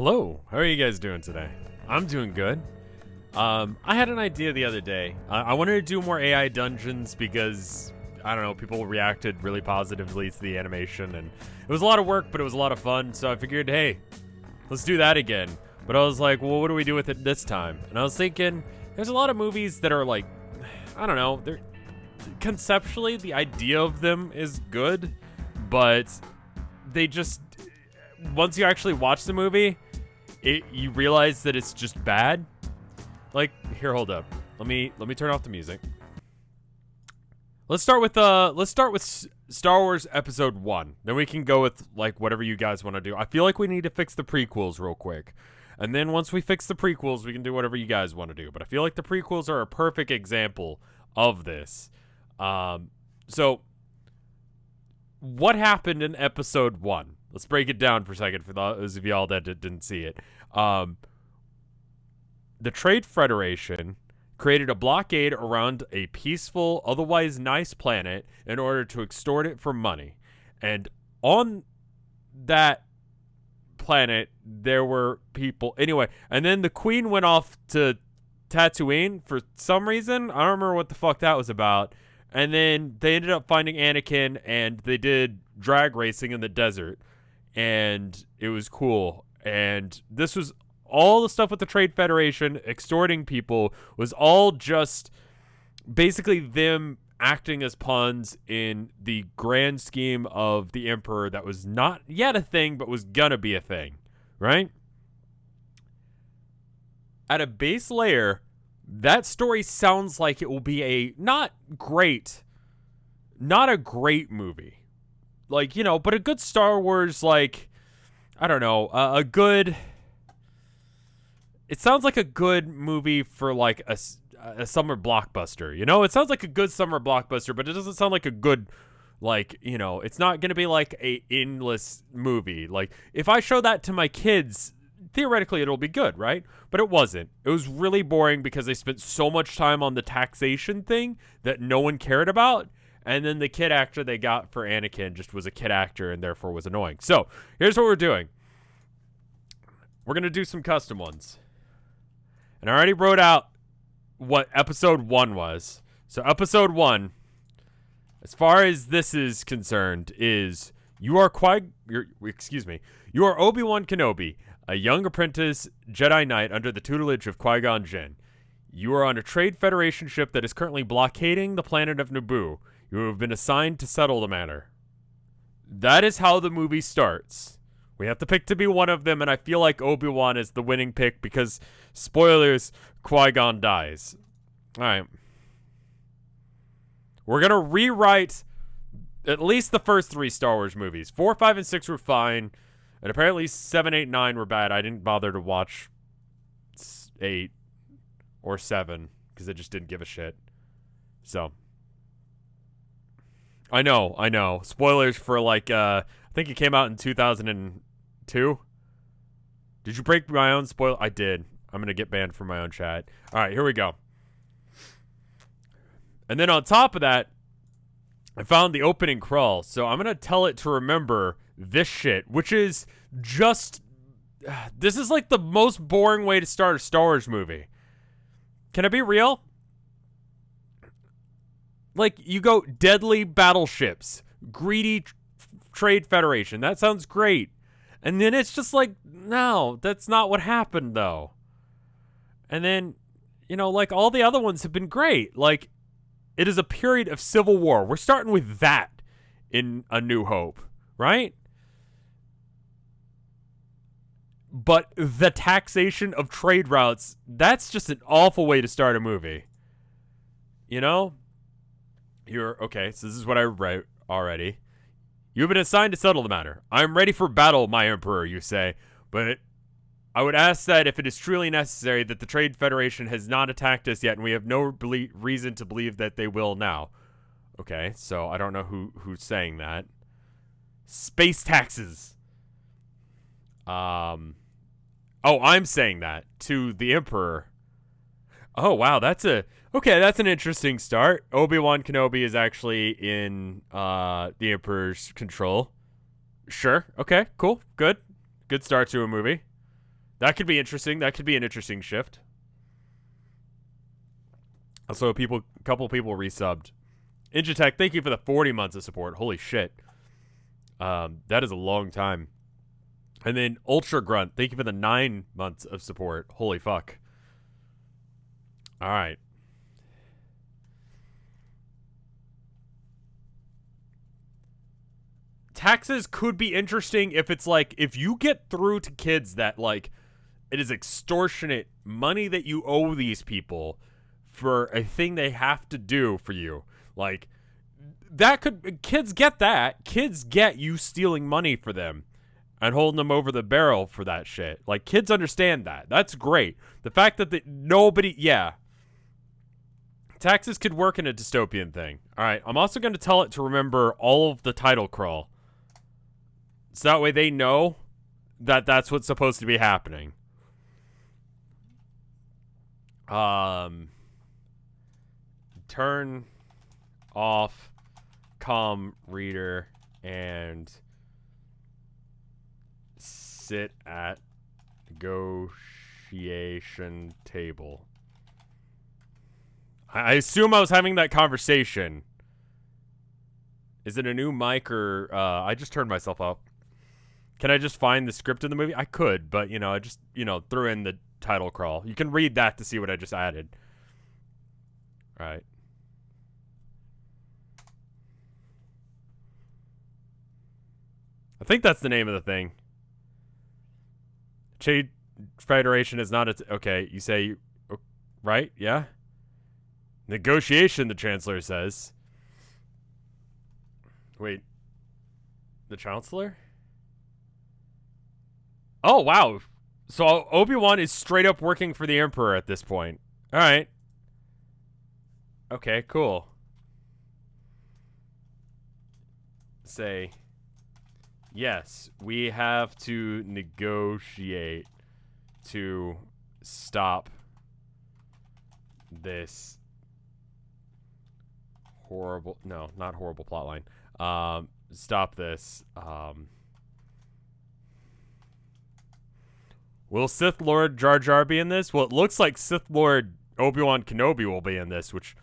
Hello, how are you guys doing today? I'm doing good. I had an idea the other day. I wanted to do more AI dungeons because, I don't know, people reacted really positively to the animation, and it was a lot of work, but it was a lot of fun, so I figured, hey, let's do that again. But I was like, well, what do we do with it this time? And I was thinking, there's a lot of movies that are like, I don't know, they're conceptually, the idea of them is good, but they just, once you actually watch the movie, you realize that it's just bad. Like, here, hold up. Let me turn off the music. Let's start with Star Wars Episode 1. Then we can go with like whatever you guys want to do. I feel like we need to fix the prequels real quick. And then once we fix the prequels, we can do whatever you guys want to do. But I feel like the prequels are a perfect example of this. So what happened in Episode 1? Let's break it down for a second for those of y'all that didn't see it. The Trade Federation created a blockade around a peaceful, otherwise nice planet in order to extort it for money. And on that planet, there were people. Anyway, and then the Queen went off to Tatooine for some reason. I don't remember what the fuck that was about. And then they ended up finding Anakin, and they did drag racing in the desert. And it was cool. And this was all the stuff with the Trade Federation extorting people was all just basically them acting as pawns in the grand scheme of the Emperor that was not yet a thing, but was gonna be a thing, right? At a base layer, that story sounds like it will be a not a great movie. Like, you know, but a good Star Wars, like, I don't know, a good... It sounds like a good movie for, like, a summer blockbuster, you know? It sounds like a good summer blockbuster, but it doesn't sound like a good, like, you know, it's not going to be, like, a endless movie. Like, if I show that to my kids, theoretically it'll be good, right? But it wasn't. It was really boring because they spent so much time on the taxation thing that no one cared about. And then the kid actor they got for Anakin just was a kid actor and therefore was annoying. So, here's what we're doing. We're going to do some custom ones. And I already wrote out what Episode 1 was. So, Episode 1, as far as this is concerned, is you are you are Obi-Wan Kenobi, a young apprentice Jedi Knight under the tutelage of Qui-Gon Jinn. You are on a Trade Federation ship that is currently blockading the planet of Naboo. You have been assigned to settle the matter. That is how the movie starts. We have to pick to be one of them, and I feel like Obi-Wan is the winning pick because, spoilers, Qui-Gon dies. Alright. We're going to rewrite at least the first 3 Star Wars movies. 4, 5, and 6 were fine, and apparently 7, 8, 9 were bad. I didn't bother to watch 8 or 7 because I just didn't give a shit. So... I know. Spoilers for, like, I think it came out in 2002. Did you break my own spoiler? I did. I'm going to get banned from my own chat. All right, here we go. And then on top of that, I found the opening crawl. So I'm going to tell it to remember this shit, which is just... This is, like, the most boring way to start a Star Wars movie. Can I be real? Like, you go deadly battleships, greedy Trade Federation. That sounds great. And then it's just like, no, that's not what happened, though. And then, you know, like, all the other ones have been great. Like, it is a period of civil war. We're starting with that in A New Hope, right? But the taxation of trade routes, that's just an awful way to start a movie. You know? Okay, so this is what I wrote already. You have been assigned to settle the matter. I am ready for battle, my emperor, you say. But I would ask that if it is truly necessary that the Trade Federation has not attacked us yet, and we have no reason to believe that they will now. Okay, so I don't know who's saying that. Space taxes. Oh, I'm saying that to the emperor. Oh, wow, that's an interesting start. Obi-Wan Kenobi is actually in the Emperor's control. Sure. Okay, cool. Good start to a movie. That could be interesting. That could be an interesting shift. Also, a couple people resubbed. Injitech, thank you for the 40 months of support. Holy shit. That is a long time. And then Ultra Grunt, thank you for the 9 months of support. Holy fuck. All right. Taxes could be interesting if it's like, if you get through to kids that like, it is extortionate money that you owe these people for a thing they have to do for you. Like, that could, kids get that. Kids get you stealing money for them and holding them over the barrel for that shit. Like, kids understand that. That's great. The fact that nobody, yeah. Taxes could work in a dystopian thing. All right, I'm also going to tell it to remember all of the title crawl. So that way they know that that's what's supposed to be happening. Turn off comm reader and sit at negotiation table. I assume I was having that conversation. Is it a new mic or I just turned myself up? Can I just find the script of the movie? I could, but I just threw in the title crawl. You can read that to see what I just added. All right. I think that's the name of the thing. Trade Federation is not okay, you say right? Yeah? Negotiation, the Chancellor says. Wait. The Chancellor? Oh, wow. So Obi-Wan is straight up working for the Emperor at this point. All right. Okay, cool. Say, yes, we have to negotiate to stop this horrible, no, not horrible plotline. Stop this. Will Sith Lord Jar Jar be in this? Well, it looks like Sith Lord Obi-Wan Kenobi will be in this, which...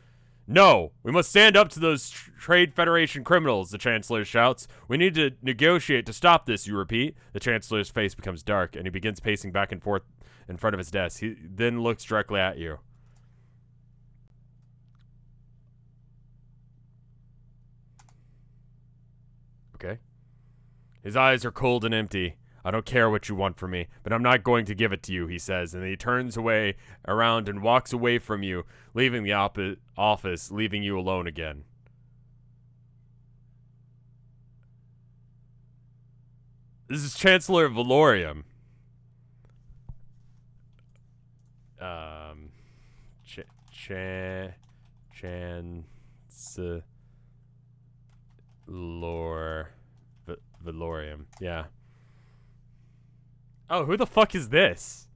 No! We must stand up to those Trade Federation criminals, the Chancellor shouts. We need to negotiate to stop this, you repeat. The Chancellor's face becomes dark, and he begins pacing back and forth in front of his desk. He then looks directly at you. Okay. His eyes are cold and empty. I don't care what you want from me, but I'm not going to give it to you, he says, and he turns away around and walks away from you, leaving the office, leaving you alone again. This is Chancellor Valorium. Chancellor Valorium. Yeah. Oh, who the fuck is this?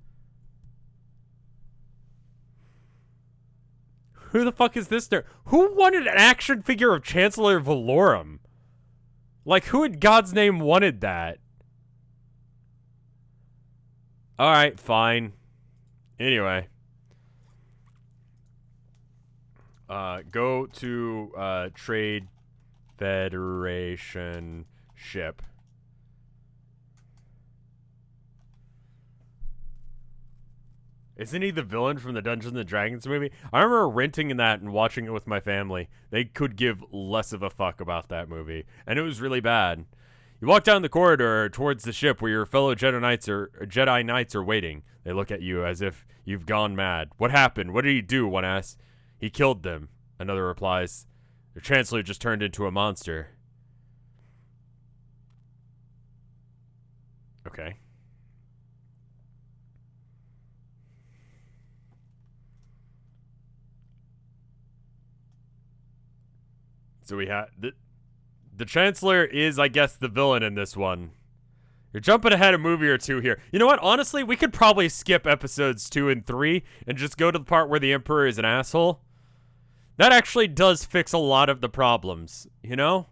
Who the fuck is this there? Who wanted an action figure of Chancellor Valorum? Like, who in God's name wanted that? Alright, fine. Anyway. Go to, Trade Federation ship. Isn't he the villain from the Dungeons and Dragons movie? I remember renting that and watching it with my family. They could give less of a fuck about that movie, and it was really bad. You walk down the corridor towards the ship where your fellow Jedi Knights are waiting. They look at you as if you've gone mad. What happened? What did he do? One asks. He killed them. Another replies. The Chancellor just turned into a monster. Okay. So we have the Chancellor is, I guess, the villain in this one. You're jumping ahead a movie or two here. You know what? Honestly, we could probably skip episodes 2 and 3 and just go to the part where the Emperor is an asshole. That actually does fix a lot of the problems, you know?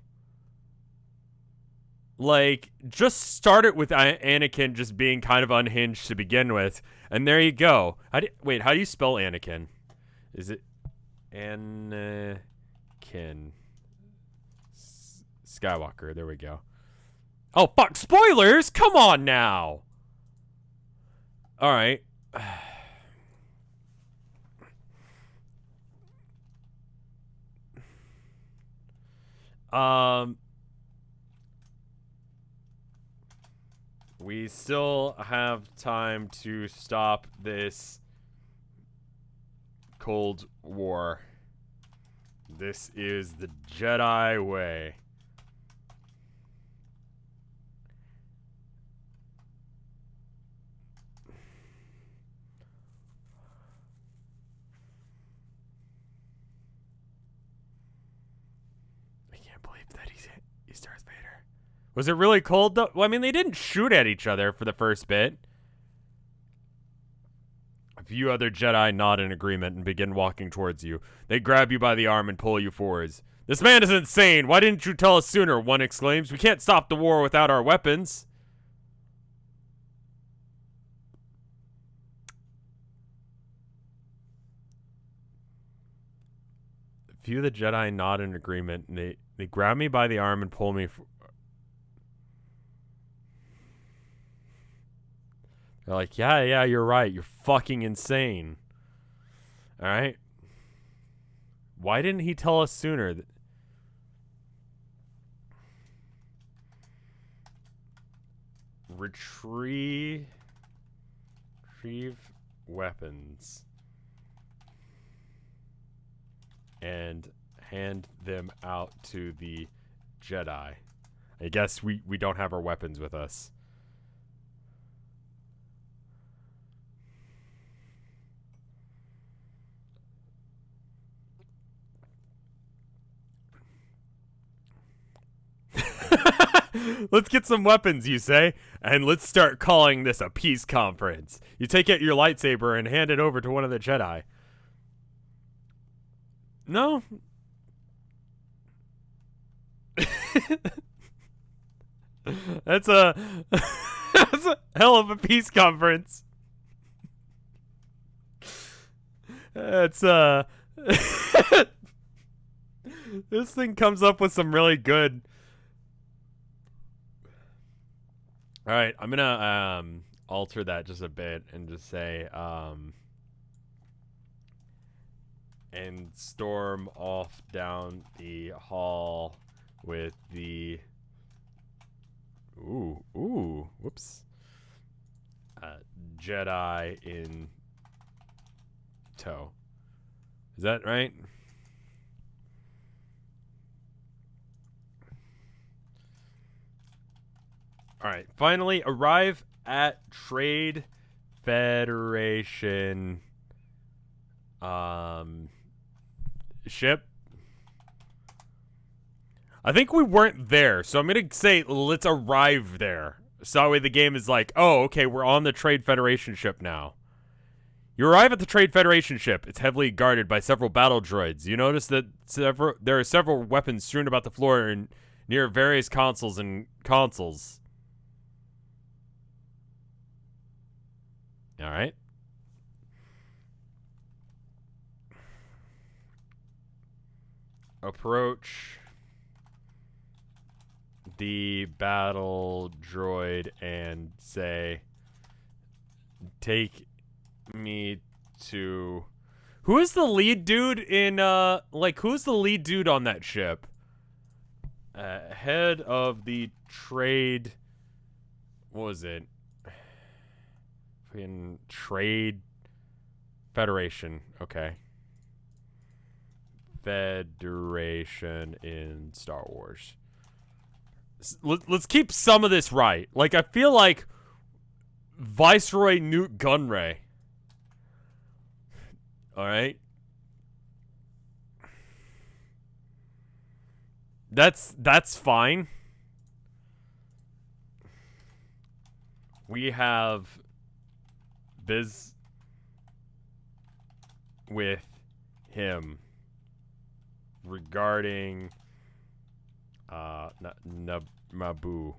Like, just start it with Anakin just being kind of unhinged to begin with, and there you go. Wait, how do you spell Anakin? Is it Anakin Skywalker? There we go. Oh, fuck. Spoilers? Come on now. All right. We still have time to stop this Cold War. This is the Jedi way. I can't believe that he's Darth Vader. Was it really cold though? Well, I mean, they didn't shoot at each other for the first bit. A few other Jedi nod in agreement and begin walking towards you. They grab you by the arm and pull you forwards. This man is insane. Why didn't you tell us sooner? One exclaims. We can't stop the war without our weapons. A few of the Jedi nod in agreement and they grab me by the arm and pull me. They're like, yeah, you're right. You're fucking insane. All right. Why didn't he tell us sooner? Retrieve weapons and hand them out to the Jedi. I guess we don't have our weapons with us. Let's get some weapons, you say, and let's start calling this a peace conference. You take out your lightsaber and hand it over to one of the Jedi. No. That's a hell of a peace conference. It's this thing comes up with some really good. All right, I'm gonna alter that just a bit and just say and storm off down the hall with the whoops Jedi in tow. Is that right? All right, finally arrive at Trade Federation ship. I think we weren't there, so I'm going to say let's arrive there. So that way the game is like, oh, okay, we're on the Trade Federation ship now. You arrive at the Trade Federation ship. It's heavily guarded by several battle droids. You notice that there are several weapons strewn about the floor and near various consoles and consoles. All right. Approach the battle droid and say, take me to... Who is the lead dude in, who's the lead dude on that ship? Head of the trade... What was it? In Trade Federation. Okay. Federation in Star Wars. Let's keep some of this right. Like, I feel like Viceroy Newt Gunray. Alright. That's fine. We have biz with him regarding Naboo.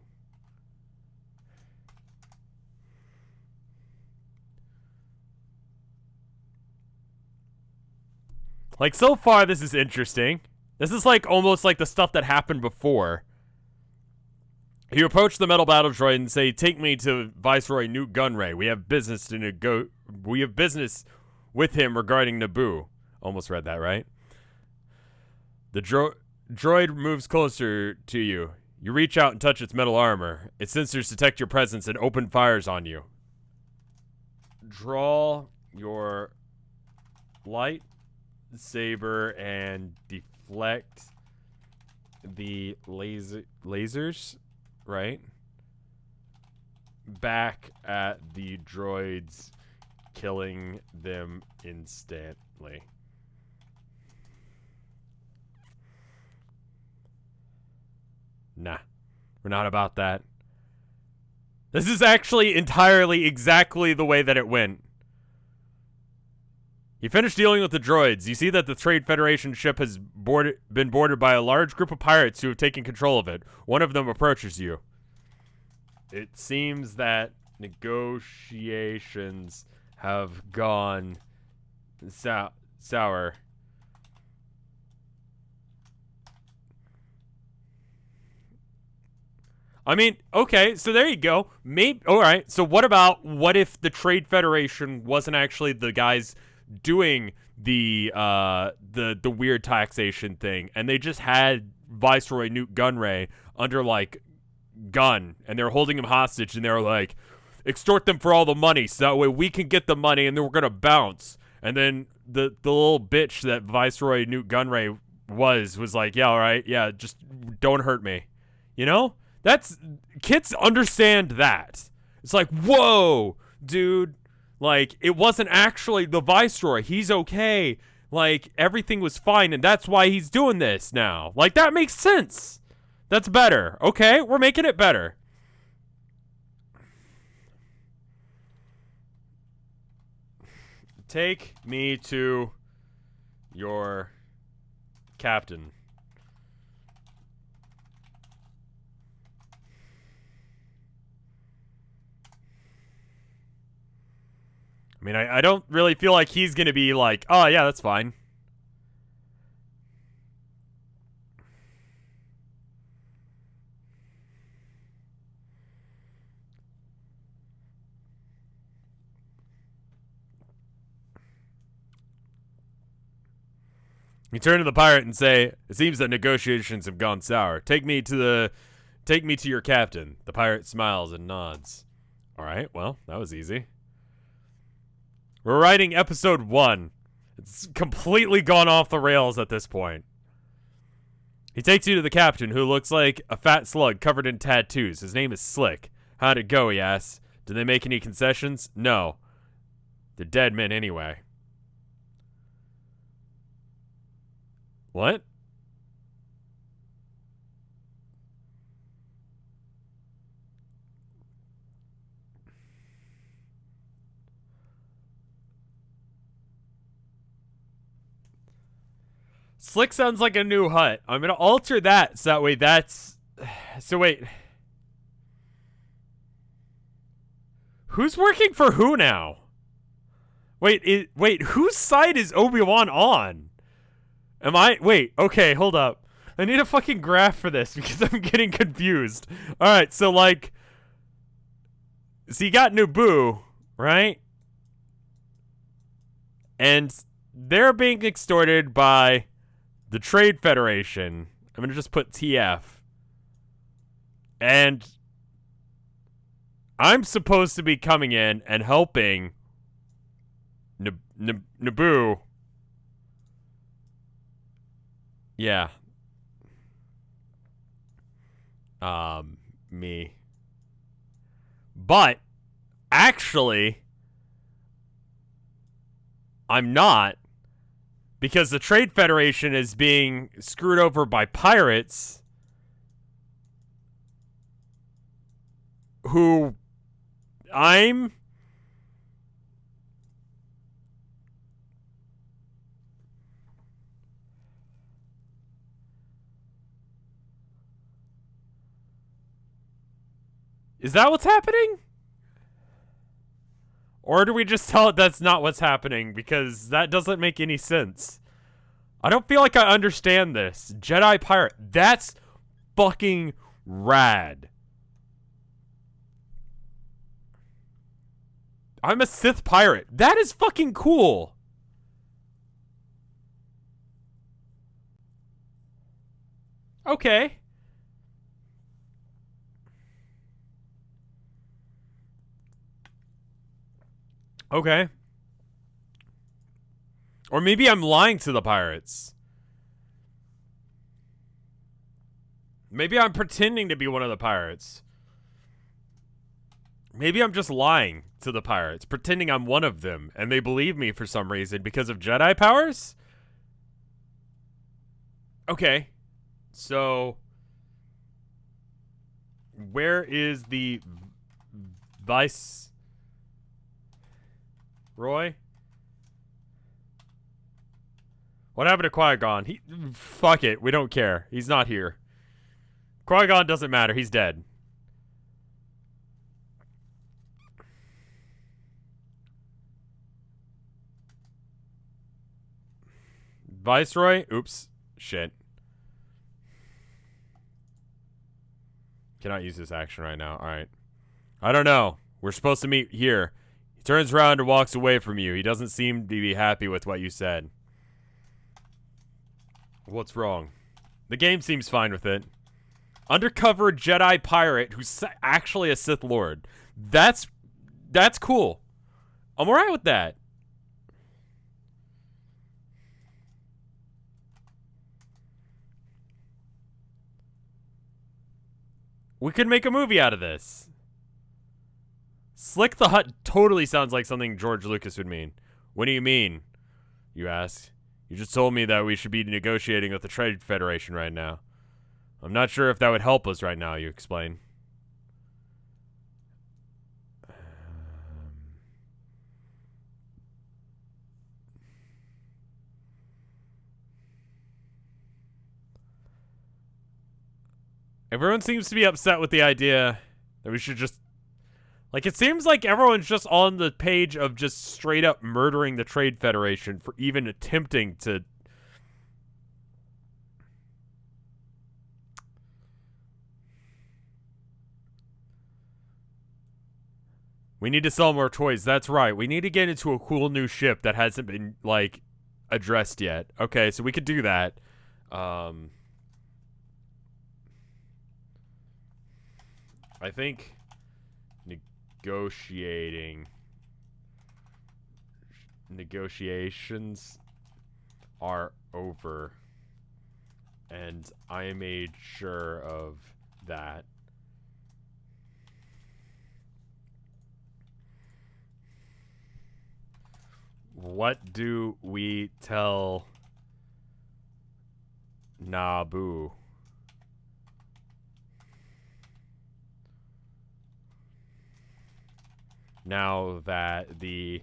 Like, so far, this is interesting. This is like almost like the stuff that happened before. You approach the metal battle droid and say, "Take me to Viceroy Newt Gunray. We have business with him regarding Naboo." Almost read that right. The droid moves closer to you. You reach out and touch its metal armor. Its sensors detect your presence and open fires on you. Draw your lightsaber and deflect the lasers, right? Back at the droids, killing them instantly. Nah, we're not about that. This is actually entirely exactly the way that it went. You finish dealing with the droids. You see that the Trade Federation ship has been boarded by a large group of pirates who have taken control of it. One of them approaches you. It seems that negotiations have gone sour. I mean, okay, so there you go. Maybe, all right. So what if the Trade Federation wasn't actually the guys doing the weird taxation thing, and they just had Viceroy Newt Gunray under like gun, and they're holding him hostage, and they're like, extort them for all the money, so that way we can get the money, and then we're gonna bounce. And then the little bitch that Viceroy Newt Gunray was like, yeah, all right, yeah, just don't hurt me, you know? Kids understand that. It's like, whoa, dude. Like, it wasn't actually the Viceroy. He's okay. Like, everything was fine, and that's why he's doing this now. Like, that makes sense. That's better. Okay, we're making it better. Take me to your captain. I mean, I don't really feel like he's going to be like, oh, yeah, that's fine. You turn to the pirate and say, "It seems that negotiations have gone sour. Take me to your captain." The pirate smiles and nods. All right, well, that was easy. We're writing episode 1. It's completely gone off the rails at this point. He takes you to the captain, who looks like a fat slug covered in tattoos. His name is Slick. How'd it go, he asks. Did they make any concessions? No. They're dead men anyway. What? Slick sounds like a new hut. I'm going to alter that so that way that's... So wait. Who's working for who now? Wait, whose side is Obi-Wan on? Wait, okay, hold up. I need a fucking graph for this because I'm getting confused. Alright, so like... So you got Naboo, right? And they're being extorted by the Trade Federation. I'm going to just put TF. And I'm supposed to be coming in and helping Naboo. Yeah. Me. But actually, I'm not, because the Trade Federation is being screwed over by pirates who I'm... Is that what's happening? Or do we just tell it that's not what's happening? Because that doesn't make any sense. I don't feel like I understand this. Jedi pirate. That's fucking rad. I'm a Sith pirate. That is fucking cool. Okay. Okay. Or maybe I'm lying to the pirates. Maybe I'm pretending to be one of the pirates. Maybe I'm just lying to the pirates, pretending I'm one of them, and they believe me for some reason because of Jedi powers? Okay. So, where is the Vice Roy? What happened to Qui-Gon? Fuck it. We don't care. He's not here. Qui-Gon doesn't matter. He's dead. Viceroy? Oops. Shit. Cannot use this action right now. Alright. I don't know. We're supposed to meet here. He turns around and walks away from you. He doesn't seem to be happy with what you said. What's wrong? The game seems fine with it. Undercover Jedi pirate who's actually a Sith Lord. That's cool. I'm alright with that. We could make a movie out of this. Slick the Hutt totally sounds like something George Lucas would mean. What do you mean? You ask. You just told me that we should be negotiating with the Trade Federation right now. I'm not sure if that would help us right now, you explain. Everyone seems to be upset with the idea that we should just... Like, it seems like everyone's just on the page of just straight up murdering the Trade Federation for even attempting to... We need to sell more toys. That's right. We need to get into a cool new ship that hasn't been, like, addressed yet. Okay, so we could do that. I think negotiations are over, and I made sure of that. What do we tell Naboo? Now that the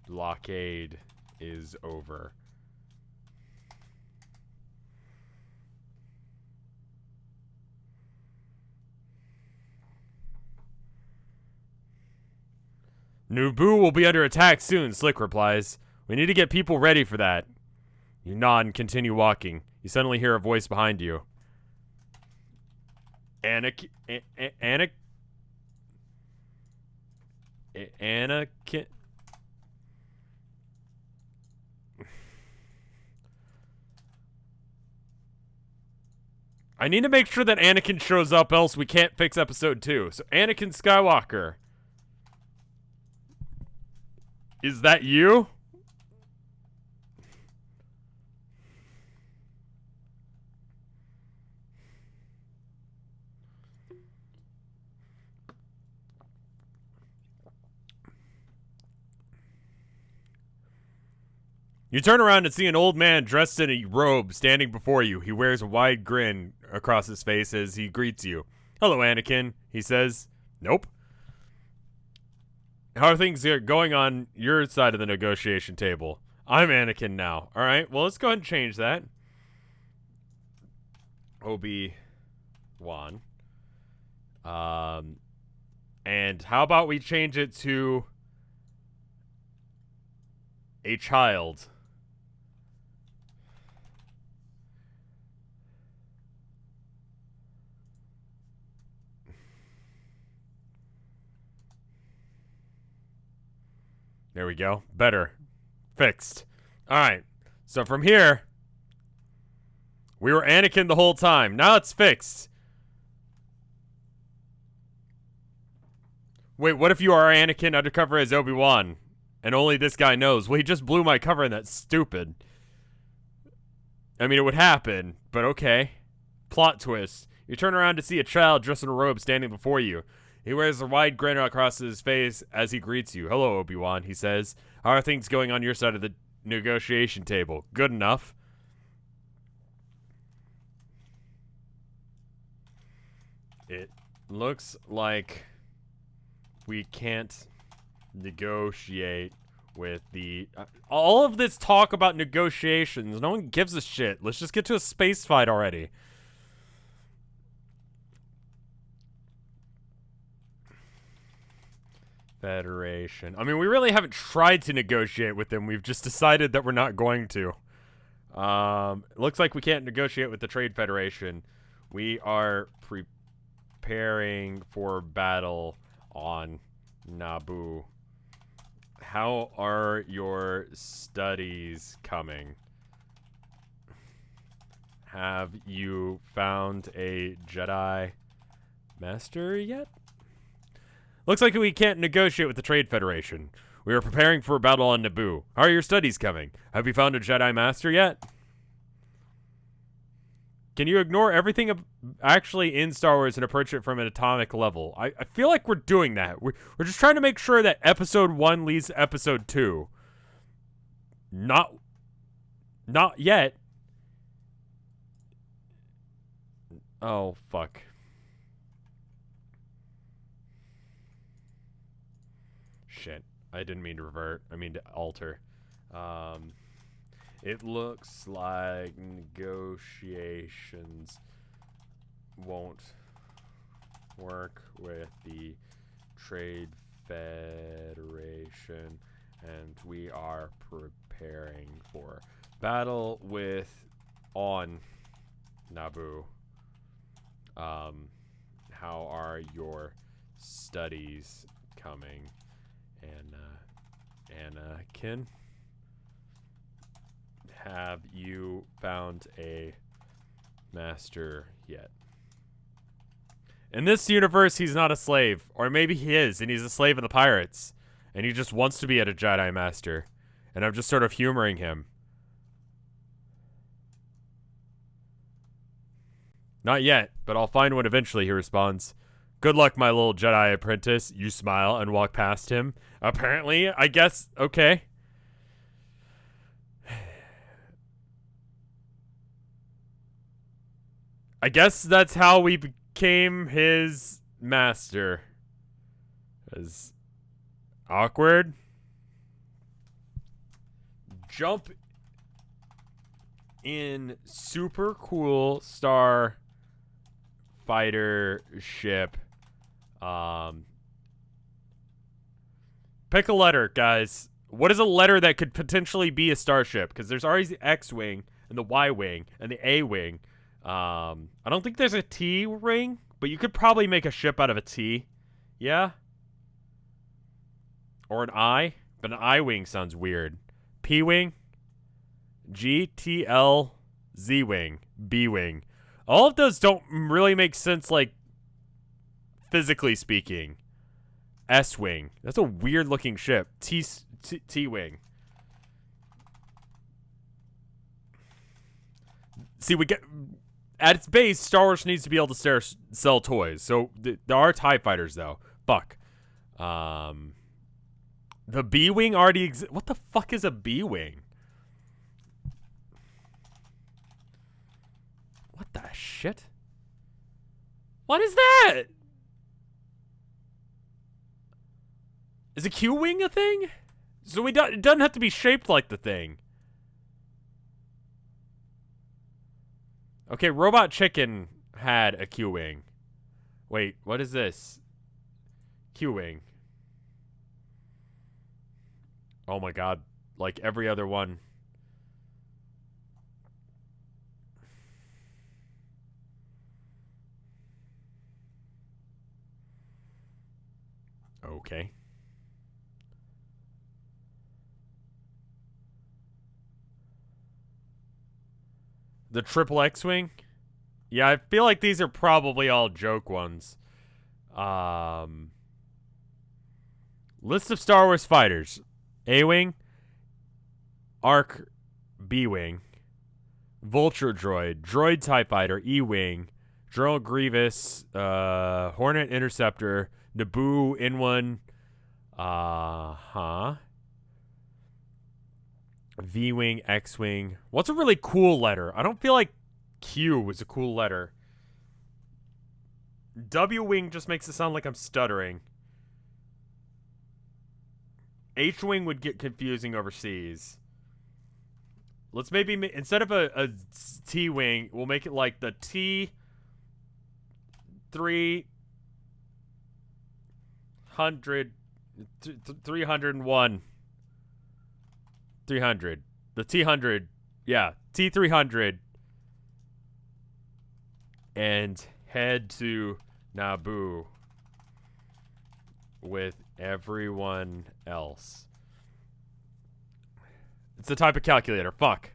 blockade is over. Naboo will be under attack soon, Slick replies. We need to get people ready for that. You nod and continue walking. You suddenly hear a voice behind you. Anakin. I need to make sure that Anakin shows up, else we can't fix episode 2. So, Anakin Skywalker. Is that you? You turn around and see an old man dressed in a robe standing before you. He wears a wide grin across his face as he greets you. Hello, Anakin, he says. Nope. How are things going on your side of the negotiation table? I'm Anakin now. All right, well, let's go ahead and change that. Obi-Wan. And how about we change it to a child? There we go. Better. Fixed. Alright. So from here, we were Anakin the whole time. Now it's fixed. Wait, what if you are Anakin undercover as Obi-Wan? And only this guy knows. Well, he just blew my cover and that's stupid. I mean, it would happen, but okay. Plot twist. You turn around to see a child dressed in a robe standing before you. He wears a wide grin across his face as he greets you. Hello, Obi-Wan, he says. How are things going on your side of the negotiation table? Good enough. It looks like we can't negotiate with the... all of this talk about negotiations, no one gives a shit. Let's just get to a space fight already. Federation. I mean, we really haven't tried to negotiate with them. We've just decided that we're not going to. It looks like we can't negotiate with the Trade Federation. We are preparing for battle on Naboo. How are your studies coming? Have you found a Jedi Master yet? Looks like we can't negotiate with the Trade Federation. We are preparing for a battle on Naboo. How are your studies coming? Have you found a Jedi Master yet? Can you ignore everything actually in Star Wars and approach it from an atomic level? I feel like we're doing that. We're just trying to make sure that Episode 1 leads to Episode 2. Not yet. Oh, fuck. Shit. I didn't mean to revert. I mean to alter. It looks like negotiations won't work with the Trade Federation, and we are preparing for battle on Naboo. How are your studies coming? And Anakin, have you found a master yet? In this universe, he's not a slave. Or maybe he is, and he's a slave of the pirates. And he just wants to be at a Jedi Master. And I'm just sort of humoring him. Not yet, but I'll find one eventually, he responds. Good luck, my little Jedi apprentice. You smile and walk past him. Apparently, I guess, okay. I guess that's how we became his master. As awkward. Jump in super cool star fighter ship. Pick a letter, guys. What is a letter that could potentially be a starship? Because there's already the X-Wing and the Y-Wing and the A-Wing. I don't think there's a T-Wing, but you could probably make a ship out of a T. Yeah? Or an I? But an I-Wing sounds weird. P-Wing? G, T, L, Z-Wing, B-Wing. All of those don't really make sense, like, physically speaking. S-Wing. That's a weird-looking ship. T-Wing. See, we get... At its base, Star Wars needs to be able to sell toys. So, there are TIE fighters, though. Fuck. The B-Wing already exists. What the fuck is a B-Wing? What the shit? What is that? Is a Q-Wing a thing? So it doesn't have to be shaped like the thing. Okay, Robot Chicken had a Q-Wing. Wait, what is this? Q-Wing. Oh my god. Like every other one. Okay. The triple X-Wing? Yeah, I feel like these are probably all joke ones. List of Star Wars fighters. A-Wing. Arc B-Wing. Vulture Droid. Droid TIE Fighter. E-Wing. General Grievous. Hornet Interceptor. Naboo N1. V-Wing, X-Wing. What's a really cool letter? I don't feel like Q was a cool letter. W-Wing just makes it sound like I'm stuttering. H-Wing would get confusing overseas. Let's maybe, instead of a T-Wing, we'll make it like the T300. 301. 300. The T100. Yeah, T300. And head to Naboo with everyone else. It's a type of calculator. Fuck.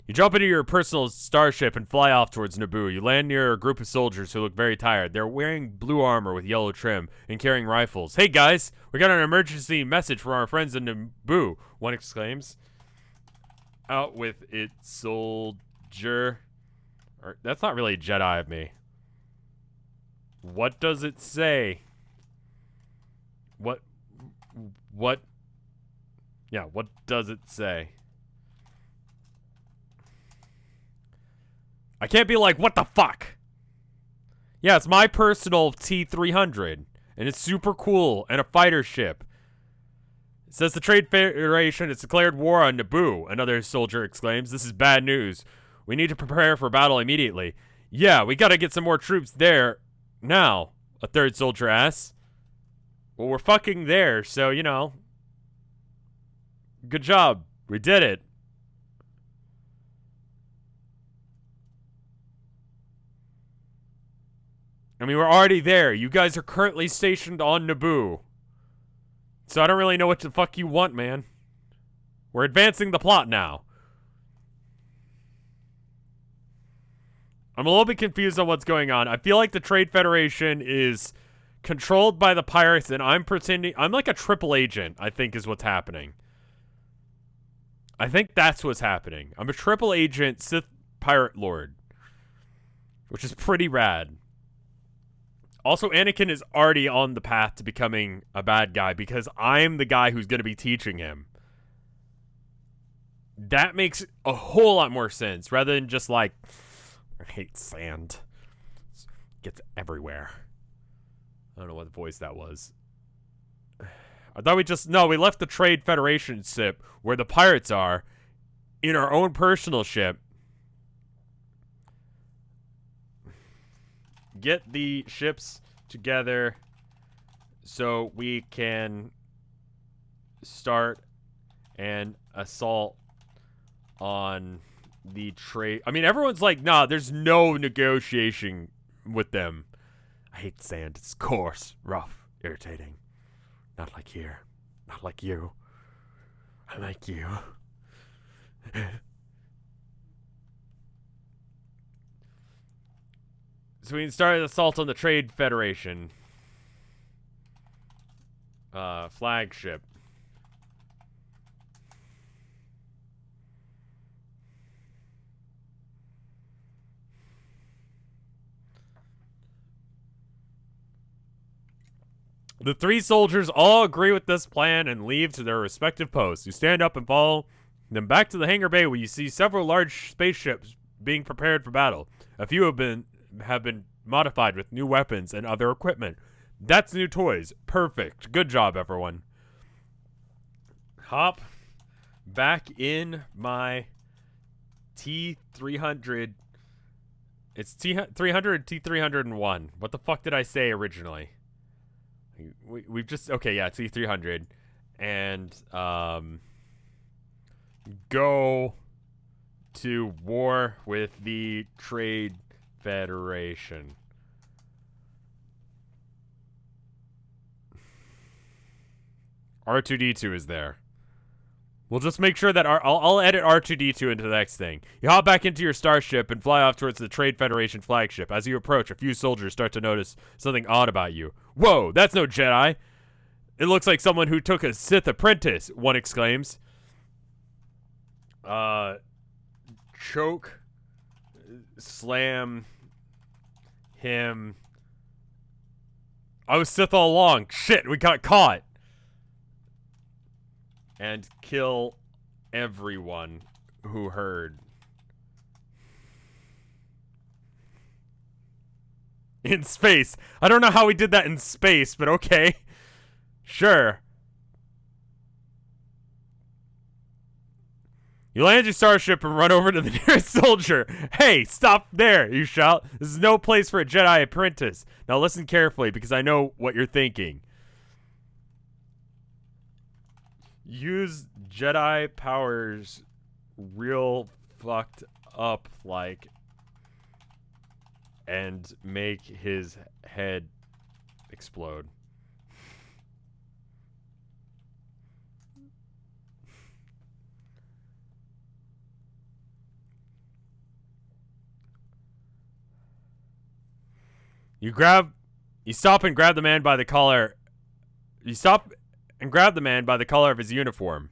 You jump into your personal starship and fly off towards Naboo. You land near a group of soldiers who look very tired. They're wearing blue armor with yellow trim and carrying rifles. Hey guys, we got an emergency message from our friends in Naboo, one exclaims. Out with it, soldier. That's not really Jedi of me. What does it say? What? Yeah, what does it say? I can't be like, what the fuck? Yeah, it's my personal T-300, and it's super cool, and a fighter ship. It says the Trade Federation has declared war on Naboo, another soldier exclaims. This is bad news. We need to prepare for battle immediately. Yeah, we gotta get some more troops there now, a third soldier asks. Well, we're fucking there, so, you know. Good job. We did it. I mean, we're already there. You guys are currently stationed on Naboo. So I don't really know what the fuck you want, man. We're advancing the plot now. I'm a little bit confused on what's going on. I feel like the Trade Federation is controlled by the pirates, and I'm pretending... I'm like a triple agent, I think is what's happening. I think that's what's happening. I'm a triple agent Sith pirate lord. Which is pretty rad. Also, Anakin is already on the path to becoming a bad guy because I'm the guy who's going to be teaching him. That makes a whole lot more sense rather than just like, I hate sand. It gets everywhere. I don't know what voice that was. I thought we left the Trade Federation ship where the pirates are in our own personal ship. Get the ships together so we can start an assault on the trade. I mean, everyone's like, nah, there's no negotiation with them. I hate sand. It's coarse, rough, irritating. Not like here. Not like you. I like you. So we can start an assault on the Trade Federation. Flagship. The three soldiers all agree with this plan and leave to their respective posts. You stand up and follow them back to the hangar bay where you see several large spaceships being prepared for battle. A few have been modified with new weapons and other equipment. That's new toys. Perfect. Good job, everyone. Hop back in my T300. It's T300, T301. What the fuck did I say originally? We've just... Okay, yeah, T300. And, go to war with the Trade Federation. R2D2 is there. We'll just make sure that I'll edit R2D2 into the next thing. You hop back into your starship and fly off towards the Trade Federation flagship. As you approach, a few soldiers start to notice something odd about you. Whoa, that's no Jedi. It looks like someone who took a Sith apprentice, one exclaims. Choke, slam him. I was Sith all along. Shit, we got caught. And kill everyone who heard. In space. I don't know how we did that in space, but okay. Sure. You land your starship and run over to the nearest soldier. Hey, stop there, you shout. This is no place for a Jedi apprentice. Now listen carefully because I know what you're thinking. Use Jedi powers real fucked up like and make his head explode. You stop and grab the man by the collar. You stop and grab the man by the collar of his uniform.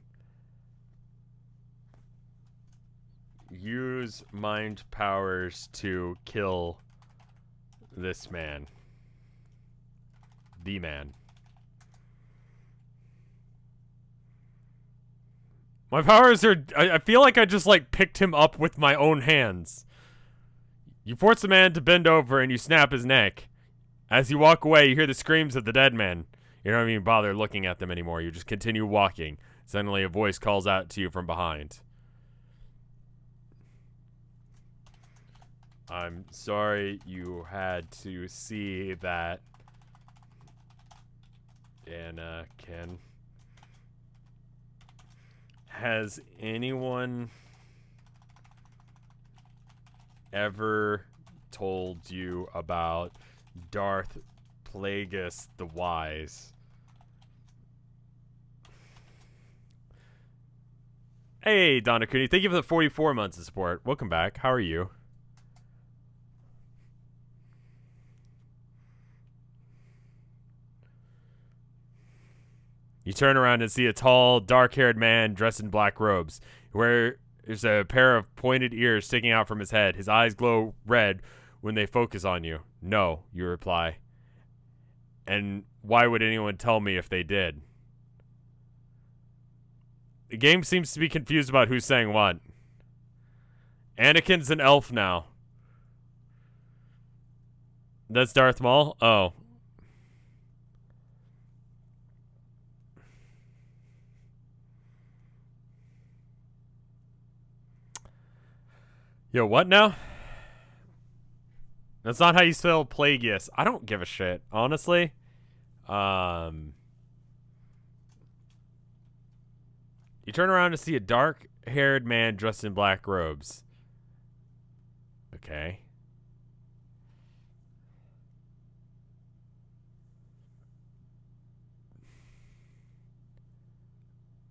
Use mind powers to kill this man. The man. My powers are... I feel like I just, like, picked him up with my own hands. You force the man to bend over and you snap his neck. As you walk away, you hear the screams of the dead men. You don't even bother looking at them anymore. You just continue walking. Suddenly, a voice calls out to you from behind. I'm sorry you had to see that. Anakin. Has anyone ever told you about Darth Plagueis the Wise? Hey, Donna Cooney. Thank you for the 44 months of support. Welcome back. How are you? You turn around and see a tall, dark-haired man dressed in black robes. There's a pair of pointed ears sticking out from his head. His eyes glow red when they focus on you. No, you reply. And why would anyone tell me if they did? The game seems to be confused about who's saying what. Anakin's an elf now. That's Darth Maul? Oh. Yo, what now? That's not how you spell Plagueis. I don't give a shit, honestly. You turn around to see a dark-haired man dressed in black robes. Okay.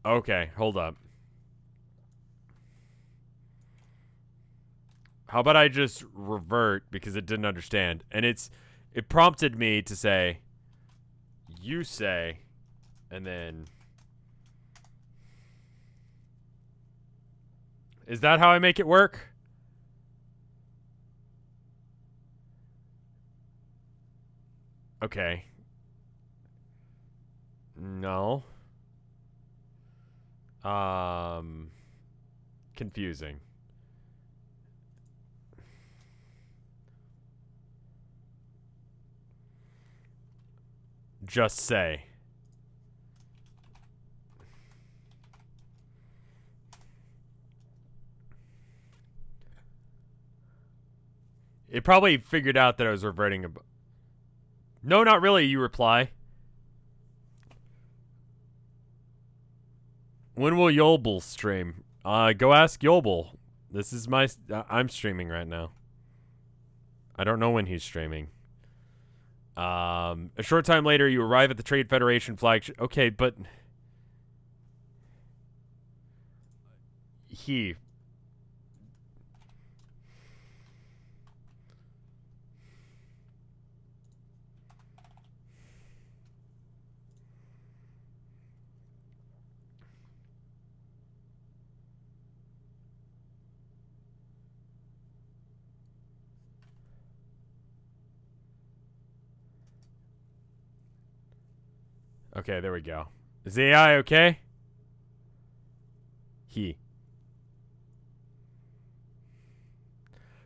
Okay, hold up. How about I just revert because it didn't understand? And it prompted me to say, you say, and then... Is that how I make it work? Okay. No. Confusing. Just say. It probably figured out that I was reverting a... No, not really, you reply. When will Yobel stream? Go ask Yobel. This is my... I'm streaming right now. I don't know when he's streaming. A short time later, you arrive at the Trade Federation flagship. Okay, but... he. Okay, there we go. Is the AI okay? He.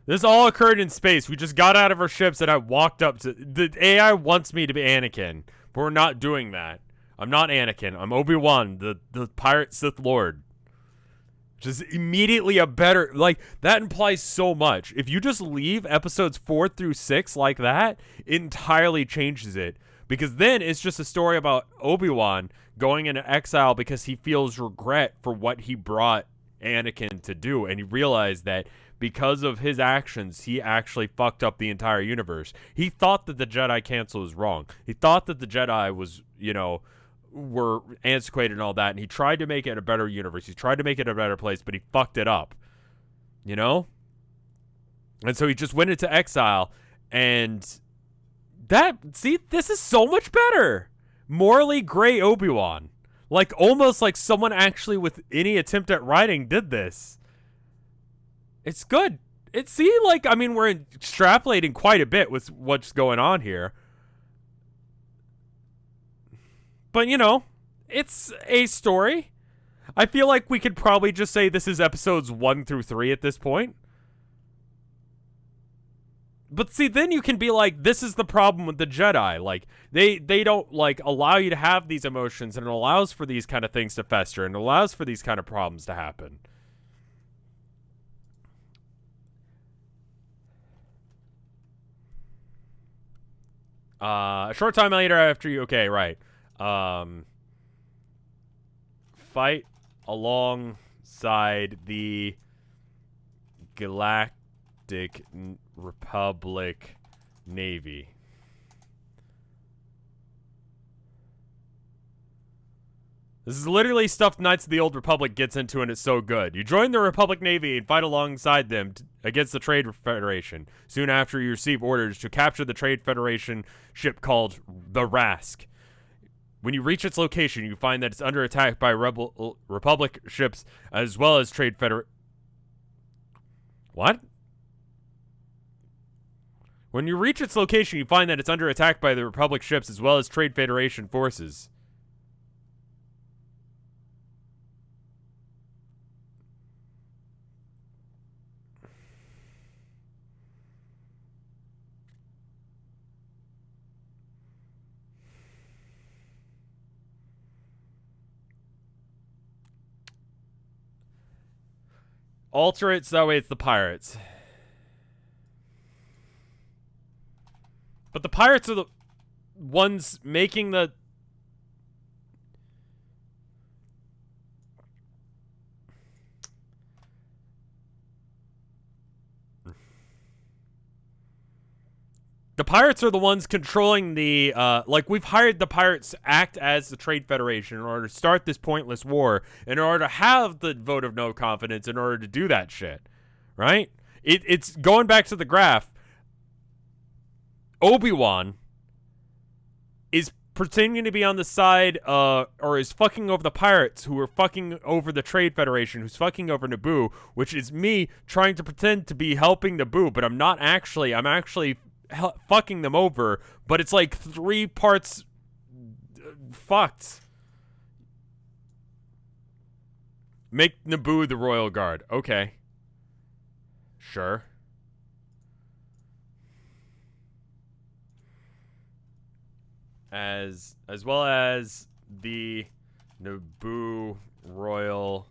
This all occurred in space. We just got out of our ships and I walked up to... The AI wants me to be Anakin, but we're not doing that. I'm not Anakin. I'm Obi-Wan, the pirate Sith Lord. Which is immediately a better... Like, that implies so much. If you just leave episodes 4 through 6 like that, it entirely changes it. Because then it's just a story about Obi-Wan going into exile because he feels regret for what he brought Anakin to do. And he realized that because of his actions, he actually fucked up the entire universe. He thought that the Jedi Council was wrong. He thought that the Jedi was, were antiquated and all that. And he tried to make it a better universe. He tried to make it a better place, but he fucked it up. And so he just went into exile and... this is so much better. Morally gray Obi-Wan. Like, almost like someone actually with any attempt at writing did this. It's good. We're extrapolating quite a bit with what's going on here. But, it's a story. I feel like we could probably just say this is episodes 1 through 3 at this point. But see, then you can be like, this is the problem with the Jedi. Like, they don't, allow you to have these emotions, and it allows for these kind of things to fester, and it allows for these kind of problems to happen. A short time later after you... Okay, right. Fight alongside the Galactic Republic Navy. This is literally stuff Knights of the Old Republic gets into, and it's so good. You join the Republic Navy and fight alongside them against the Trade Federation. Soon after, you receive orders to capture the Trade Federation ship called the Rask. When you reach its location, you find that it's under attack by Republic ships as well as Trade Federation. What? When you reach its location, you find that it's under attack by the Republic ships as well as Trade Federation forces. Alter it so that way it's the pirates. But the pirates are the ones making the... The pirates are the ones controlling the, we've hired the pirates to act as the Trade Federation in order to start this pointless war, in order to have the vote of no confidence, in order to do that shit, right? It's going back to the graph. Obi-Wan is pretending to be on the side, or is fucking over the pirates who are fucking over the Trade Federation, who's fucking over Naboo, which is me trying to pretend to be helping Naboo, but I'm not actually. I'm actually fucking them over, but it's like 3 parts fucked. Make Naboo the Royal Guard. Okay. Sure. As well as the Naboo Royal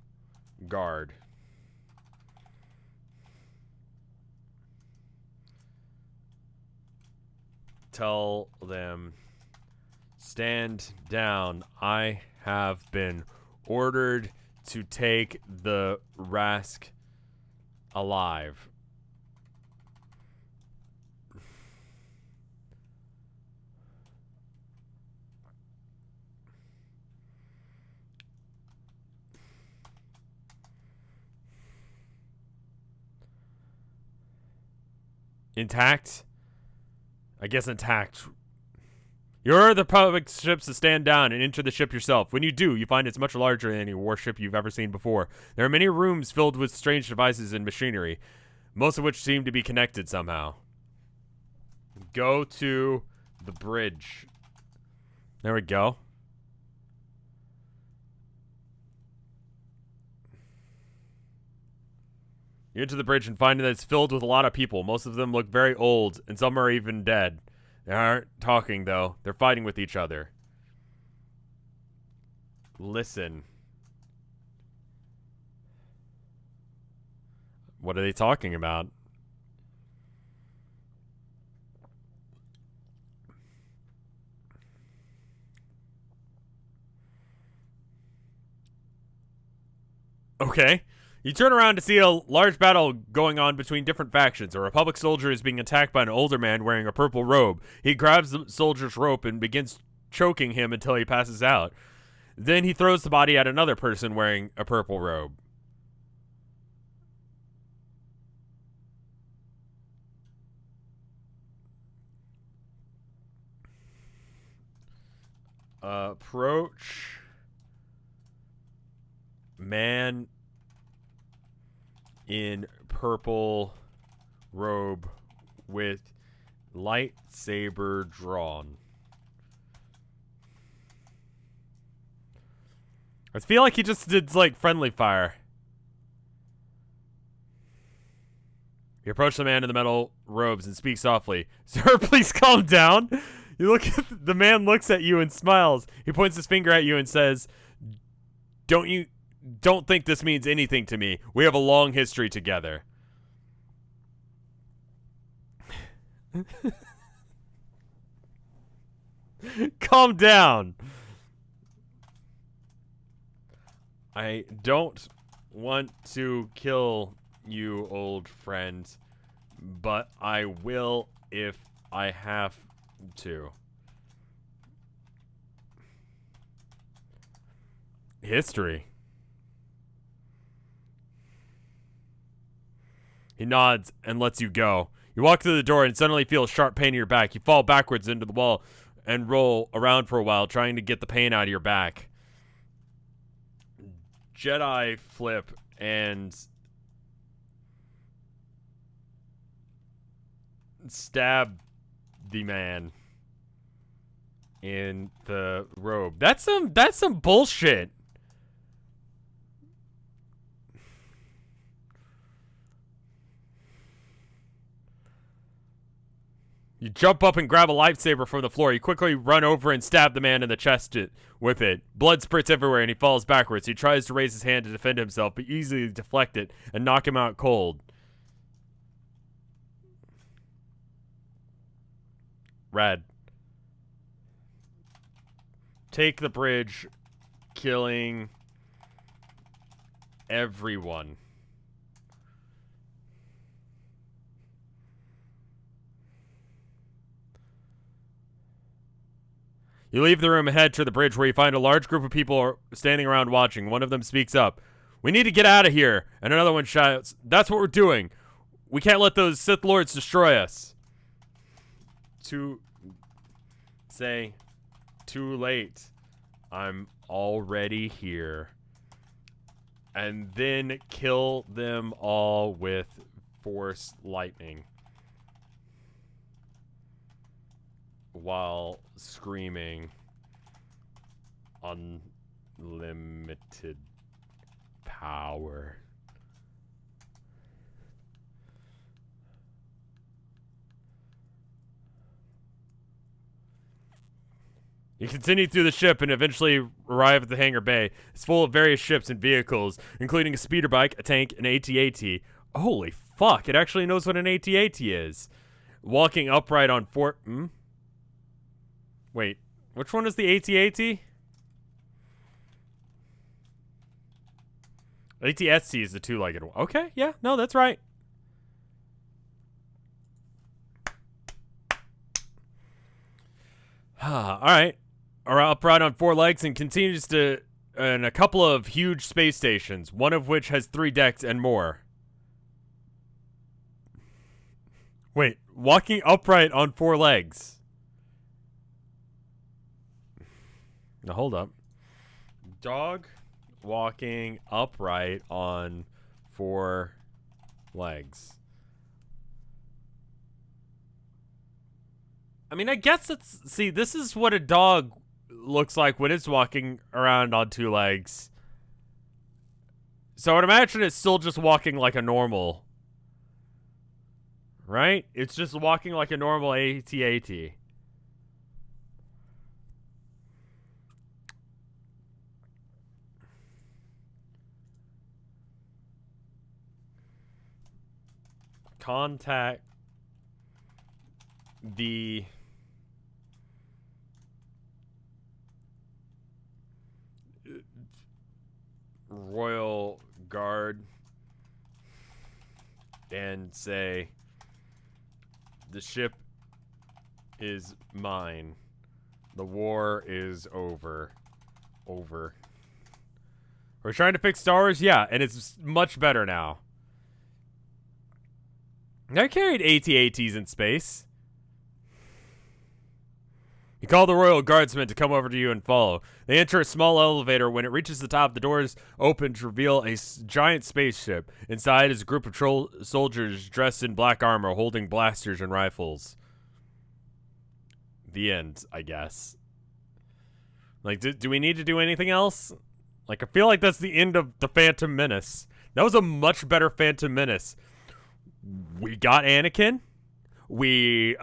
Guard. Tell them, stand down. I have been ordered to take the Rask alive. Intact? I guess intact. You're the public ships to stand down and enter the ship yourself. When you do, you find it's much larger than any warship you've ever seen before. There are many rooms filled with strange devices and machinery, most of which seem to be connected somehow. Go to the bridge. There we go. You enter the bridge and find that it's filled with a lot of people. Most of them look very old, and some are even dead. They aren't talking, though. They're fighting with each other. Listen. What are they talking about? Okay. You turn around to see a large battle going on between different factions. A Republic soldier is being attacked by an older man wearing a purple robe. He grabs the soldier's rope and begins choking him until he passes out. Then he throws the body at another person wearing a purple robe. Approach man in purple robe with lightsaber drawn. I feel like he just did like friendly fire. You approach the man in the metal robes and speak softly. Sir, please calm down. You look at the man looks at you and smiles. He points his finger at you and says, Don't think this means anything to me. We have a long history together. Calm down. I don't want to kill you, old friend, but I will if I have to. History. He nods and lets you go. You walk through the door and suddenly feel a sharp pain in your back. You fall backwards into the wall and roll around for a while, trying to get the pain out of your back. Jedi flip and stab the man in the robe. That's some bullshit. You jump up and grab a lightsaber from the floor. You quickly run over and stab the man in the chest with it. Blood spurts everywhere and he falls backwards. He tries to raise his hand to defend himself, but you easily deflect it and knock him out cold. Rad. Take the bridge, killing everyone. You leave the room and head to the bridge where you find a large group of people standing around watching. One of them speaks up. We need to get out of here. And another one shouts, that's what we're doing. We can't let those Sith Lords destroy us. Too late. I'm already here. And then kill them all with Force lightning. While screaming unlimited power. You continue through the ship and eventually arrive at the hangar bay. It's full of various ships and vehicles, including a speeder bike, a tank, an AT-AT. Holy fuck, it actually knows what an AT-AT is. Walking upright on Wait, which one is the AT-AT? AT-ST is the two-legged one. Okay, yeah, no, that's right. Alright. Upright on four legs and continues to in a couple of huge space stations, one of which has 3 decks and more. Wait, walking upright on 4 legs. Now hold up. Dog walking upright on 4 legs. I mean, I guess it's... See, this is what a dog looks like when it's walking around on 2 legs. So I'd imagine it's still just walking like a normal. Right? It's just walking like a normal AT-AT. Contact the Royal Guard and say, the ship is mine. The war is over. Over. We're trying to fix Star Wars? Yeah, and it's much better now. I carried AT-ATs in space. You call the Royal Guardsmen to come over to you and follow. They enter a small elevator. When it reaches the top, the doors open to reveal a giant spaceship. Inside is a group of soldiers dressed in black armor, holding blasters and rifles. The end, I guess. Like, do we need to do anything else? Like, I feel like that's the end of the Phantom Menace. That was a much better Phantom Menace. We got Anakin. We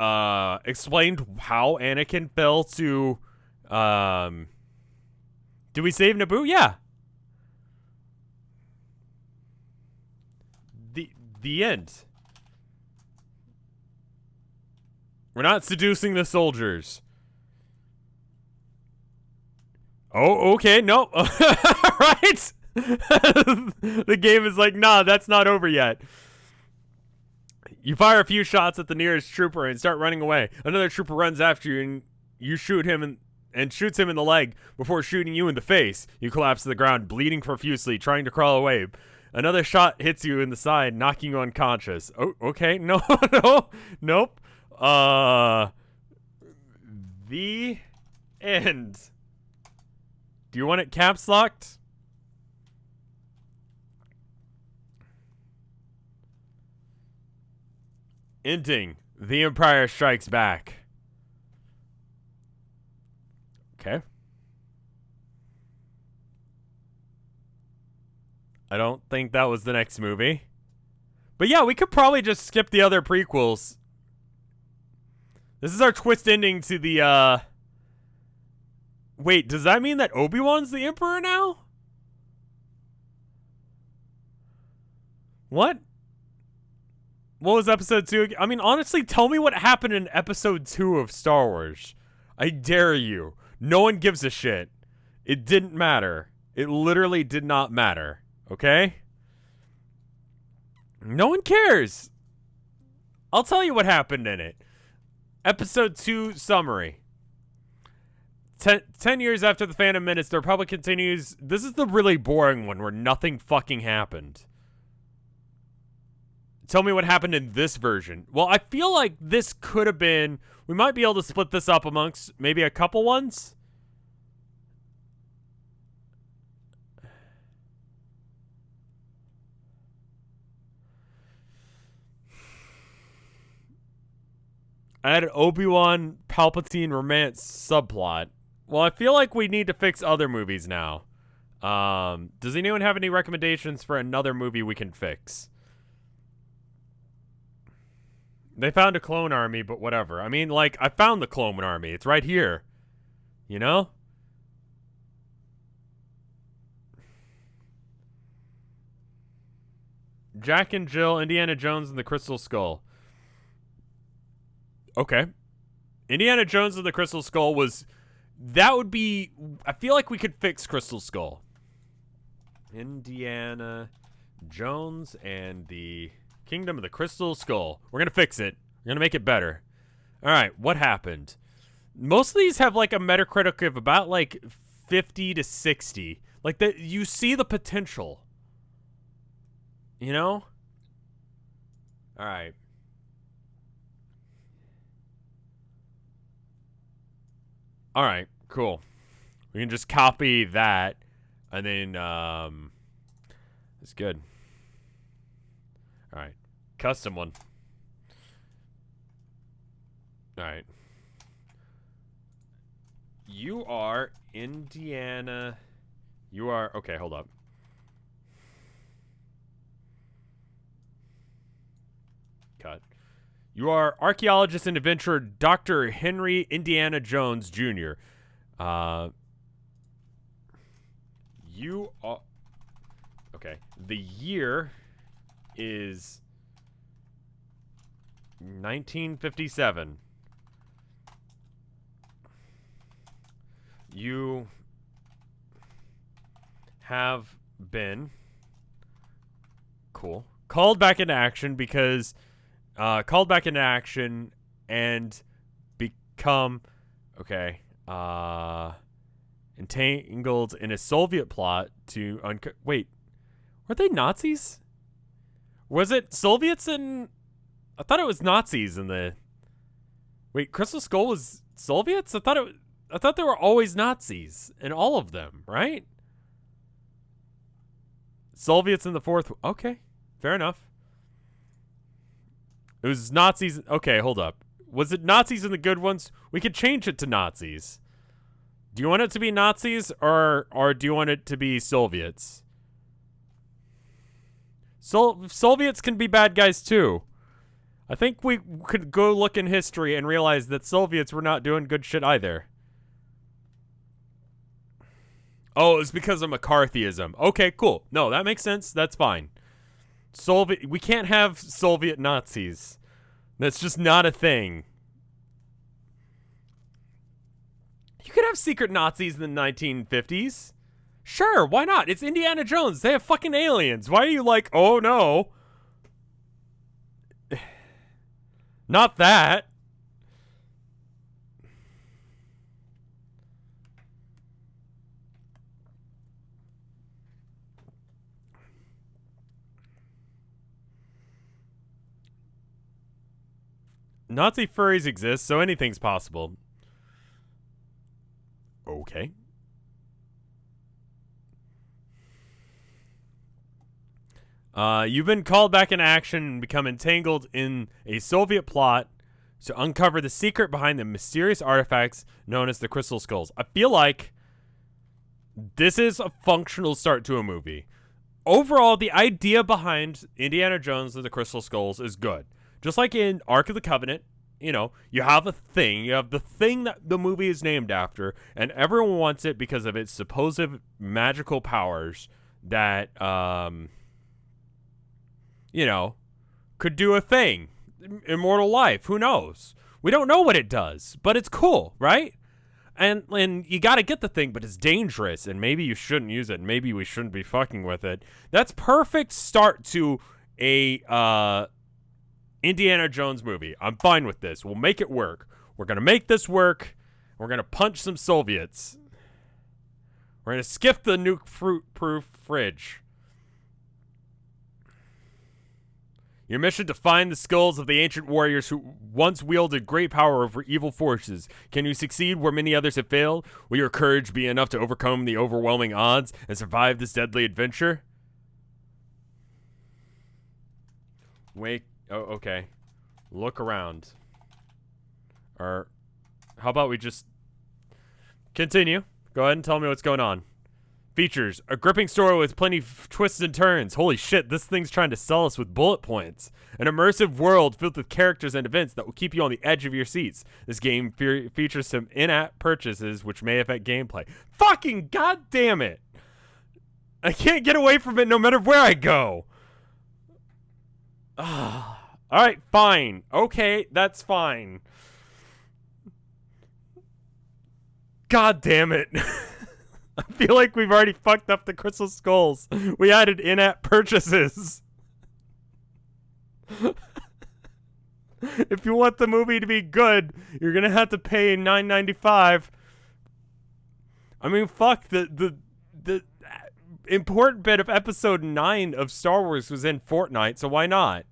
explained how Anakin fell to did we save Naboo? Yeah. The end. We're not seducing the soldiers. Oh, okay, no. Right? The game is like, nah, that's not over yet. You fire a few shots at the nearest trooper and start running away. Another trooper runs after you, and you shoot him and shoots him in the leg before shooting you in the face. You collapse to the ground, bleeding profusely, trying to crawl away. Another shot hits you in the side, knocking you unconscious. Oh, okay. No, no, nope. The end. Do you want it caps locked? Ending. The Empire Strikes Back. Okay. I don't think that was the next movie. But yeah, we could probably just skip the other prequels. This is our twist ending to the, Wait, does that mean that Obi-Wan's the Emperor now? What? What was episode 2? I mean, honestly, tell me what happened in episode 2 of Star Wars. I dare you. No one gives a shit. It didn't matter. It literally did not matter. Okay? No one cares. I'll tell you what happened in it. Episode 2 summary. 10 years after the Phantom Menace, the Republic continues. This is the really boring one where nothing fucking happened. Tell me what happened in this version. Well, I feel like this could have been... We might be able to split this up amongst maybe a couple ones. I had an Obi-Wan Palpatine romance subplot. Well, I feel like we need to fix other movies now. Does anyone have any recommendations for another movie we can fix? They found a clone army, but whatever. I mean, like, I found the clone army. It's right here. You know? Jack and Jill, Indiana Jones and the Crystal Skull. Okay. Indiana Jones and the Crystal Skull was... That would be... I feel like we could fix Crystal Skull. Indiana Jones and the Kingdom of the Crystal Skull. We're going to fix it. We're going to make it better. All right, what happened? Most of these have like a Metacritic of about like 50 to 60. Like that, you see the potential. You know? All right. All right, cool. We can just copy that, and then it's good. All right, custom one. All right. You are Indiana. You are okay. Hold up. Cut. You are archaeologist and adventurer Dr. Henry Indiana Jones Jr. You are okay. The year is 1957. You have been called back into action because called back into action and become entangled in a Soviet plot to wait, were they Nazis? Was it Soviets in? I thought it was Nazis in the. Wait, Crystal Skull was Soviets? I thought they were always Nazis in all of them, right? Soviets in the fourth. Okay, fair enough. It was Nazis. Okay, hold up. Was it Nazis in the good ones? We could change it to Nazis. Do you want it to be Nazis or do you want it to be Soviets? Soviets can be bad guys too. I think we could go look in history and realize that Soviets were not doing good shit either. Oh, it's because of McCarthyism. Okay, cool. No, that makes sense. That's fine. We can't have Soviet Nazis. That's just not a thing. You could have secret Nazis in the 1950s. Sure, why not? It's Indiana Jones. They have fucking aliens. Why are you like, oh no? Not that. Nazi furries exist, so anything's possible. Okay. You've been called back in action and become entangled in a Soviet plot to uncover the secret behind the mysterious artifacts known as the Crystal Skulls. I feel like this is a functional start to a movie. Overall, the idea behind Indiana Jones and the Crystal Skulls is good. Just like in Ark of the Covenant, you know, you have a thing. You have the thing that the movie is named after, and everyone wants it because of its supposed magical powers that, you know, could do a thing. Immortal life. Who knows? We don't know what it does, but it's cool, right? And you got to get the thing, but it's dangerous, and maybe you shouldn't use it. Maybe we shouldn't be fucking with it. That's perfect start to a Indiana Jones movie. I'm fine with this. We'll make it work. We're going to make this work. We're going to punch some Soviets. We're going to skip the nuke-proof fridge. Your mission to find the skulls of the ancient warriors who once wielded great power over evil forces. Can you succeed where many others have failed? Will your courage be enough to overcome the overwhelming odds and survive this deadly adventure? Wait. Oh, okay. Look around. Or how about we just continue? Go ahead and tell me what's going on. Features. A gripping story with plenty of twists and turns. Holy shit, this thing's trying to sell us with bullet points. An immersive world filled with characters and events that will keep you on the edge of your seats. This game features some in-app purchases which may affect gameplay. Fucking goddamn it! I can't get away from it no matter where I go. Alright, fine. Okay, that's fine. God damn it. I feel like we've already fucked up the Crystal Skulls. We added in-app purchases. If you want the movie to be good, you're gonna have to pay $9.95. I mean, fuck, the important bit of episode 9 of Star Wars was in Fortnite, so why not?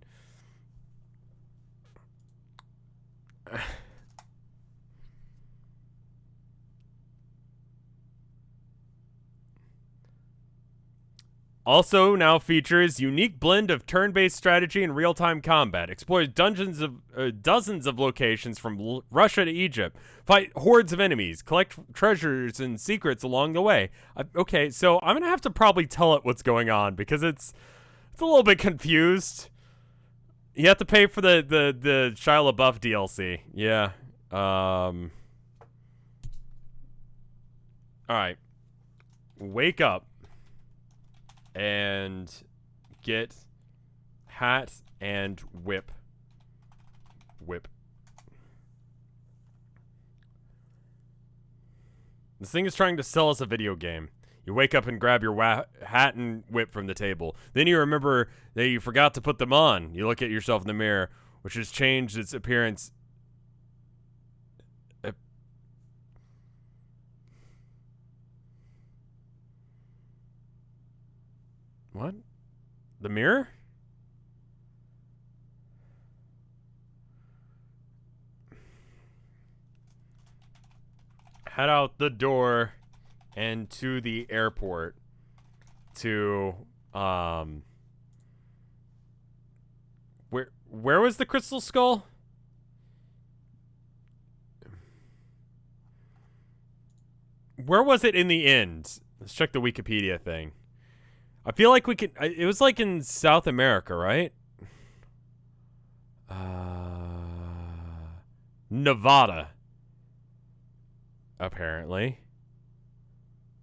Also now features unique blend of turn-based strategy and real-time combat. Explores dozens of locations from Russia to Egypt. Fight hordes of enemies. Collect treasures and secrets along the way. Okay, so I'm gonna have to probably tell it what's going on because it's a little bit confused. You have to pay for the Shia LaBeouf DLC. Yeah. All right. Wake up and get hat and whip. This thing is trying to sell us a video game. You wake up and grab your hat and whip from the table. Then you remember that you forgot to put them on. You look at yourself in the mirror, which has changed its appearance. What? The mirror? Head out the door and to the airport to where was the crystal skull? Where was it in the end? Let's check the Wikipedia thing. I feel like we could. It was like in South America, right? Nevada. Apparently.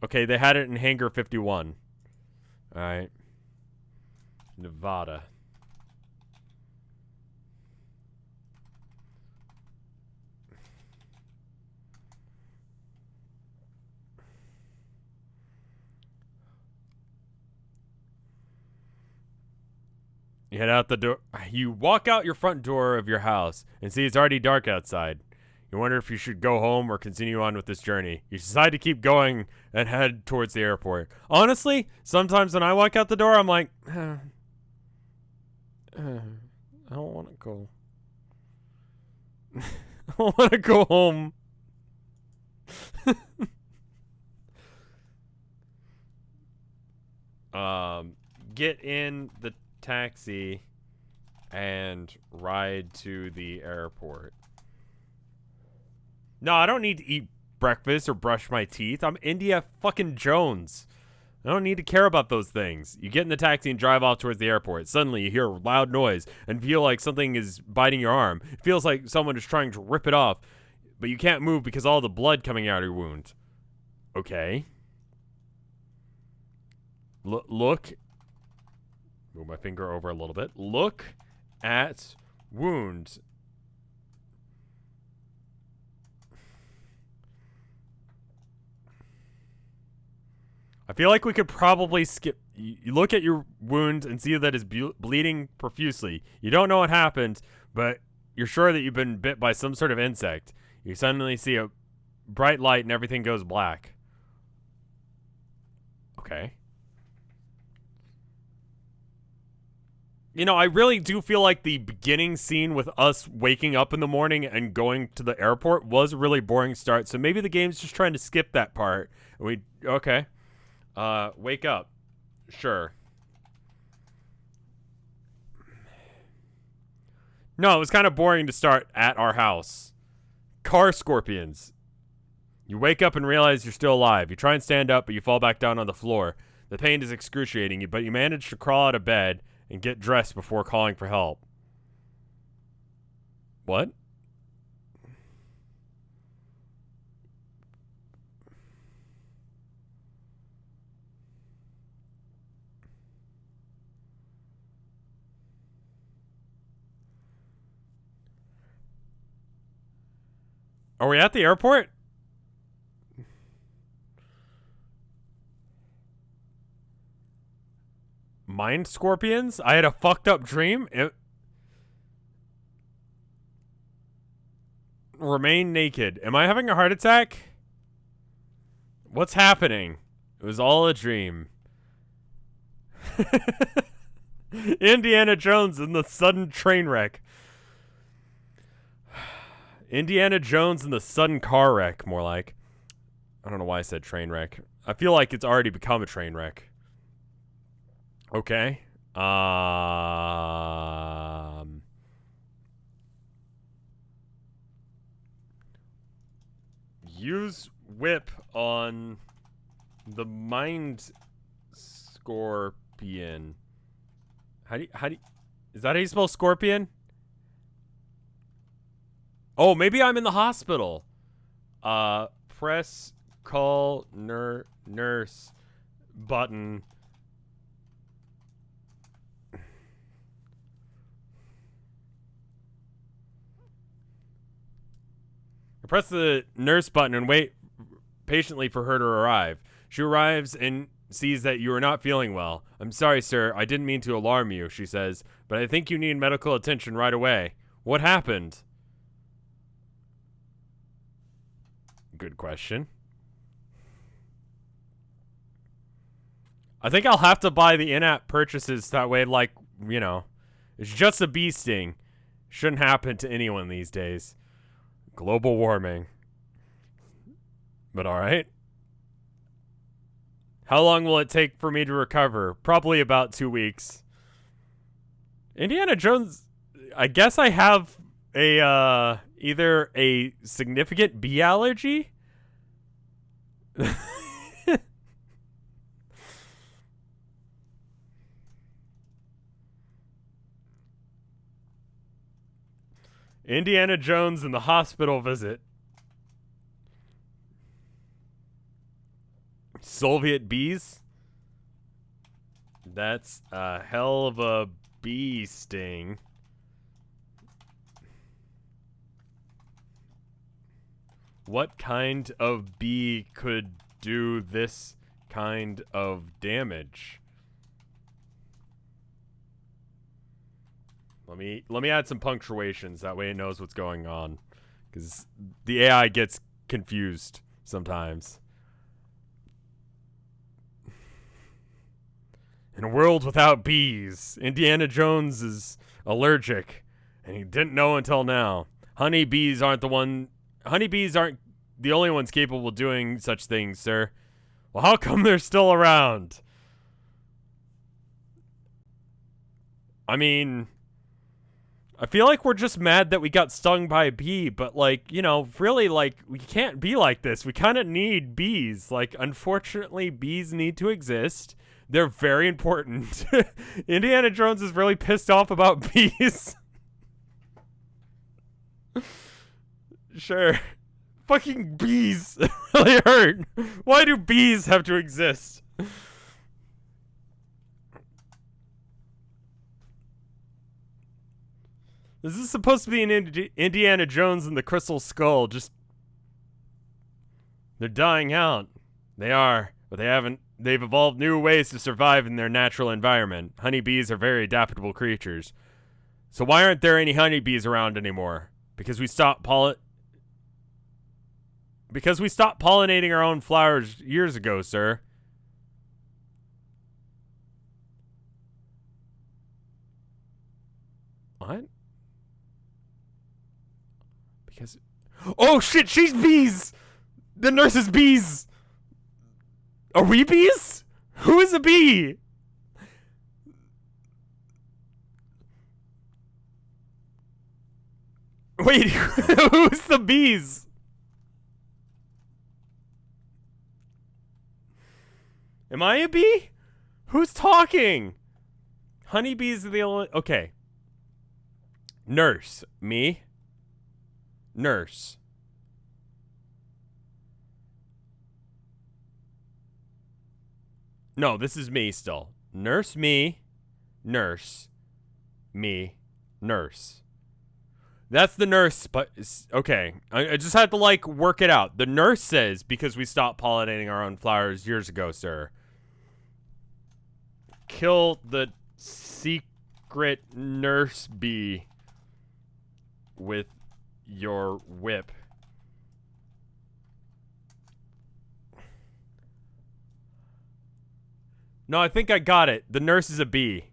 Okay, they had it in Hangar 51. Alright. Nevada. You head out the door. You walk out your front door of your house and see it's already dark outside. You wonder if you should go home or continue on with this journey. You decide to keep going and head towards the airport. Honestly, sometimes when I walk out the door, I'm like, I don't want to go. I don't want to go home. Get in the taxi and ride to the airport. No, I don't need to eat breakfast or brush my teeth. I'm India fucking Jones. I don't need to care about those things. You get in the taxi and drive off towards the airport. Suddenly, you hear a loud noise and feel like something is biting your arm. It feels like someone is trying to rip it off, but you can't move because of all the blood coming out of your wound. Okay. Look. Move my finger over a little bit. Look at wound. I feel like we could probably skip. You look at your wound and see that it's bleeding profusely. You don't know what happened, but you're sure that you've been bit by some sort of insect. You suddenly see a bright light and everything goes black. Okay. You know, I really do feel like the beginning scene with us waking up in the morning and going to the airport was a really boring start. So maybe the game's just trying to skip that part. Okay. Wake up. Sure. No, it was kind of boring to start at our house. Car scorpions. You wake up and realize you're still alive. You try and stand up, but you fall back down on the floor. The pain is excruciating, but you manage to crawl out of bed and get dressed before calling for help. What? Are we at the airport? Mind scorpions? I had a fucked up dream. Remain naked. Am I having a heart attack? What's happening? It was all a dream. Indiana Jones in the sudden train wreck. Indiana Jones in the sudden car wreck, more like. I don't know why I said train wreck. I feel like it's already become a train wreck. Okay. Use whip on the mind scorpion. How do you, is that how you spell scorpion? Oh, maybe I'm in the hospital. Press call nurse button. Press the nurse button and wait patiently for her to arrive. She arrives and sees that you are not feeling well. I'm sorry, sir. I didn't mean to alarm you, she says, but I think you need medical attention right away. What happened? Good question. I think I'll have to buy the in-app purchases that way, like, you know, it's just a bee sting. Shouldn't happen to anyone these days. Global warming. But alright. How long will it take for me to recover? Probably about 2 weeks. Indiana Jones, I guess I have a, either a significant bee allergy? Indiana Jones and the hospital visit. Soviet bees? That's a hell of a bee sting. What kind of bee could do this kind of damage? Let me add some punctuations, that way it knows what's going on, because the AI gets confused sometimes. In a world without bees, Indiana Jones is allergic, and he didn't know until now. Honeybees aren't the only ones capable of doing such things, sir. Well, how come they're still around? I mean, I feel like we're just mad that we got stung by a bee, but, like, you know, really, like, we can't be like this. We kind of need bees. Like, unfortunately, bees need to exist. They're very important. Indiana Jones is really pissed off about bees. Sure. Fucking bees really hurt. Why do bees have to exist? This is supposed to be an Indiana Jones and the Crystal Skull. Just, they're dying out. They are, but they haven't. They've evolved new ways to survive in their natural environment. Honeybees are very adaptable creatures. So why aren't there any honeybees around anymore? Because we stopped pollinating our own flowers years ago, sir. What? Because, oh shit, she's bees. The nurse is bees. Are we bees? Who is a bee? Wait, who's the bees? Am I a bee? Who's talking? Honeybees are the only... Okay. Nurse. Me. Nurse. No, this is me still. Nurse, me. Nurse. Me. Nurse. That's the nurse, but... Okay. I just had to, like, work it out. The nurse says, because we stopped pollinating our own flowers years ago, sir. Kill the secret nurse bee with your whip. No, I think I got it. The nurse is a bee.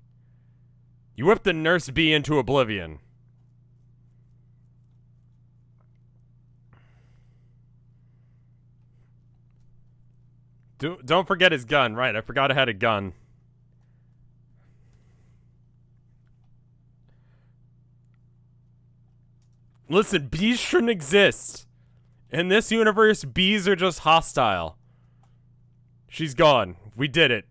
You whip the nurse bee into oblivion. Don't forget his gun. Right, I forgot I had a gun. Listen, bees shouldn't exist. In this universe, bees are just hostile. She's gone. We did it.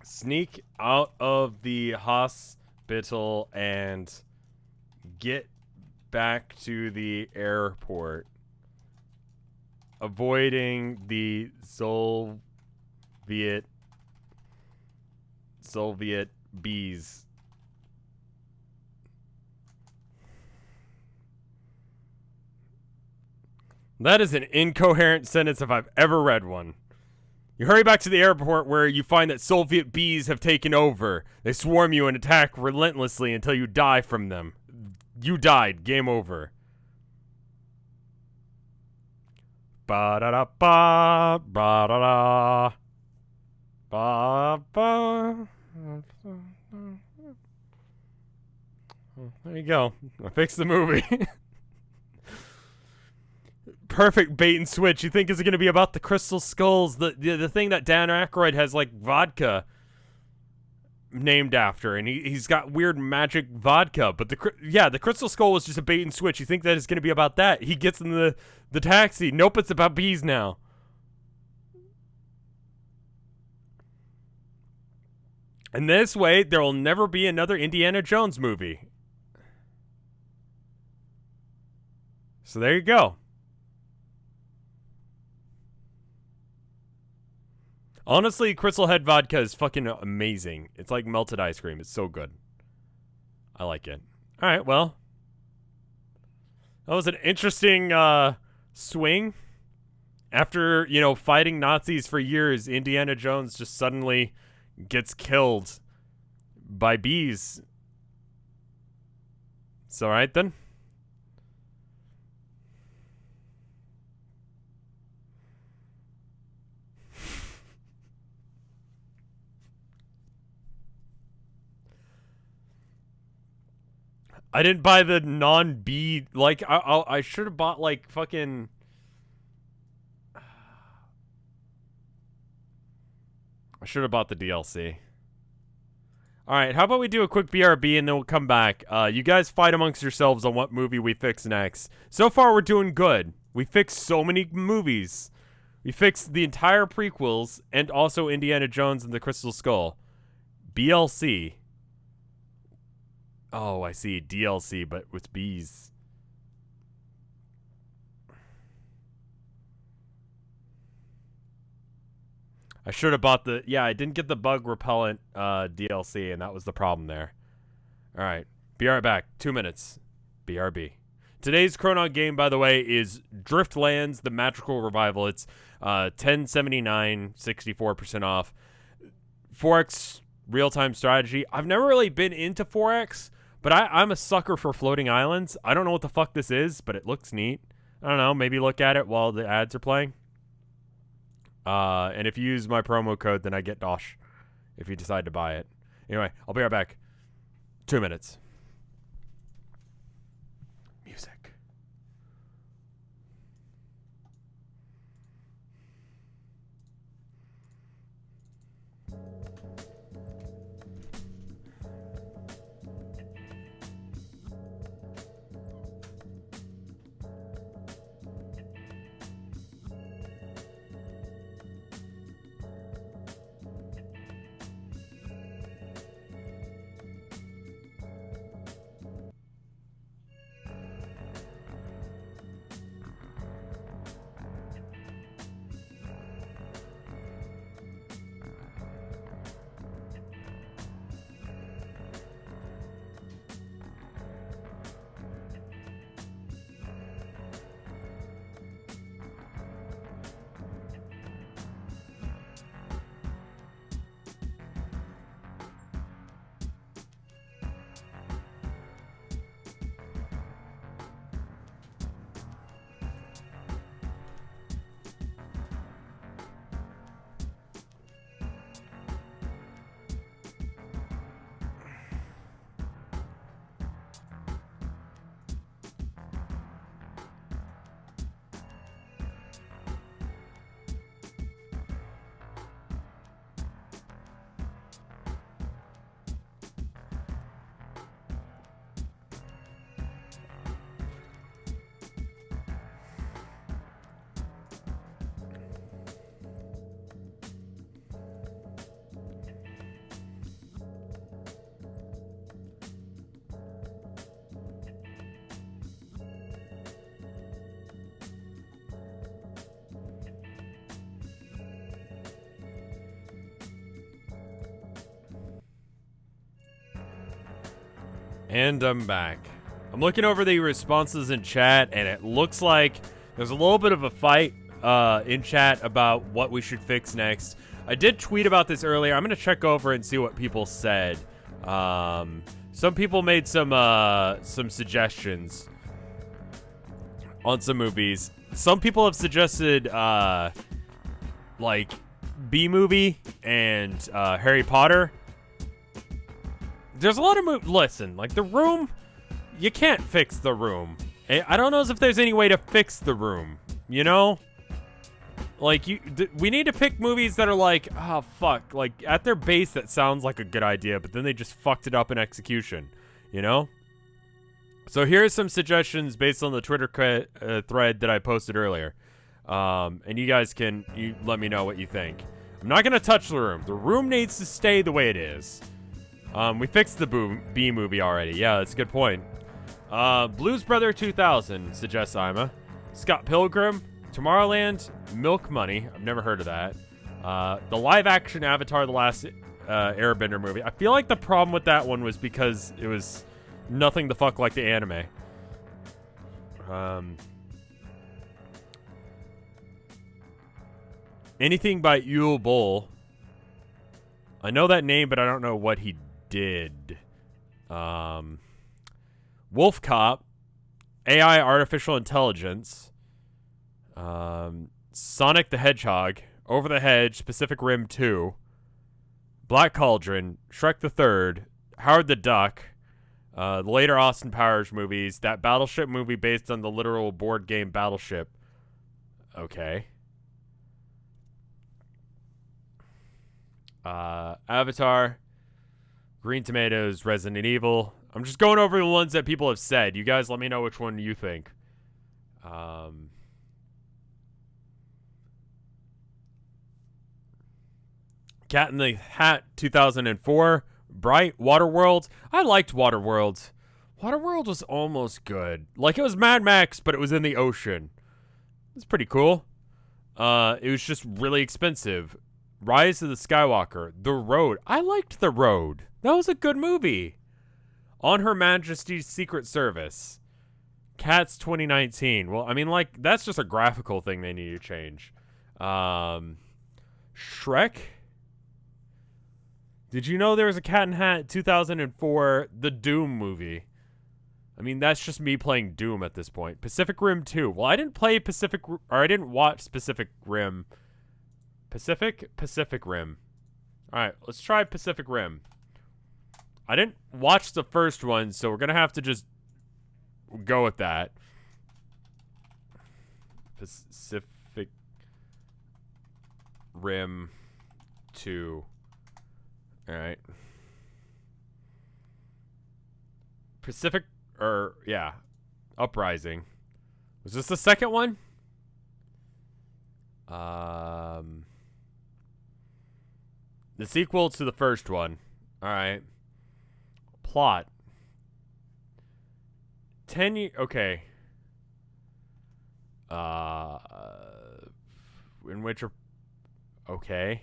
Sneak out of the hospital and get back to the airport. Avoiding the Soviet bees. That is an incoherent sentence if I've ever read one. You hurry back to the airport where you find that Soviet bees have taken over. They swarm you and attack relentlessly until you die from them. You died. Game over. Ba-da-da-ba, ba-da-da. Ba-ba. There you go. I fixed the movie. Perfect bait and switch. You think is it going to be about the crystal skulls, the thing that Dan Aykroyd has like vodka named after, and he's got weird magic vodka. But the crystal skull was just a bait and switch. You think that it's going to be about that? He gets in the taxi. Nope, it's about bees now. And this way, there will never be another Indiana Jones movie. So there you go. Honestly, Crystal Head vodka is fucking amazing. It's like melted ice cream. It's so good. I like it. All right, well. That was an interesting swing. After, fighting Nazis for years, Indiana Jones just suddenly gets killed by bees. It's all right, then. I didn't buy the non-bee, like, I should have bought, like, fucking... I should have bought the DLC. Alright, how about we do a quick BRB and then we'll come back. You guys fight amongst yourselves on what movie we fix next. So far, we're doing good. We fixed so many movies. We fixed the entire prequels and also Indiana Jones and the Crystal Skull. BLC. Oh, I see. DLC, but with bees. I should have bought the... Yeah, I didn't get the bug repellent DLC, and that was the problem there. All right. Be right back. 2 minutes. BRB. Today's Chronon game, by the way, is Driftlands, the Magical Revival. It's $10.79, 64% off. 4X real-time strategy. I've never really been into 4X, but I'm a sucker for floating islands. I don't know what the fuck this is, but it looks neat. I don't know. Maybe look at it while the ads are playing. And if you use my promo code, then I get Dosh if you decide to buy it. Anyway, I'll be right back. 2 minutes. Music. And I'm back. I'm looking over the responses in chat, and it looks like there's a little bit of a fight in chat about what we should fix next. I did tweet about this earlier. I'm going to check over and see what people said. Some people made some suggestions on some movies. Some people have suggested like B-movie and Harry Potter. There's a lot of listen, like The Room, you can't fix The Room. I don't know if there's any way to fix The Room, you know? Like, we need to pick movies that are like, oh, fuck. Like, at their base, that sounds like a good idea, but then they just fucked it up in execution, you know? So here's some suggestions based on the Twitter thread that I posted earlier. And you guys you let me know what you think. I'm not going to touch The Room. The Room needs to stay the way it is. We fixed the B movie already. Yeah, that's a good point. Blues Brother 2000, suggests Ima. Scott Pilgrim, Tomorrowland, Milk Money. I've never heard of that. The live-action Avatar: The Last Airbender movie. I feel like the problem with that one was because it was nothing the fuck like the anime. Anything by Yul Bull. I know that name, but I don't know what he did. Wolf Cop, AI Artificial Intelligence, Sonic the Hedgehog, Over the Hedge, Pacific Rim 2, Black Cauldron, Shrek the Third, Howard the Duck, the later Austin Powers movies, that Battleship movie based on the literal board game Battleship. Okay. Avatar, Green Tomatoes, Resident Evil. I'm just going over the ones that people have said. You guys let me know which one you think. Cat in the Hat 2004, Bright, Waterworld. I liked Waterworld. Waterworld was almost good. Like, it was Mad Max, but it was in the ocean. It's pretty cool. It was just really expensive. Rise of the Skywalker, The Road. I liked The Road. That was a good movie. On Her Majesty's Secret Service. Cats 2019. Well, I mean, like, that's just a graphical thing they need to change. Shrek. Did you know there was a Cat in Hat 2004, the Doom movie? I mean, that's just me playing Doom at this point. Pacific Rim 2. Well, I didn't play I didn't watch Pacific Rim. Pacific Rim. Alright, let's try Pacific Rim. I didn't watch the first one, so we're gonna have to just go with that. Pacific Rim 2. Alright. Uprising. Was this the second one? The sequel to the first one. Alright. Plot. 10 years. Okay. In which are. Okay.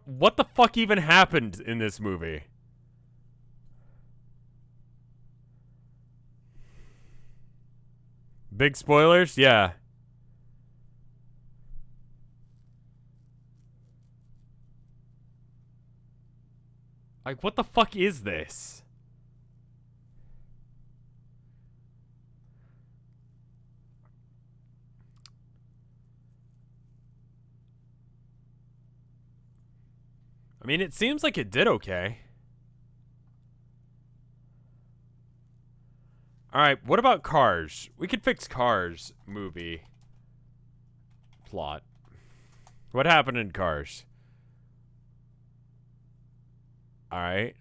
What the fuck even happened in this movie? Big spoilers? Yeah. Like, what the fuck is this? I mean, it seems like it did okay. Alright, what about Cars? We could fix Cars movie plot. What happened in Cars? Alright.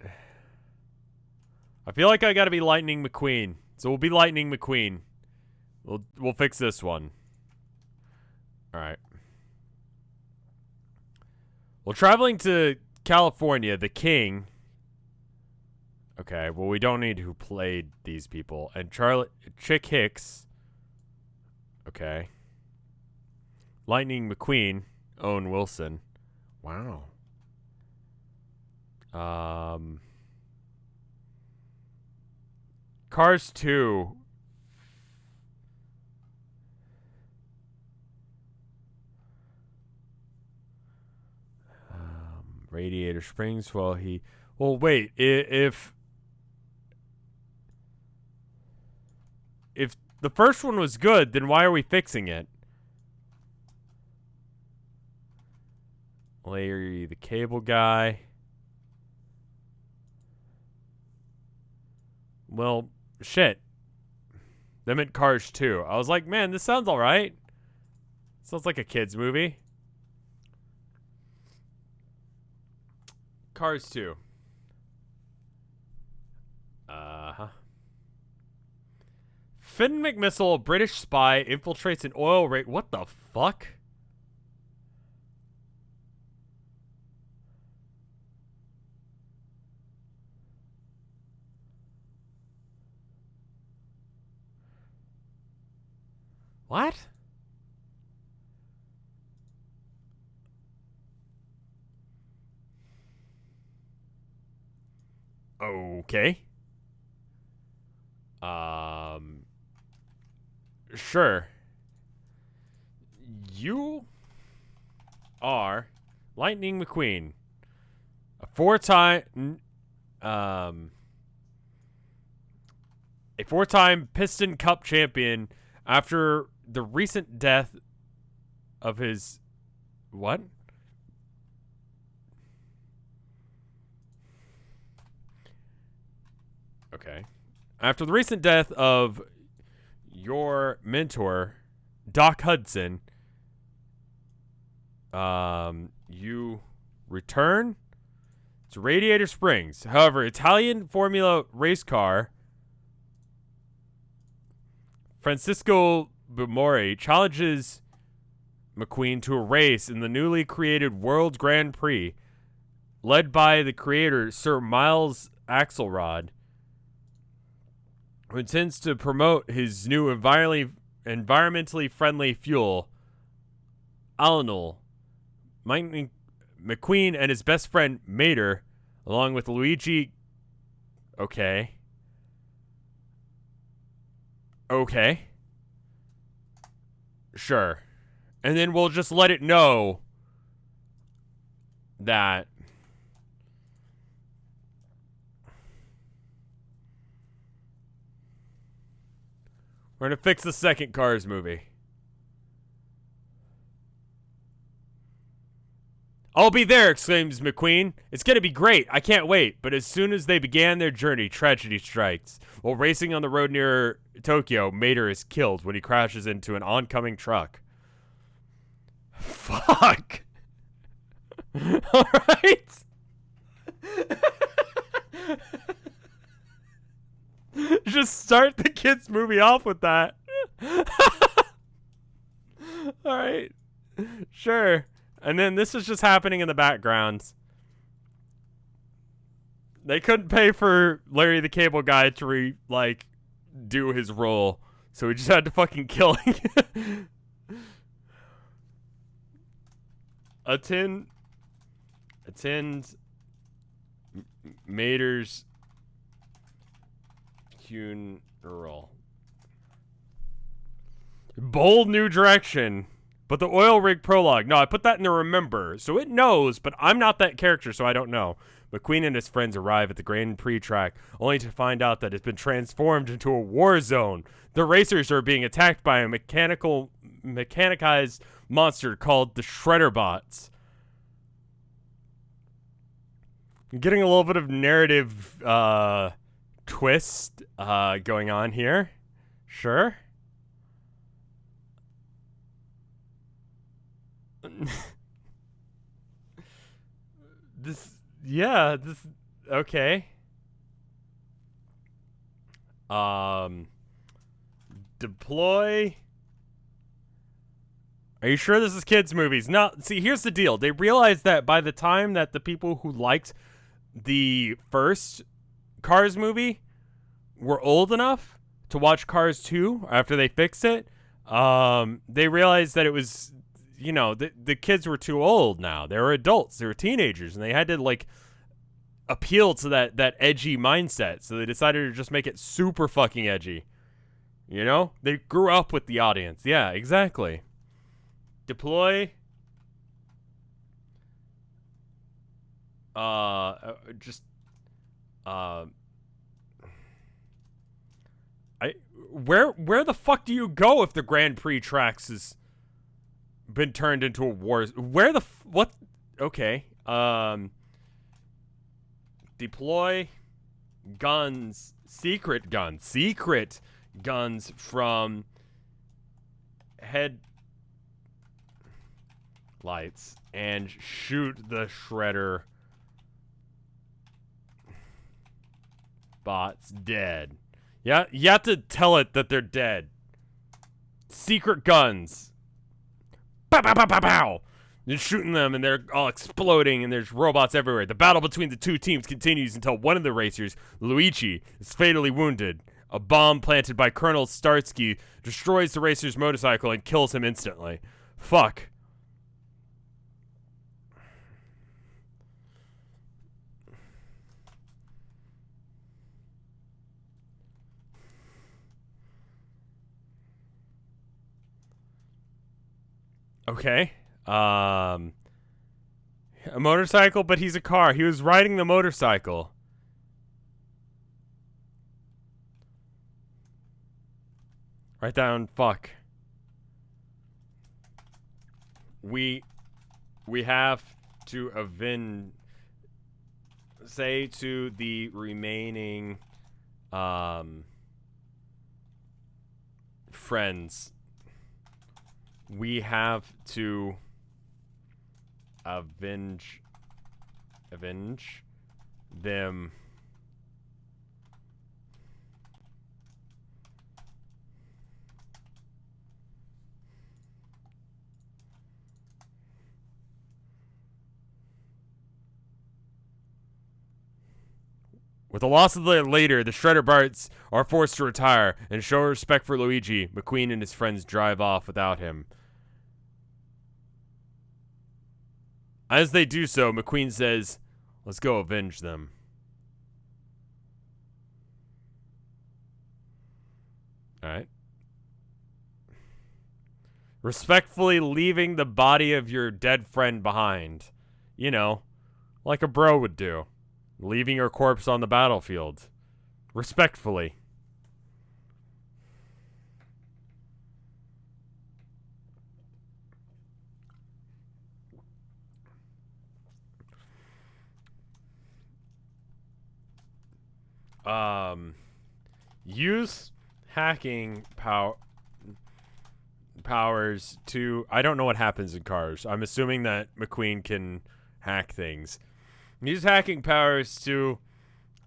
I feel like I gotta be Lightning McQueen. So we'll be Lightning McQueen. We'll fix this one. Alright. Well, traveling to California, the king. Okay, well, we don't need who played these people. And Chick Hicks. Okay. Lightning McQueen. Owen Wilson. Wow. Cars 2. Radiator Springs. Well, wait. If the first one was good, then why are we fixing it? Larry the Cable Guy. Well, shit. They meant Cars 2. I was like, man, this sounds alright. Sounds like a kid's movie. Cars 2. Finn McMissile, a British spy, infiltrates an oil rig. What the fuck? What? Okay. Sure. You are Lightning McQueen, a four-time Piston Cup champion after the recent death of his what? Okay. After the recent death of your mentor, Doc Hudson, you return to Radiator Springs. However, Italian Formula race car Francisco Bumori challenges McQueen to a race in the newly created World Grand Prix, led by the creator Sir Miles Axelrod, who intends to promote his new environmentally friendly fuel, Alanol. McQueen and his best friend Mater, along with Luigi. Okay. Sure. And then we'll just let it know that we're going to fix the second Cars movie. I'll be there, exclaims McQueen. It's going to be great. I can't wait. But as soon as they began their journey, tragedy strikes. While racing on the road near Tokyo, Mater is killed when he crashes into an oncoming truck. Fuck. All right. Just start the kids' movie off with that. All right. Sure. And then this is just happening in the background. They couldn't pay for Larry the Cable Guy to do his role, so we just had to fucking kill him. Attend Mater's funeral. Bold new direction. But the oil rig prologue. No, I put that in the remember. So it knows, but I'm not that character, so I don't know. McQueen and his friends arrive at the Grand Prix track, only to find out that it's been transformed into a war zone. The racers are being attacked by a mechanized monster called the Shredder Bots. I'm getting a little bit of narrative twist going on here. Sure. Okay. Deploy. Are you sure this is kids' movies? No, see, here's the deal. They realized that by the time that the people who liked the first Cars movie were old enough to watch Cars 2 after they fixed it, they realized that it was, the kids were too old now. They were adults. They were teenagers, and they had to, appeal to that edgy mindset, so they decided to just make it super fucking edgy. You know? They grew up with the audience. Yeah, exactly. Deploy. Where the fuck do you go if the Grand Prix tracks has been turned into a war? Where the what? Okay. Deploy guns, secret guns from headlights and shoot the shredder bots dead. Yeah, you have to tell it that they're dead. Secret guns. Pow, pow, pow, pow, pow. You're shooting them, and they're all exploding, and there's robots everywhere. The battle between the two teams continues until one of the racers, Luigi, is fatally wounded. A bomb planted by Colonel Starsky destroys the racer's motorcycle and kills him instantly. Fuck. Okay. A motorcycle, but he's a car. He was riding the motorcycle. Write down fuck. We have to avenge. Say to the remaining friends, we have to avenge them. With the loss of the leader, the Shredder Barts are forced to retire and show respect for Luigi. McQueen and his friends drive off without him. As they do so, McQueen says, "Let's go avenge them." Alright. Respectfully leaving the body of your dead friend behind. You know, like a bro would do. Leaving your corpse on the battlefield. Respectfully. Use hacking powers to... I don't know what happens in cars. I'm assuming that McQueen can hack things. Use hacking powers to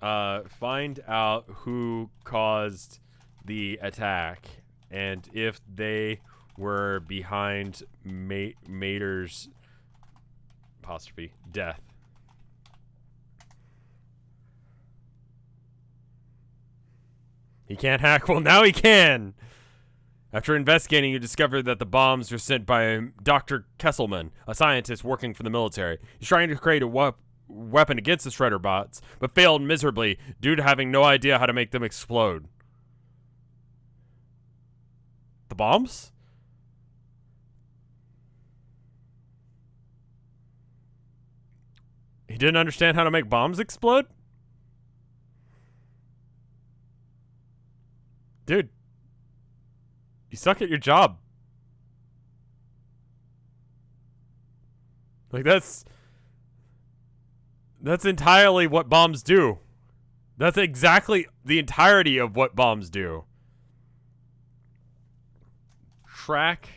find out who caused the attack and if they were behind Mater's death. He can't hack? Well, now he can! After investigating, you discover that the bombs were sent by Dr. Kesselman, a scientist working for the military. He's trying to create a weapon against the Shredder bots, but failed miserably due to having no idea how to make them explode. The bombs? He didn't understand how to make bombs explode? Dude, you suck at your job. Like, that's entirely what bombs do. That's exactly the entirety of what bombs do. Track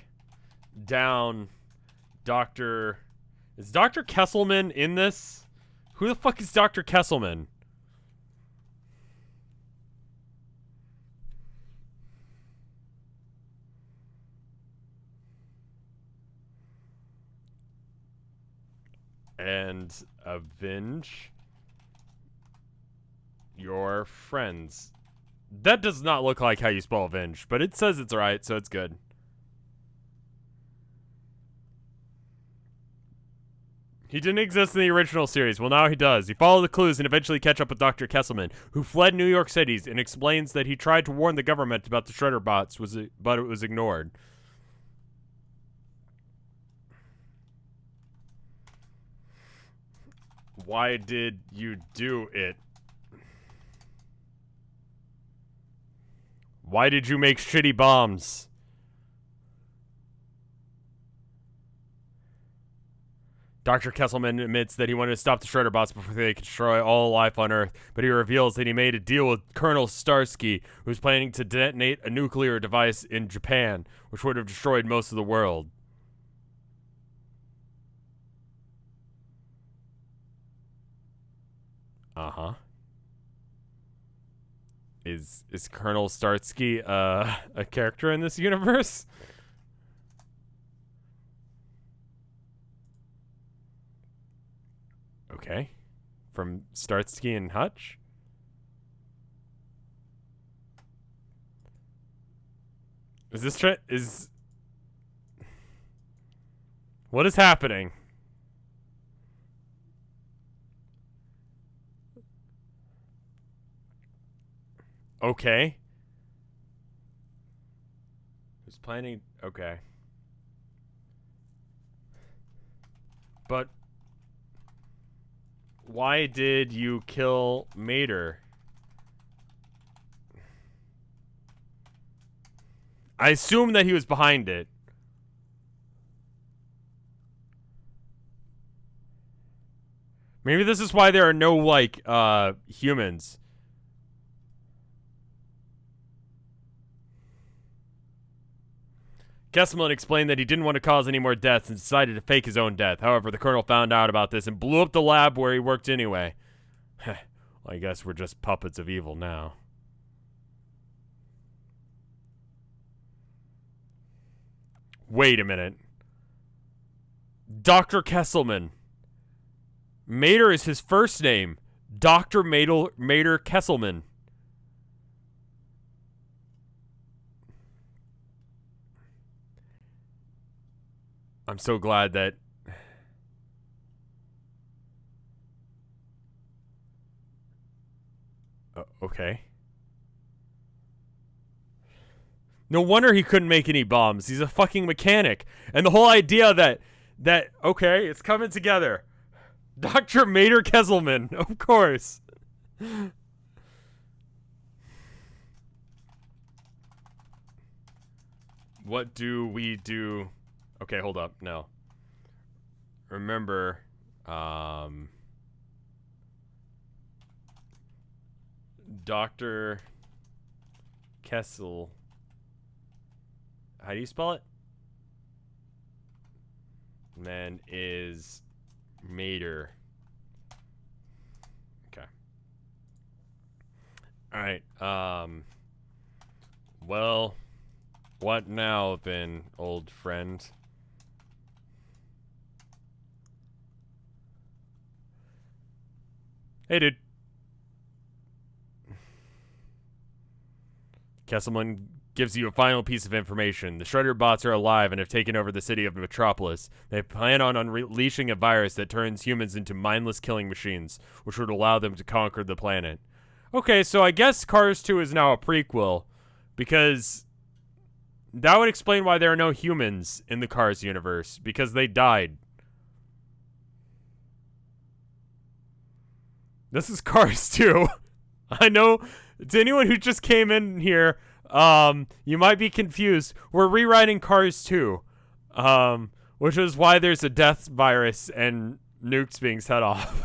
down Dr. Is Dr. Kesselman in this? Who the fuck is Dr. Kesselman? And avenge your friends. That does not look like how you spell avenge, but it says it's right, so it's good. He didn't exist in the original series. Well, now he does. He followed the clues and eventually catch up with Dr. Kesselman, who fled New York City and explains that he tried to warn the government about the Shredder bots, but it was ignored. Why did you do it? Why did you make shitty bombs? Dr. Kesselman admits that he wanted to stop the Shredder bots before they could destroy all life on Earth, but he reveals that he made a deal with Colonel Starsky, who was planning to detonate a nuclear device in Japan, which would have destroyed most of the world. Uh-huh. Is Colonel Starsky a character in this universe? Okay. From Starsky and Hutch? Is this what is happening? Okay. Who's planning? Okay. But why did you kill Mater? I assume that he was behind it. Maybe this is why there are no, like, humans. Kesselman explained that he didn't want to cause any more deaths and decided to fake his own death. However, the colonel found out about this and blew up the lab where he worked anyway. Well, I guess we're just puppets of evil now. Wait a minute. Dr. Kesselman. Mater is his first name. Dr. Mater Kesselman. I'm so glad that... okay. No wonder he couldn't make any bombs. He's a fucking mechanic. And the whole idea that okay, it's coming together. Dr. Mater Kesselman, of course. What do we do? Okay, hold up. No. Remember, Dr. Kessel. How do you spell it? Man is Mater. Okay. Alright, well, what now then, old friend? Hey, dude. Kesselman gives you a final piece of information. The Shredder bots are alive and have taken over the city of Metropolis. They plan on unleashing a virus that turns humans into mindless killing machines, which would allow them to conquer the planet. Okay, so I guess Cars 2 is now a prequel, because that would explain why there are no humans in the Cars universe, because they died. This is Cars 2. I know, to anyone who just came in here, you might be confused. We're rewriting Cars 2, which is why there's a death virus and nukes being set off.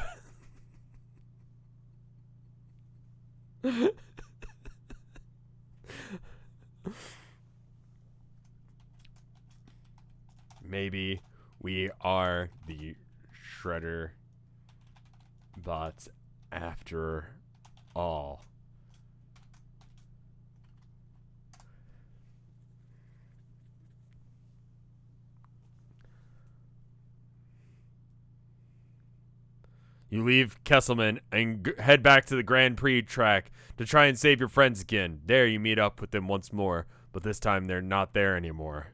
Maybe we are the Shredder bots after all. You leave Kesselman and head back to the Grand Prix track to try and save your friends again. There you meet up with them once more, but this time they're not there anymore.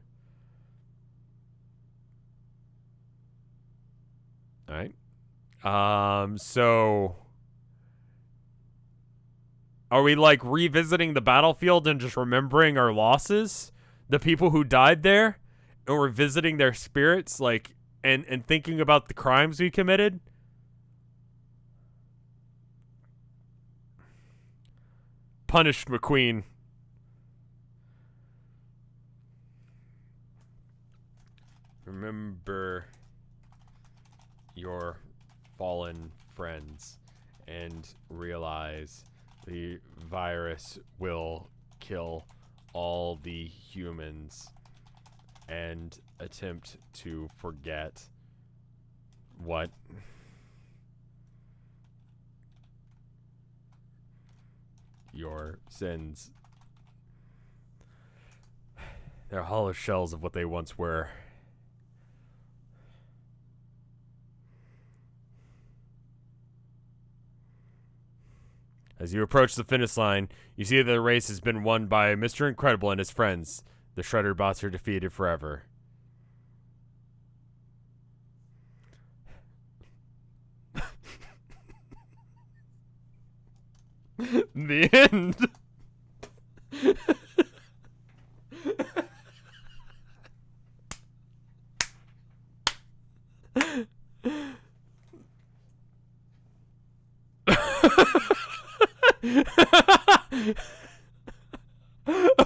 All right. So are we like revisiting the battlefield and just remembering our losses? The people who died there? And we're visiting their spirits, like, and thinking about the crimes we committed? Punished McQueen. Remember your fallen friends and realize the virus will kill all the humans and attempt to forget what your sins. They're hollow shells of what they once were. As you approach the finish line, you see that the race has been won by Mr. Incredible and his friends. The Shredder bots are defeated forever. The end.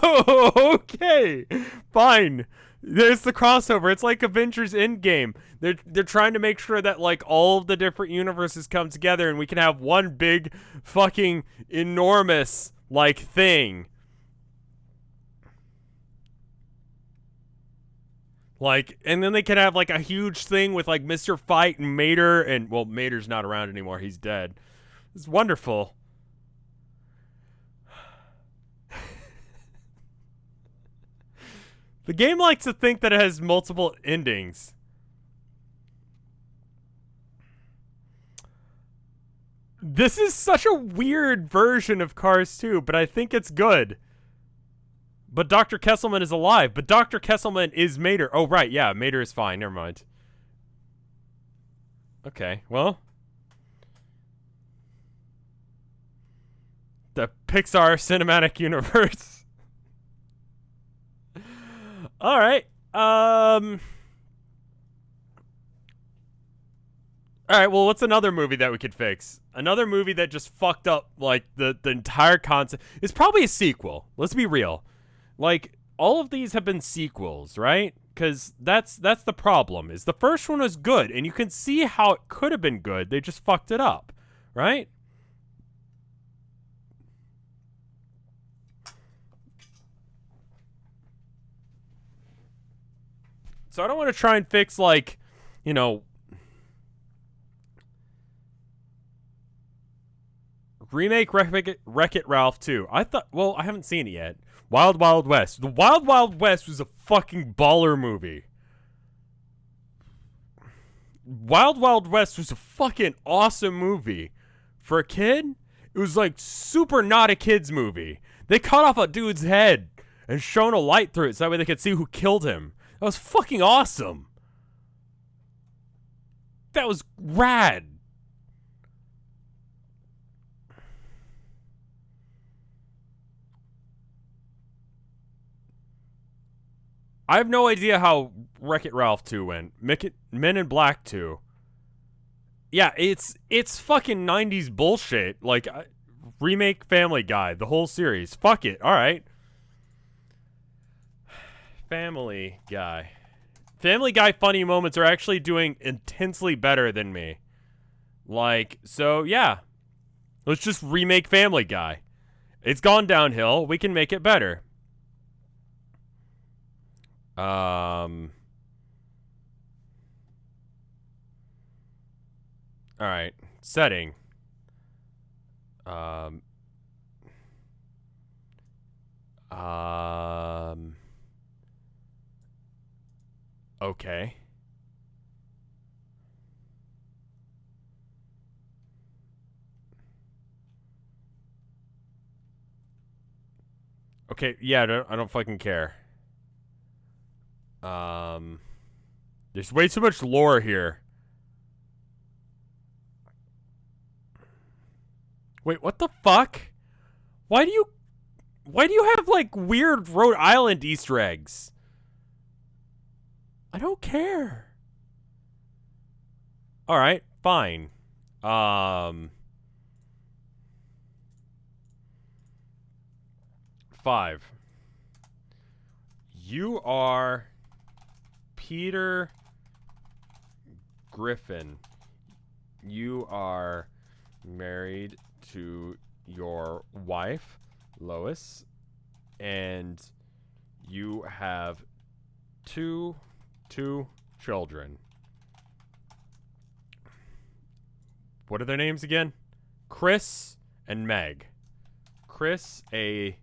Oh, okay. Fine. There's the crossover. It's like Avengers Endgame. They're trying to make sure that like all of the different universes come together and we can have one big fucking enormous like thing. Like, and then they can have like a huge thing with like Mr. Fight and Mater, and well, Mater's not around anymore. He's dead. It's wonderful. The game likes to think that it has multiple endings. This is such a weird version of Cars 2, but I think it's good. But Dr. Kesselman is alive. But Dr. Kesselman is Mater. Oh, right. Yeah, Mater is fine. Never mind. Okay, well. The Pixar Cinematic Universe. All right. All right, well, what's another movie that we could fix? Another movie that just fucked up, like, the entire concept. It's probably a sequel. Let's be real. Like, all of these have been sequels, right? Because that's the problem, is the first one was good, and you can see how it could have been good. They just fucked it up, right? So I don't want to try and fix, like, you know, remake Wreck-It Ralph 2. I thought, well, I haven't seen it yet. Wild Wild West. The Wild Wild West was a fucking baller movie. Wild Wild West was a fucking awesome movie. For a kid, it was like super not a kid's movie. They cut off a dude's head and shone a light through it so that way they could see who killed him. That was fucking awesome. That was rad. I have no idea how Wreck-It Ralph 2 went. Men in Black 2. Yeah, it's fucking 90s bullshit. Like, remake Family Guy, the whole series. Fuck it. All right. Family Guy. Family Guy funny moments are actually doing intensely better than me. Like, so yeah. Let's just remake Family Guy. It's gone downhill. We can make it better. All right. Setting. Okay. Okay, yeah, I don't fucking care. There's way too much lore here. Wait, what the fuck? Why do you have like weird Rhode Island Easter eggs? I don't care. All right, fine. 5. You are Peter Griffin. You are married to your wife, Lois, and you have two children. What are their names again? Chris and Meg. Chris, a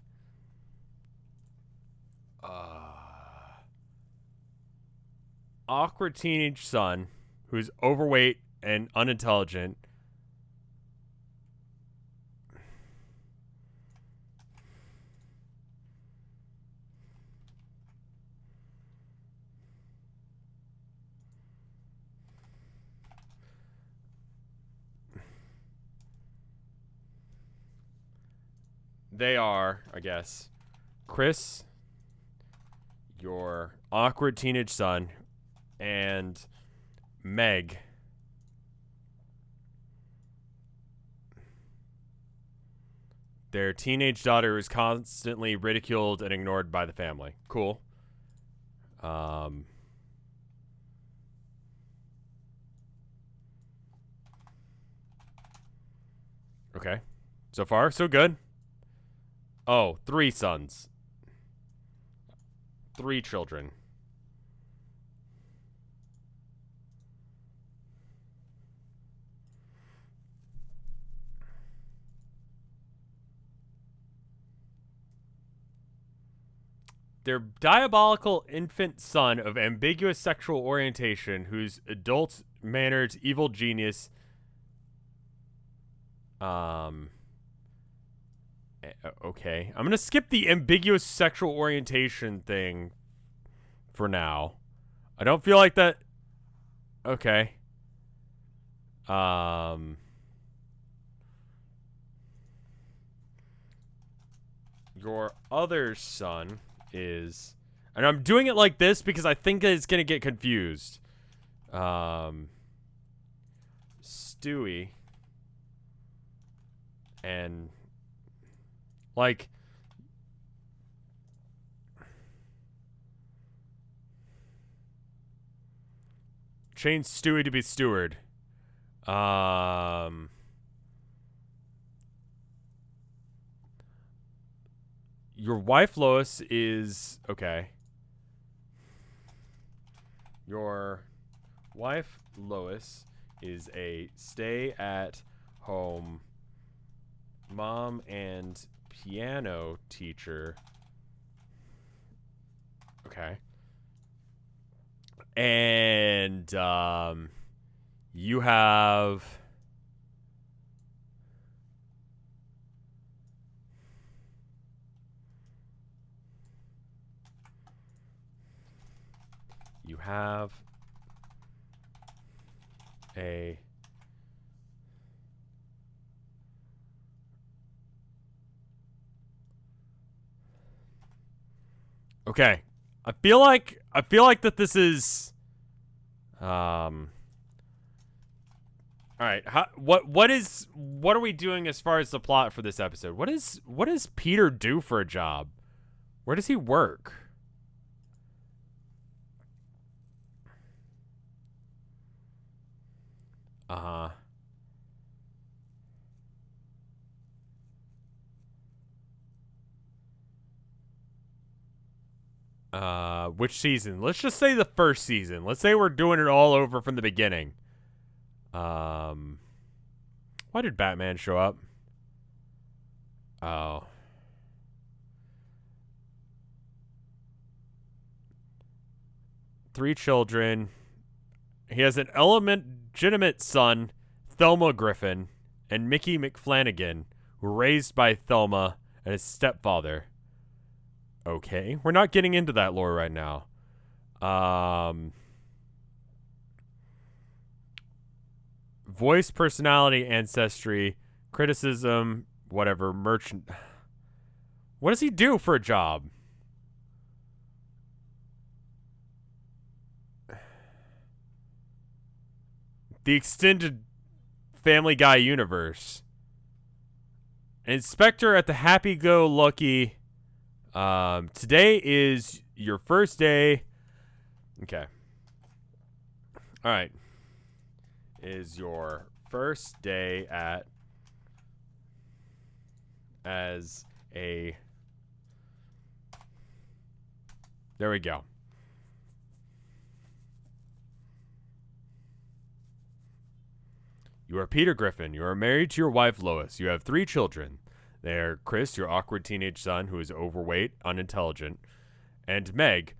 awkward teenage son who's overweight and unintelligent. They are, I guess, Chris, your awkward teenage son, and Meg, their teenage daughter, is constantly ridiculed and ignored by the family. Cool. Okay. So far, so good. Oh, 3 sons. 3 children. Their diabolical infant son of ambiguous sexual orientation, whose adult manners evil genius. Okay. I'm going to skip the ambiguous sexual orientation thing for now. I don't feel like that. Okay. Your other son is, and I'm doing it like this because I think it's going to get confused. Stewie and like change Stewie to be Steward. Your wife Lois is okay. Your wife Lois is a stay-at-home mom and piano teacher. Okay. And you have a okay. I feel like that this is all right. What are we doing as far as the plot for this episode? What does Peter do for a job? Where does he work? Which season? Let's just say the first season. Let's say we're doing it all over from the beginning. Why did Batman show up? Oh. Three children. He has an illegitimate son, Thelma Griffin, and Mickey McFlanagan, who were raised by Thelma and his stepfather. Okay, we're not getting into that lore right now. Voice, personality, ancestry, criticism, whatever, merchant. What does he do for a job? The extended Family Guy universe. Inspector at the Happy-Go-Lucky. Today is your first day. Okay. All right. Is your first day at as a. There we go. You are Peter Griffin. You are married to your wife, Lois. You have 3 children. They are Chris, your awkward teenage son who is overweight, unintelligent, and Meg,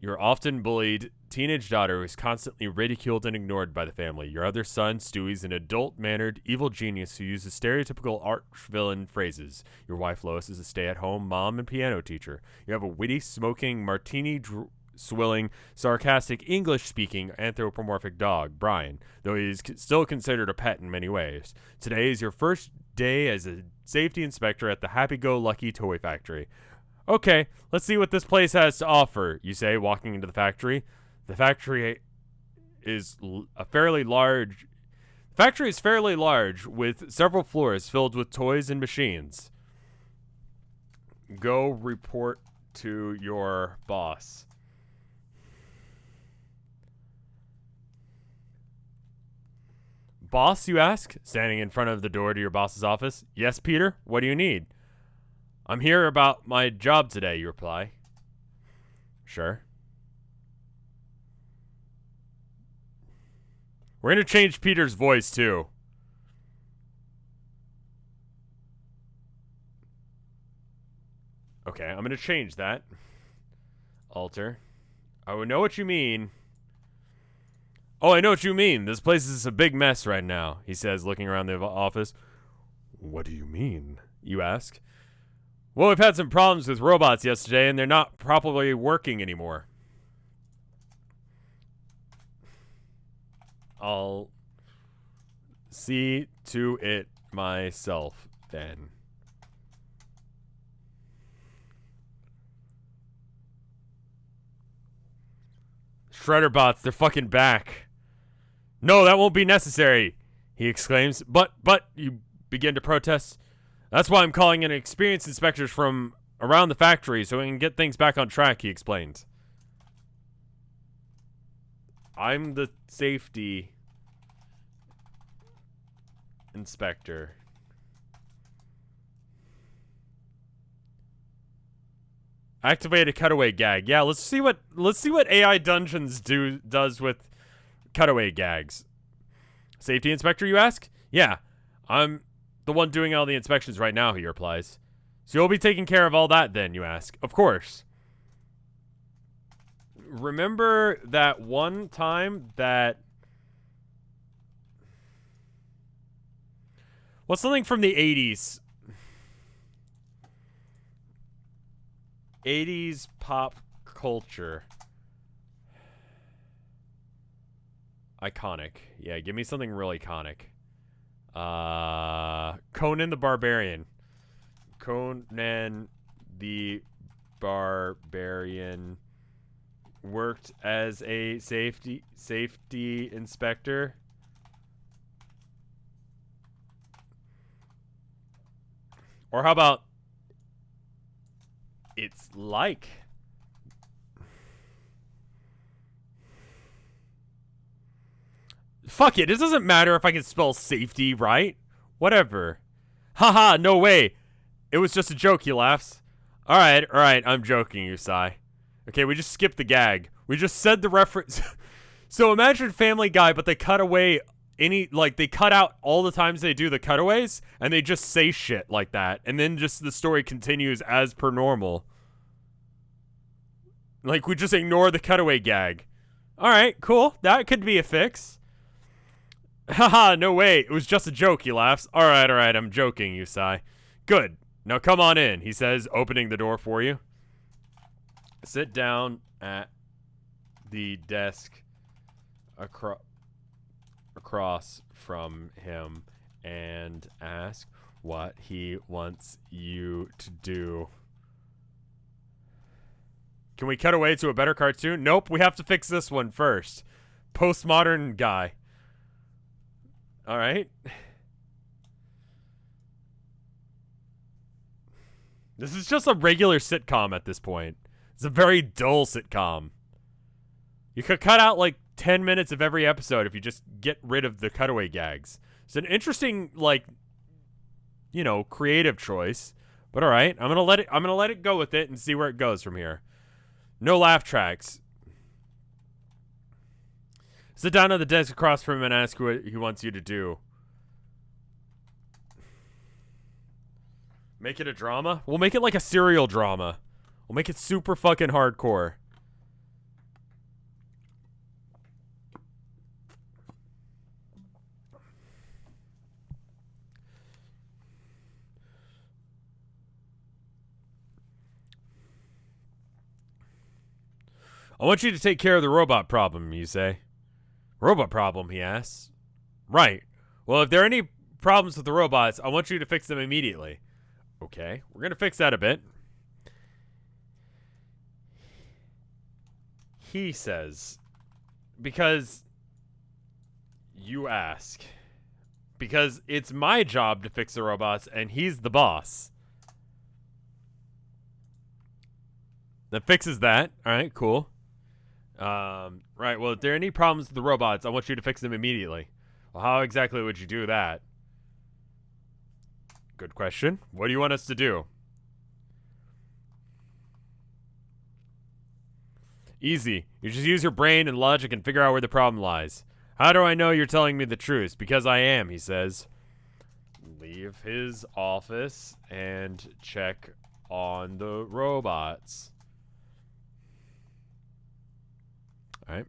your often bullied teenage daughter who is constantly ridiculed and ignored by the family. Your other son, Stewie, is an adult-mannered, evil genius who uses stereotypical arch-villain phrases. Your wife, Lois, is a stay-at-home mom and piano teacher. You have a witty, smoking, martini-swilling, sarcastic, English-speaking, anthropomorphic dog, Brian, though he is still considered a pet in many ways. Today is your first day as a safety inspector at the Happy-Go-Lucky Toy Factory. Okay, let's see what this place has to offer, you say, walking into the factory. The factory is fairly large, with several floors filled with toys and machines. Go report to your boss. Boss, you ask, standing in front of the door to your boss's office. Yes, Peter, what do you need? I'm here about my job today, you reply. Sure. We're going to change Peter's voice, too. Okay, I'm going to change that. Alter. I know what you mean. Oh, I know what you mean. This place is a big mess right now, he says, looking around the office. What do you mean, you ask? Well, we've had some problems with robots yesterday, and they're not properly working anymore. I'll see to it myself, then. Shredder bots, they're fucking back. No, that won't be necessary, he exclaims. But, you begin to protest. That's why I'm calling in experienced inspectors from around the factory so we can get things back on track, he explains. I'm the safety inspector. Activate a cutaway gag. Yeah, let's see what AI Dungeons does with cutaway gags. Safety inspector, you ask? Yeah, I'm the one doing all the inspections right now, he replies. So you'll be taking care of all that then, you ask. Of course. Remember that one time that... What's something from the 80s? 80s pop culture. Iconic. Yeah, give me something real iconic. Conan the Barbarian. Conan the Barbarian worked as a safety inspector. Or how about it's like... Fuck it doesn't matter if I can spell safety right. Whatever. Haha, no way. It was just a joke, he laughs. Alright, I'm joking, you sigh. Okay, we just skipped the gag. We just said the reference. So imagine Family Guy, but they cut away they cut out all the times they do the cutaways, and they just say shit like that, and then just the story continues as per normal. Like, we just ignore the cutaway gag. Alright, cool. That could be a fix. Haha, no way. It was just a joke, he laughs. Alright, I'm joking, you sigh. Good. Now come on in, he says, opening the door for you. Sit down at the desk across from him and ask what he wants you to do. Can we cut away to a better cartoon? Nope, we have to fix this one first. Postmodern guy. All right. This is just a regular sitcom at this point. It's a very dull sitcom. You could cut out like 10 minutes of every episode if you just get rid of the cutaway gags. It's an interesting, like, you know, creative choice. But all right, I'm gonna let it go with it and see where it goes from here. No laugh tracks. Sit down at the desk across from him and ask what he wants you to do. Make it a drama? We'll make it like a serial drama. We'll make it super fucking hardcore. I want you to take care of the robot problem, you say. Robot problem, he asks. Right. Well, if there are any problems with the robots, I want you to fix them immediately. Okay, we're going to fix that a bit. He says, because you ask. Because it's my job to fix the robots, and he's the boss. That fixes that. All right, cool. Right, well, if there are any problems with the robots, I want you to fix them immediately. Well, how exactly would you do that? Good question. What do you want us to do? Easy. You just use your brain and logic and figure out where the problem lies. How do I know you're telling me the truth? Because I am, he says. Leave his office and check on the robots. Alright.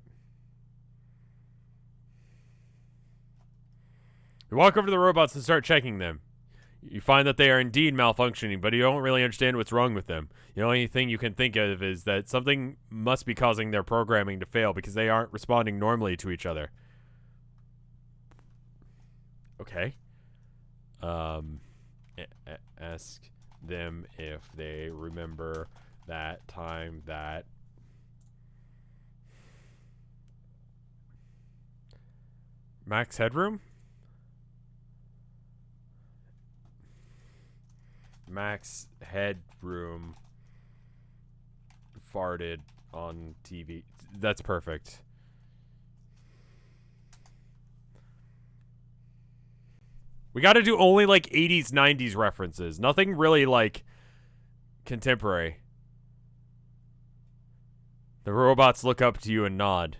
You walk over to the robots and start checking them. You find that they are indeed malfunctioning, but you don't really understand what's wrong with them. The only thing you can think of is that something must be causing their programming to fail because they aren't responding normally to each other. Okay. Ask them if they remember that time that Max Headroom? Max Headroom farted on TV. That's perfect. We got to do only like 80s, 90s references. Nothing really like contemporary. The robots look up to you and nod.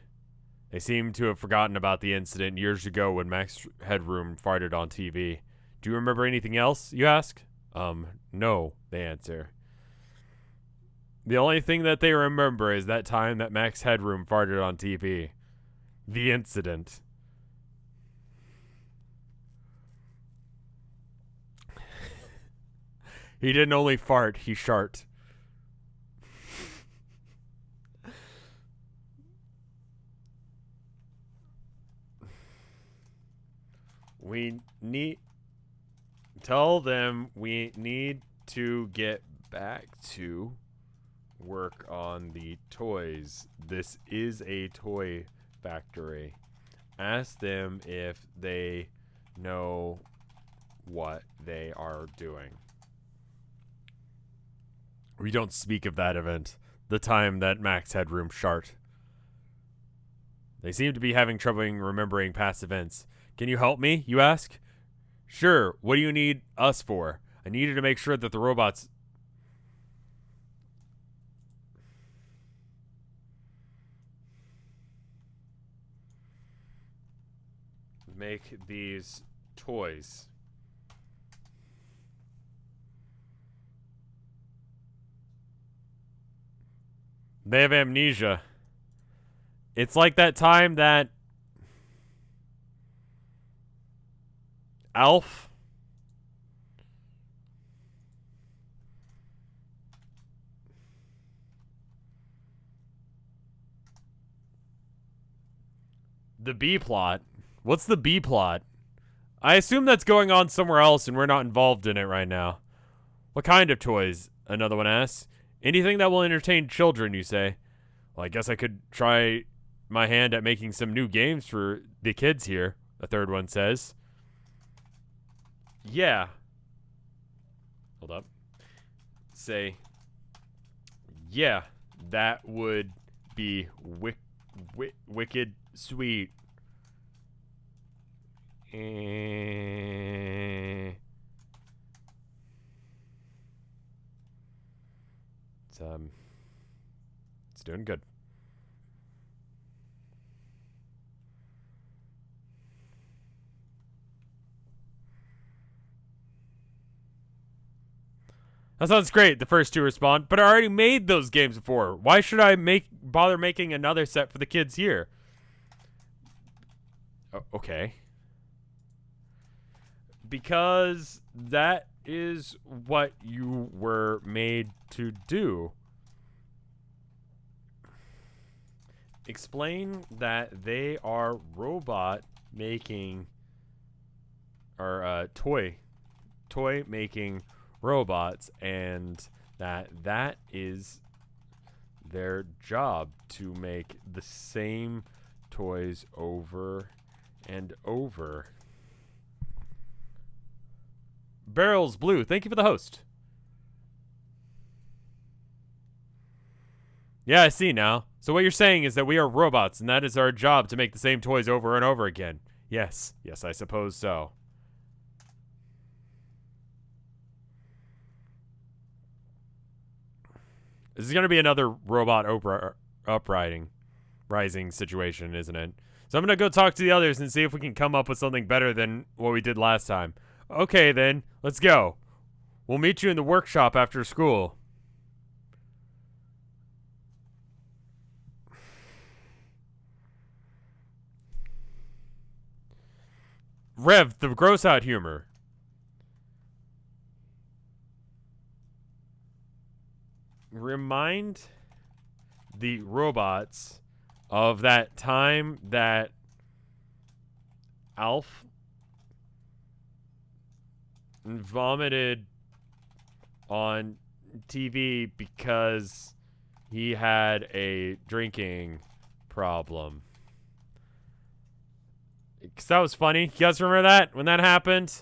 They seem to have forgotten about the incident years ago when Max Headroom farted on TV. Do you remember anything else, you ask? No, they answer. The only thing that they remember is that time that Max Headroom farted on TV. The incident. He didn't only fart, he shart. Tell them we need to get back to work on the toys. This is a toy factory. Ask them if they know what they are doing. We don't speak of that event. The time that Max Headroom shart. They seem to be having trouble remembering past events. Can you help me, you ask? Sure, what do you need us for? I need you to make sure that the robots... make these toys. They have amnesia. It's like that time that Alf the B plot. What's the B plot? I assume that's going on somewhere else and we're not involved in it right now. What kind of toys? Another one asks. Anything that will entertain children, you say. Well, I guess I could try my hand at making some new games for the kids here, a third one says. Yeah. Hold up. Say, yeah, that would be wicked sweet. It's doing good. That sounds great, the first two respond, but I already made those games before. Why should I bother making another set for the kids here? Okay. Because that is what you were made to do. Explain that they are robot making, or toy making robots, and that is their job, to make the same toys over and over. Barrels Blue, thank you for the host. Yeah, I see now. So what you're saying is that we are robots, and that is our job, to make the same toys over and over again. Yes, I suppose so. This is going to be another robot rising situation, isn't it? So I'm going to go talk to the others and see if we can come up with something better than what we did last time. Okay, then. Let's go. We'll meet you in the workshop after school. Rev, the gross out humor. Remind the robots of that time that Alf vomited on TV because he had a drinking problem. Because that was funny. You guys remember that? When that happened?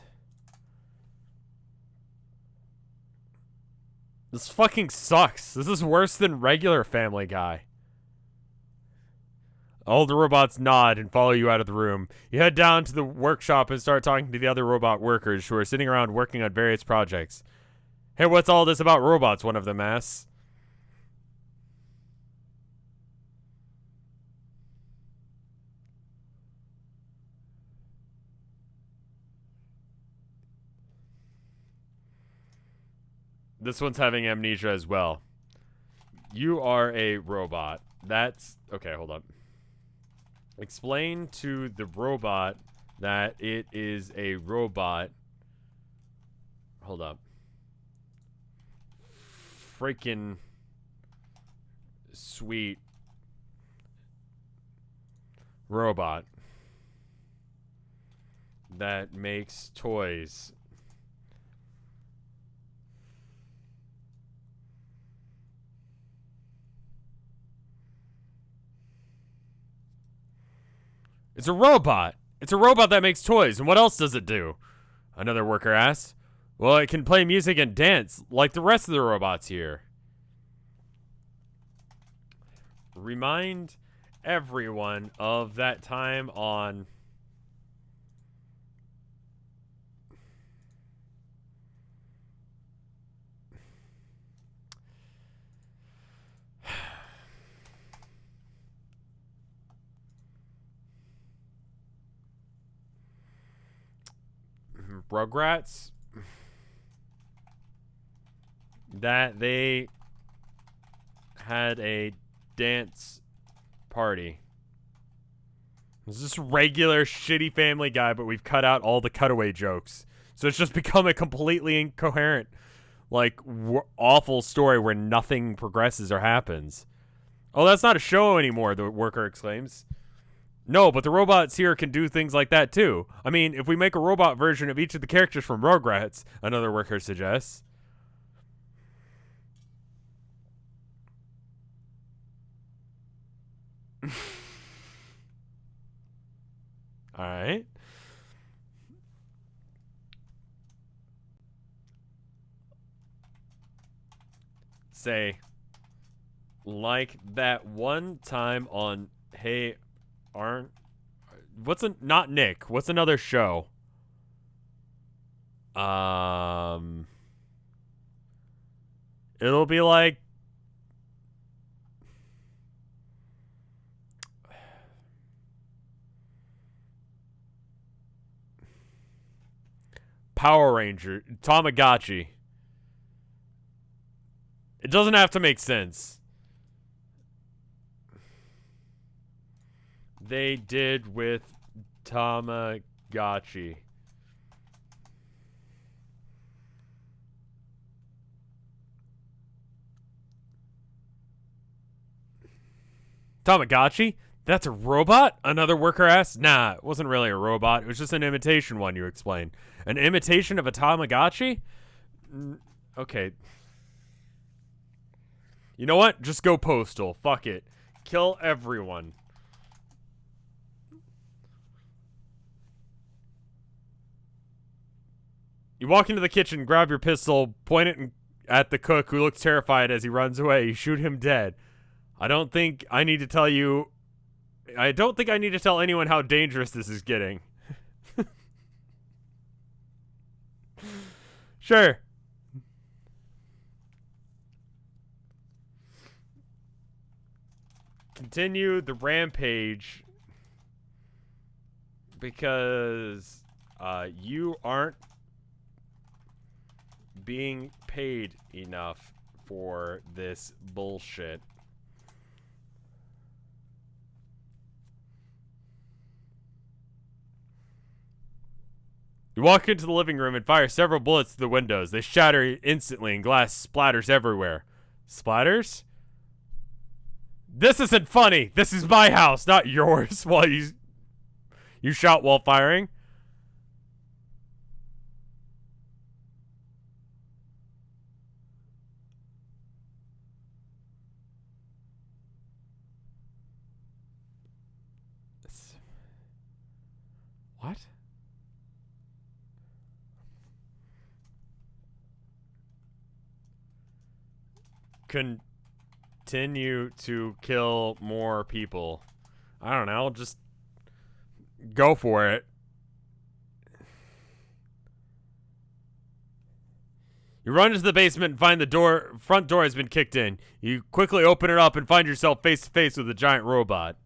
This fucking sucks. This is worse than regular Family Guy. All the robots nod and follow you out of the room. You head down to the workshop and start talking to the other robot workers who are sitting around working on various projects. Hey, what's all this about robots? One of them asks. This one's having amnesia as well. You are a robot. That's... Okay, hold up. Explain to the robot that it is a robot. Hold up. Freaking sweet robot that makes toys. It's a robot. It's a robot that makes toys, and what else does it do? Another worker asks. Well, it can play music and dance, like the rest of the robots here. Remind everyone of that time on... Rugrats, that they had a dance party. It's just regular shitty Family Guy, but we've cut out all the cutaway jokes. So it's just become a completely incoherent, like, awful story where nothing progresses or happens. Oh, that's not a show anymore, the worker exclaims. No, but the robots here can do things like that too. I mean, if we make a robot version of each of the characters from Rugrats, another worker suggests. All right. Say, like that one time on Hey, aren't not Nick? What's another show? Um, it'll be like Power Ranger, Tamagotchi. It doesn't have to make sense. They did with Tamagotchi. Tamagotchi? That's a robot? Another worker asked. Nah, it wasn't really a robot. It was just an imitation one, you explained. An imitation of a Tamagotchi? Okay. You know what? Just go postal. Fuck it. Kill everyone. You walk into the kitchen, grab your pistol, point it at the cook who looks terrified as he runs away. You shoot him dead. I don't think I need to tell anyone how dangerous this is getting. Sure. Continue the rampage because you aren't being paid enough for this bullshit. You walk into the living room and fire several bullets through the windows. They shatter instantly and glass splatters everywhere. Splatters? This isn't funny. This is my house, not yours. While you shout while firing. What? Continue to kill more people. I don't know, just go for it. You run into the basement and find the front door has been kicked in. You quickly open it up and find yourself face to face with a giant robot.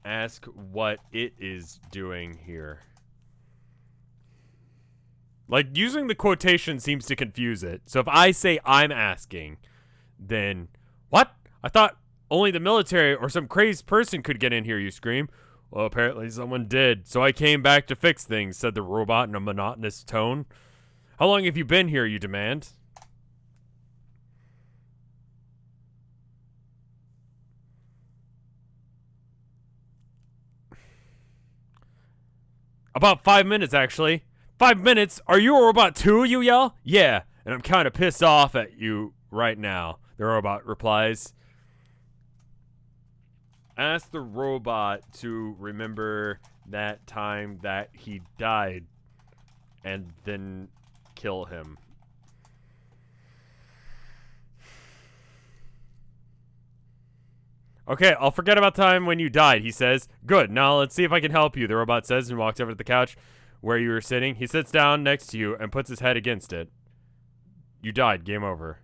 Ask what it is doing here. Like, using the quotation seems to confuse it. So if I say I'm asking, then what? I thought only the military or some crazed person could get in here, you scream. Well, apparently someone did, so I came back to fix things, said the robot in a monotonous tone. How long have you been here, you demand? About 5 minutes, actually. 5 minutes? Are you a robot too, you yell? Yeah, and I'm kind of pissed off at you right now, the robot replies. Ask the robot to remember that time that he died and then kill him. Okay, I'll forget about the time when you died, he says. Good, now let's see if I can help you, the robot says and walks over to the couch where you were sitting. He sits down next to you and puts his head against it. You died, game over.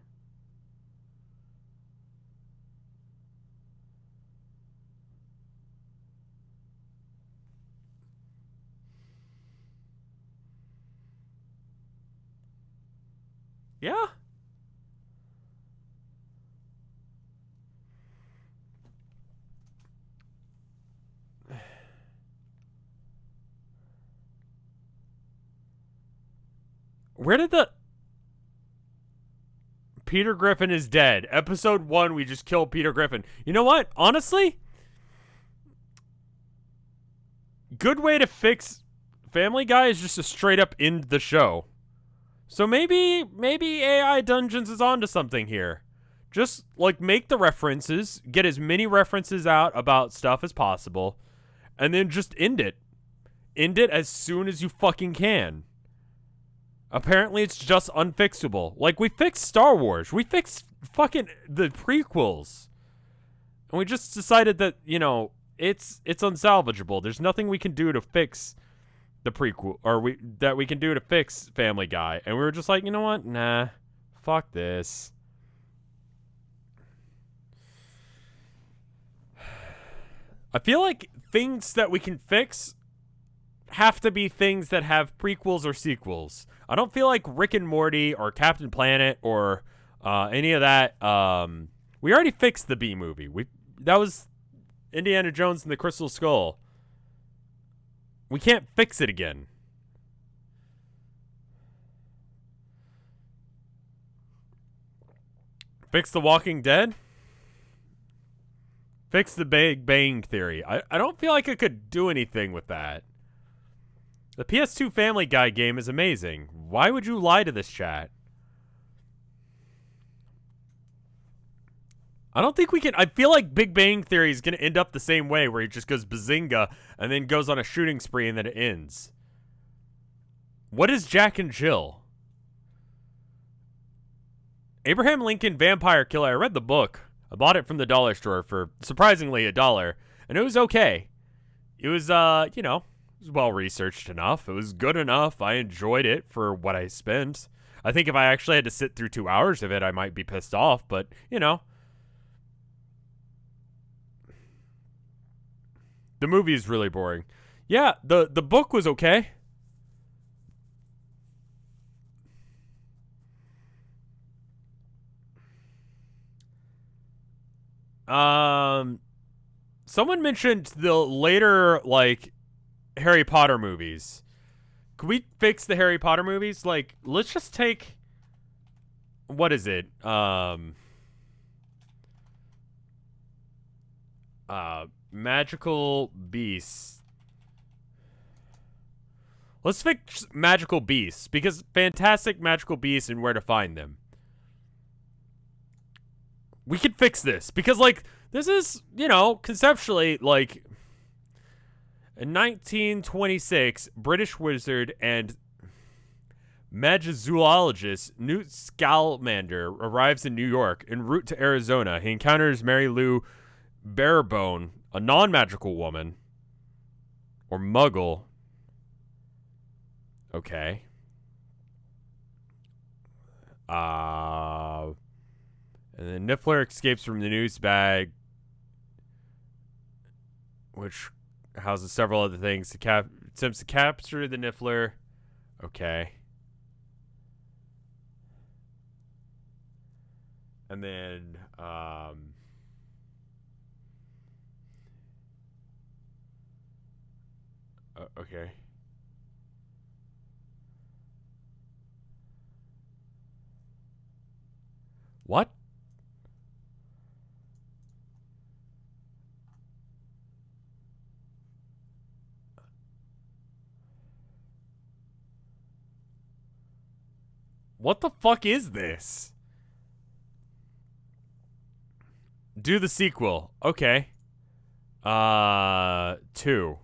Yeah? Where did the Peter Griffin is dead. Episode 1, we just killed Peter Griffin. You know what? Honestly, good way to fix Family Guy is just to straight up end the show. So maybe AI Dungeons is onto something here. Just, like, make the references, get as many references out about stuff as possible, and then just end it. End it as soon as you fucking can. Apparently, it's just unfixable. Like, we fixed Star Wars. We fixed fucking the prequels. And we just decided that, you know, it's unsalvageable. There's nothing we can do to fix the prequel, or that we can do to fix Family Guy. And we were just like, you know what? Nah. Fuck this. I feel like things that we can fix have to be things that have prequels or sequels. I don't feel like Rick and Morty or Captain Planet or any of that. We already fixed the B movie. That was Indiana Jones and the Crystal Skull. We can't fix it again. Fix The Walking Dead? Fix the Big Bang Theory. I don't feel like I could do anything with that. The PS2 Family Guy game is amazing. Why would you lie to this chat? I don't think we can. I feel like Big Bang Theory is going to end up the same way, where he just goes bazinga and then goes on a shooting spree and then it ends. What is Jack and Jill? Abraham Lincoln Vampire Killer. I read the book. I bought it from the dollar store for surprisingly $1, and it was okay. It was, you know, it was well researched enough. It was good enough. I enjoyed it for what I spent. I think if I actually had to sit through 2 hours of it, I might be pissed off, but, you know. The movie is really boring. Yeah, the book was okay. Someone mentioned the later, like, Harry Potter movies. Could we fix the Harry Potter movies? Like, let's just take, what is it? Magical Beasts. Let's fix Magical Beasts, because fantastic magical beasts and where to find them. We could fix this, because, like, this is, you know, conceptually, like, in 1926, British wizard and magizoologist Newt Scamander arrives in New York. En route to Arizona, he encounters Mary Lou Barebone, a non-magical woman, or muggle. Okay. And then Niffler escapes from the news bag, which houses several other things. Attempts to capture the Niffler. Okay. And then, okay. What? What the fuck is this? Do the sequel. Okay. 2.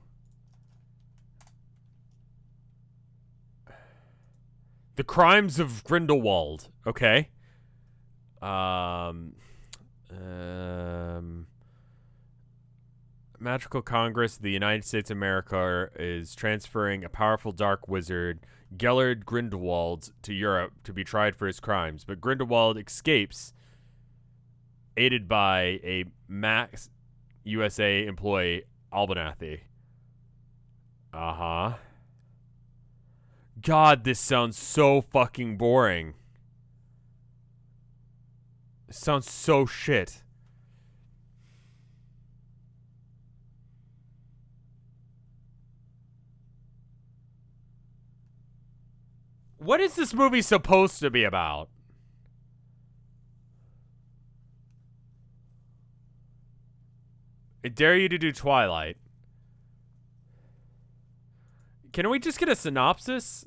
The Crimes of Grindelwald. Okay. Magical Congress of the United States of America is transferring a powerful dark wizard, Gellert Grindelwald, to Europe to be tried for his crimes. But Grindelwald escapes, aided by a Max USA employee, Abernathy. Uh-huh. God, this sounds so fucking boring. It sounds so shit. What is this movie supposed to be about? I dare you to do Twilight. Can we just get a synopsis?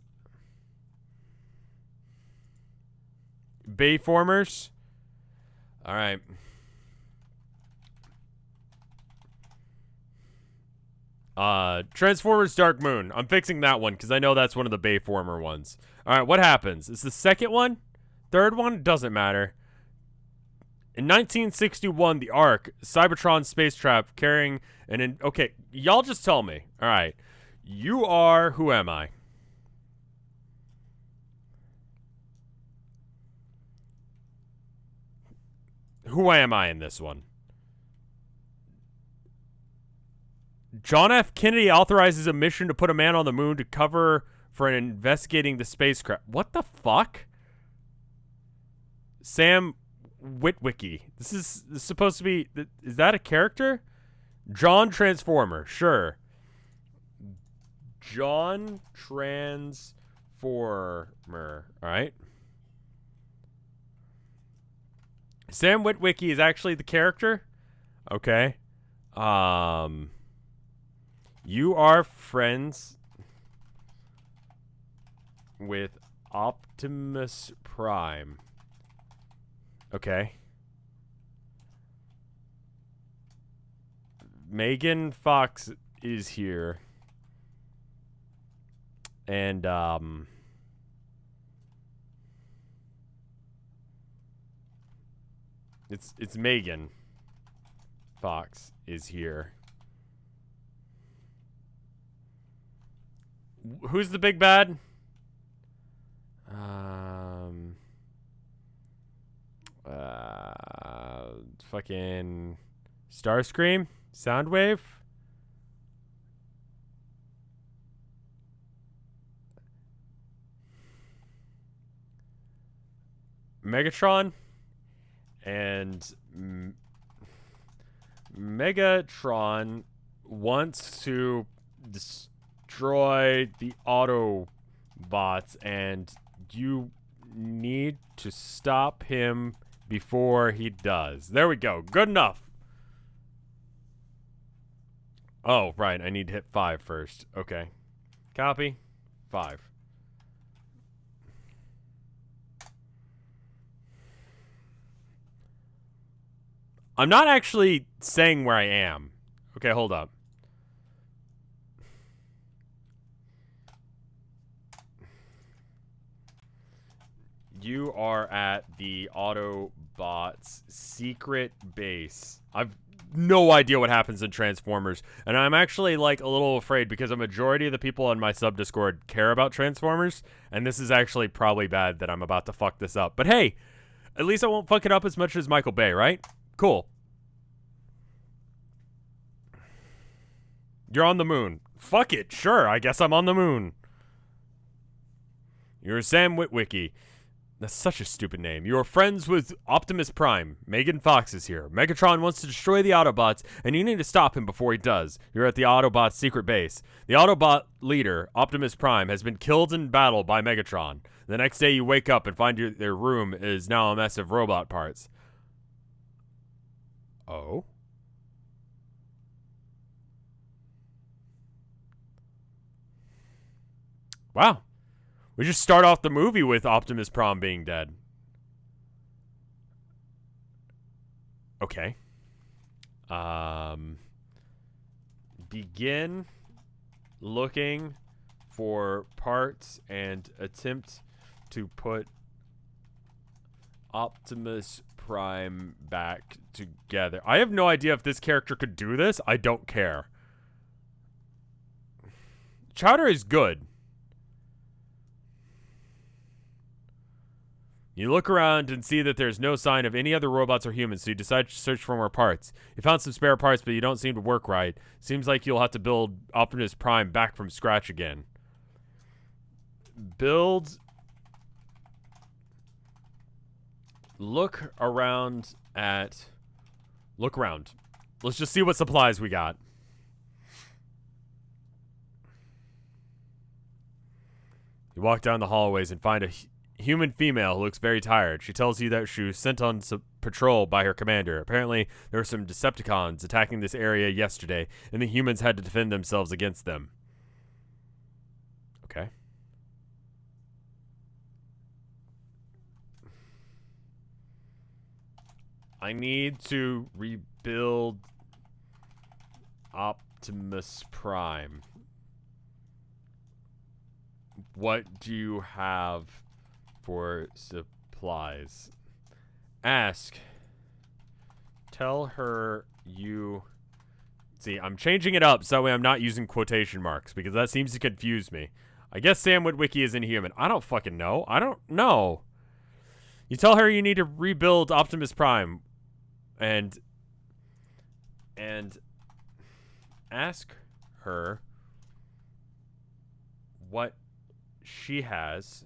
Bayformers. All right. Transformers Dark Moon. I'm fixing that one because I know that's one of the Bayformer ones. All right, what happens? Is the second one? Third one? Doesn't matter. In 1961, the Ark, Cybertron space trap carrying okay, y'all just tell me. All right. You are, who am I? Who am I in this one? John F. Kennedy authorizes a mission to put a man on the moon to cover for investigating the spacecraft. What the fuck? Sam Witwicky. This is supposed to be... Is that a character? John Transformer. Sure. John Transformer. All right. Sam Witwicky is actually the character? Okay. You are friends with Optimus Prime. Okay. Megan Fox is here. And, It's Megan Fox is here. Who's the big bad? Fucking Starscream? Soundwave? Megatron? And Megatron wants to destroy the Autobots, and you need to stop him before he does. There we go. Good enough. Oh, right. I need to hit 5 first. Okay. Copy. 5. I'm not actually saying where I am. Okay, hold up. You are at the Autobots' secret base. I've no idea what happens in Transformers, and I'm actually like a little afraid because a majority of the people on my sub Discord care about Transformers, and this is actually probably bad that I'm about to fuck this up. But hey, at least I won't fuck it up as much as Michael Bay, right? Cool. You're on the moon. Fuck it. Sure, I guess I'm on the moon. You're Sam Witwicky. That's such a stupid name. You're friends with Optimus Prime. Megan Fox is here. Megatron wants to destroy the Autobots, and you need to stop him before he does. You're at the Autobots' secret base. The Autobot leader, Optimus Prime, has been killed in battle by Megatron. The next day you wake up and find their room is now a mess of robot parts. Oh? Wow. We just start off the movie with Optimus Prime being dead. Okay. Begin looking for parts and attempt to put Optimus Prime back together. I have no idea if this character could do this. I don't care. Chowder is good. You look around and see that there's no sign of any other robots or humans, so you decide to search for more parts. You found some spare parts, but you don't seem to work right. Seems like you'll have to build Optimus Prime back from scratch again. Build... Look around. Let's just see what supplies we got. You walk down the hallways and find a human female who looks very tired. She tells you that she was sent on patrol by her commander. Apparently, there were some Decepticons attacking this area yesterday, and the humans had to defend themselves against them. Okay. I need to rebuild Optimus Prime. What do you have for supplies? Ask. Tell her you... See, I'm changing it up so that way I'm not using quotation marks, because that seems to confuse me. I guess Sam Witwicky is inhuman. I don't fucking know. I don't know. You tell her you need to rebuild Optimus Prime. And ask her what she has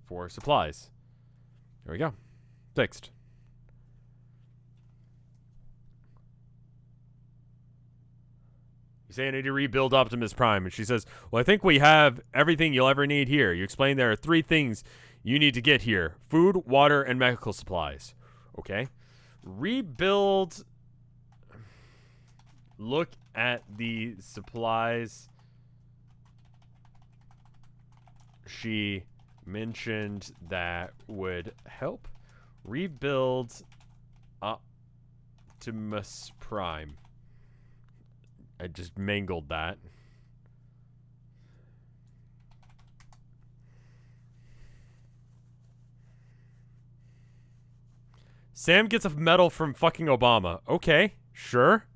for supplies. There we go. Fixed. You say I need to rebuild Optimus Prime, and she says, well, I think we have everything you'll ever need here. You explain there are 3 things you need to get here: food, water, and medical supplies. Okay. Rebuild. Look at the supplies she mentioned that would help. Rebuild Optimus Prime. I just mangled that. Sam gets a medal from fucking Obama. Okay, sure.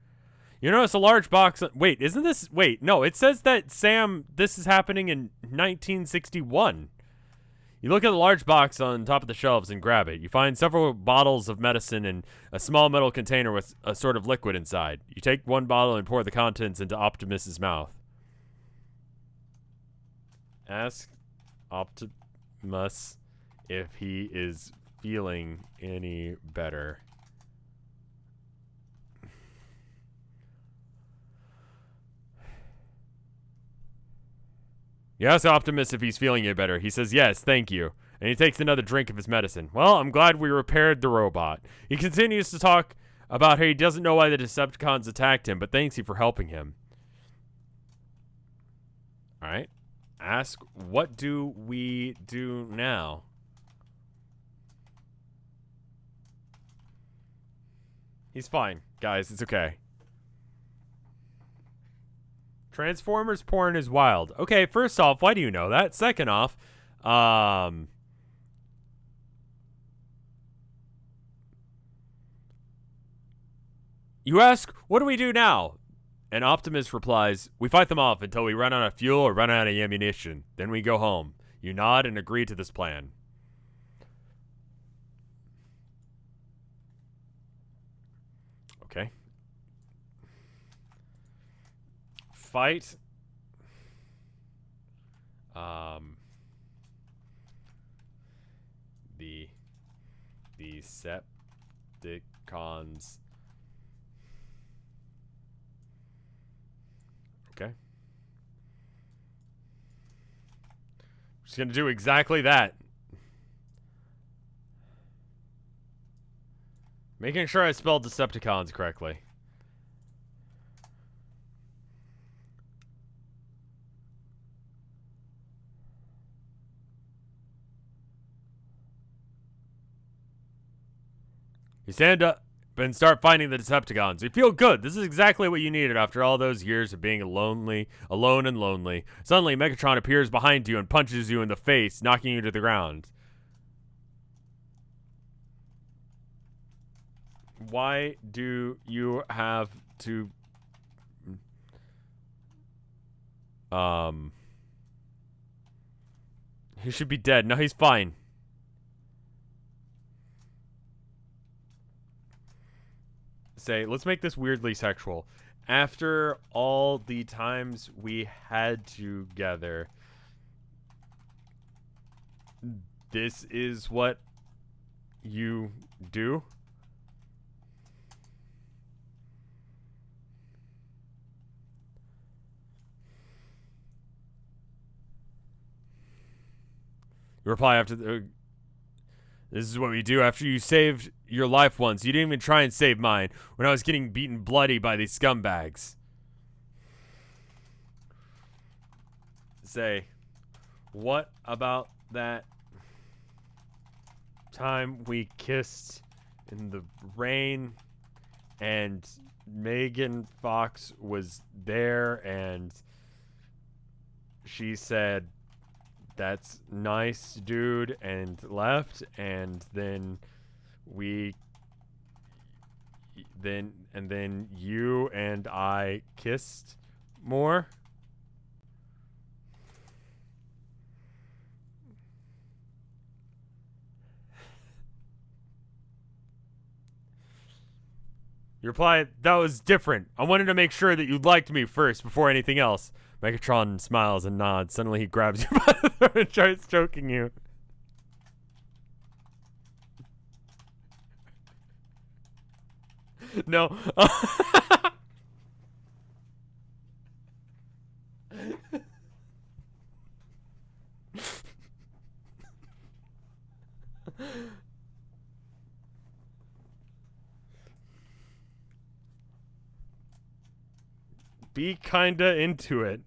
You notice a large box. Wait, isn't this... Wait, no, it says that Sam... This is happening in 1961. You look at the large box on top of the shelves and grab it. You find several bottles of medicine and a small metal container with a sort of liquid inside. You take one bottle and pour the contents into Optimus's mouth. Ask Optimus if he is feeling any better. You ask Optimus if he's feeling any better. He says, yes, thank you. And he takes another drink of his medicine. Well, I'm glad we repaired the robot. He continues to talk about how he doesn't know why the Decepticons attacked him, but thanks you for helping him. Alright. Ask, what do we do now? He's fine, guys. It's okay. Transformers porn is wild. Okay, first off, why do you know that? Second off, you ask, what do we do now? And Optimus replies, we fight them off until we run out of fuel or run out of ammunition. Then we go home. You nod and agree to this plan. Okay. Fight. The Decepticons. Okay. Just gonna do exactly that. Making sure I spelled Decepticons correctly. You stand up and start finding the Decepticons. You feel good. This is exactly what you needed after all those years of being alone and lonely. Suddenly, Megatron appears behind you and punches you in the face, knocking you to the ground. Why do you have to... He should be dead. No, he's fine. Say, let's make this weirdly sexual. After all the times we had together, this is what you do? You reply after this is what we do after you saved your life once. You didn't even try and save mine when I was getting beaten bloody by these scumbags. Say, what about that time we kissed in the rain and Megan Fox was there and she said, "That's nice, dude," and left, and then then you and I kissed more? You reply, "That was different. I wanted to make sure that you liked me first before anything else." Megatron smiles and nods. Suddenly he grabs you by the throat and starts choking you. No. Be kinda into it.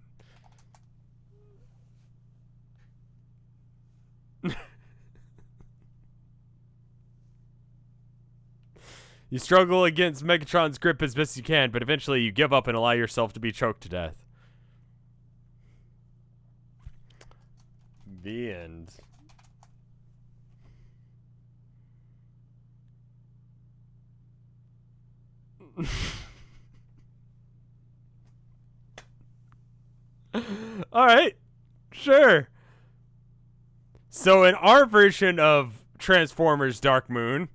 You struggle against Megatron's grip as best you can, but eventually you give up and allow yourself to be choked to death. The end. Alright. Sure. So in our version of Transformers Dark Moon,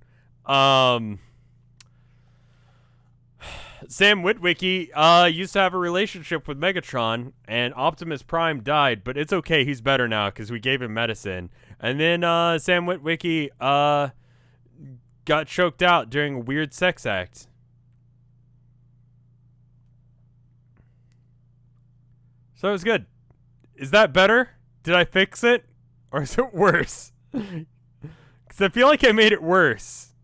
Sam Witwicky used to have a relationship with Megatron, and Optimus Prime died, but it's okay, he's better now because we gave him medicine. And then Sam Witwicky got choked out during a weird sex act. So it was good. Is that better? Did I fix it? Or is it worse? Because I feel like I made it worse.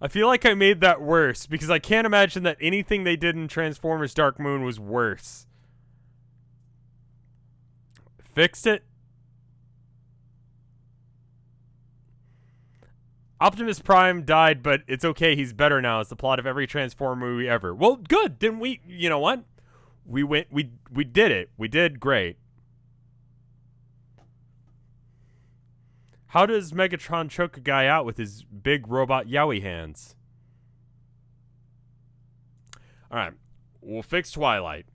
I feel like I made that worse because I can't imagine that anything they did in Transformers Dark Moon was worse. Fixed it? Optimus Prime died, but it's okay, he's better now. It's the plot of every Transformer movie ever. Well, good. Then you know what? We did it. We did great. How does Megatron choke a guy out with his big robot yowie hands? Alright. We'll fix Twilight.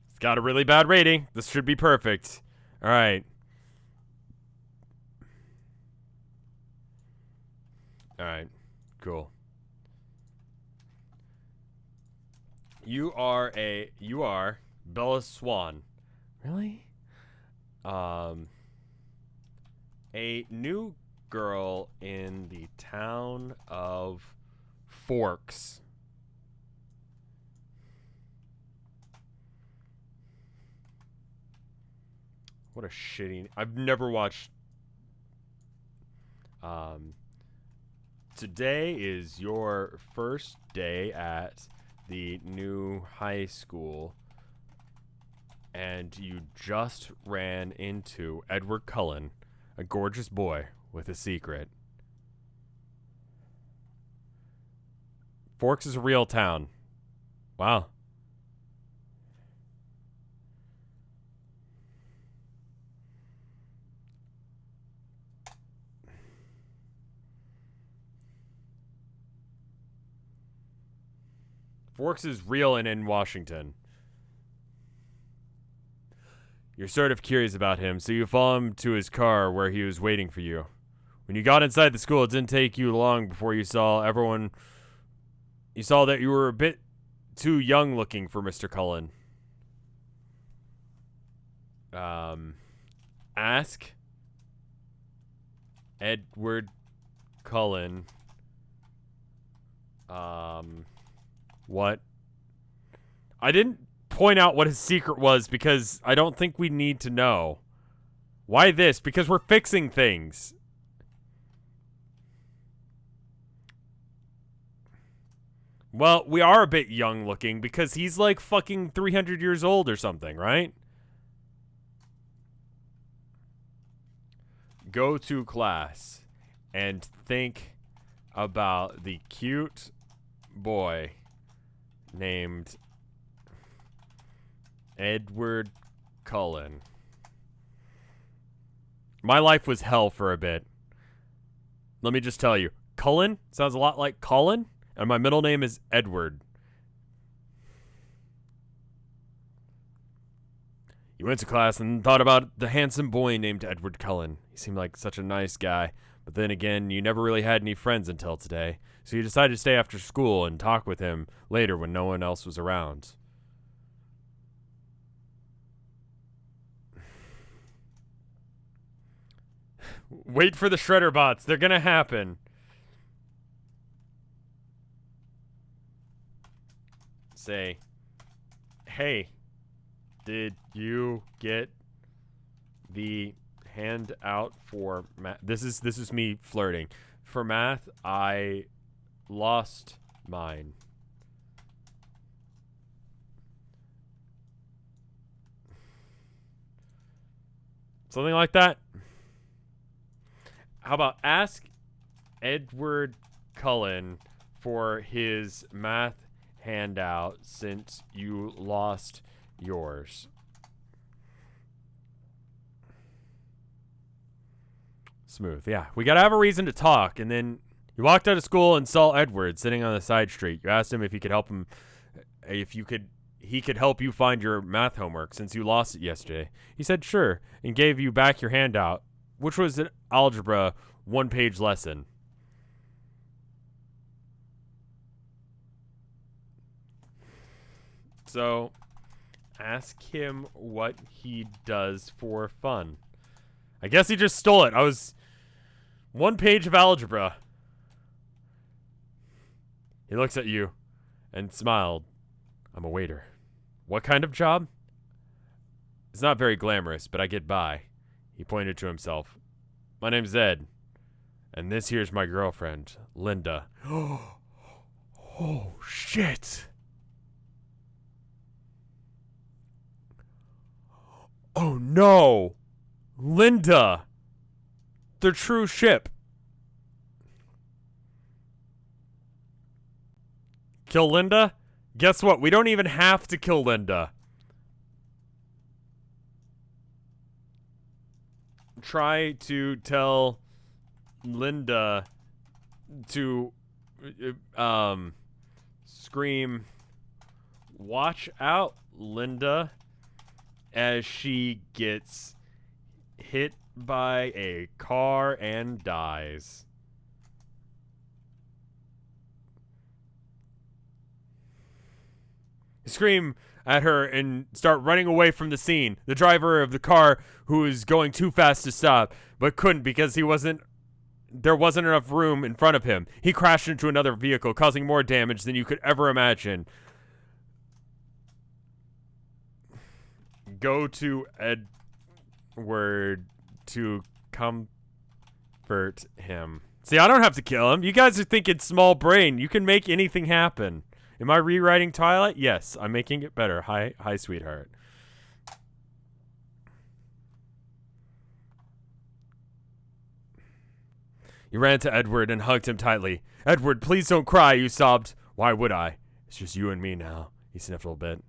It's got a really bad rating. This should be perfect. Alright. Alright. Cool. You are Bella Swan. Really? A new girl in the town of Forks. What a shitty... I've never watched... Today is your first day at the new high school, and you just ran into Edward Cullen, a gorgeous boy with a secret. Forks is a real town. Wow. Forks is real and in Washington. You're sort of curious about him, so you follow him to his car where he was waiting for you. When you got inside the school, it didn't take you long before you saw everyone... You saw that you were a bit too young looking for Mr. Cullen. Ask Edward Cullen What? I didn't point out what his secret was because I don't think we need to know. Why this? Because we're fixing things. Well, we are a bit young looking because he's like fucking 300 years old or something, right? Go to class and think about the cute boy named Edward Cullen. My life was hell for a bit. Let me just tell you, Cullen sounds a lot like Colin, and my middle name is Edward. You went to class and thought about the handsome boy named Edward Cullen. He seemed like such a nice guy, but then again, you never really had any friends until today, so you decided to stay after school and talk with him later when no one else was around. Wait for the shredder bots. They're gonna happen. Say, hey, did you get the handout for math? This is me flirting. For math, I lost mine. Something like that. How about ask Edward Cullen for his math handout since you lost yours. Smooth. Yeah, we gotta have a reason to talk. And then you walked out of school and saw Edward sitting on the side street. You asked him if he could help him, he could help you find your math homework since you lost it yesterday. He said sure and gave you back your handout, which was an algebra 1-page lesson. So, ask him what he does for fun. I guess he just stole it. I was 1 page of algebra. He looks at you and smiled. I'm a waiter. What kind of job? It's not very glamorous, but I get by. He pointed to himself. My name's Ed, and this here's my girlfriend, Linda. Oh, shit. Oh, no. Linda. The true ship. Kill Linda? Guess what? We don't even have to kill Linda. Try to tell Linda to scream, watch out, Linda, as she gets hit by a car and dies. Scream at her and start running away from the scene. The driver of the car who was going too fast to stop, but couldn't because there wasn't enough room in front of him. He crashed into another vehicle, causing more damage than you could ever imagine. Go to Edward to comfort him. See, I don't have to kill him. You guys are thinking small brain. You can make anything happen. Am I rewriting Twilight? Yes, I'm making it better. Hi, sweetheart. You ran to Edward and hugged him tightly. Edward, please don't cry, you sobbed. Why would I? It's just you and me now. He sniffled a bit.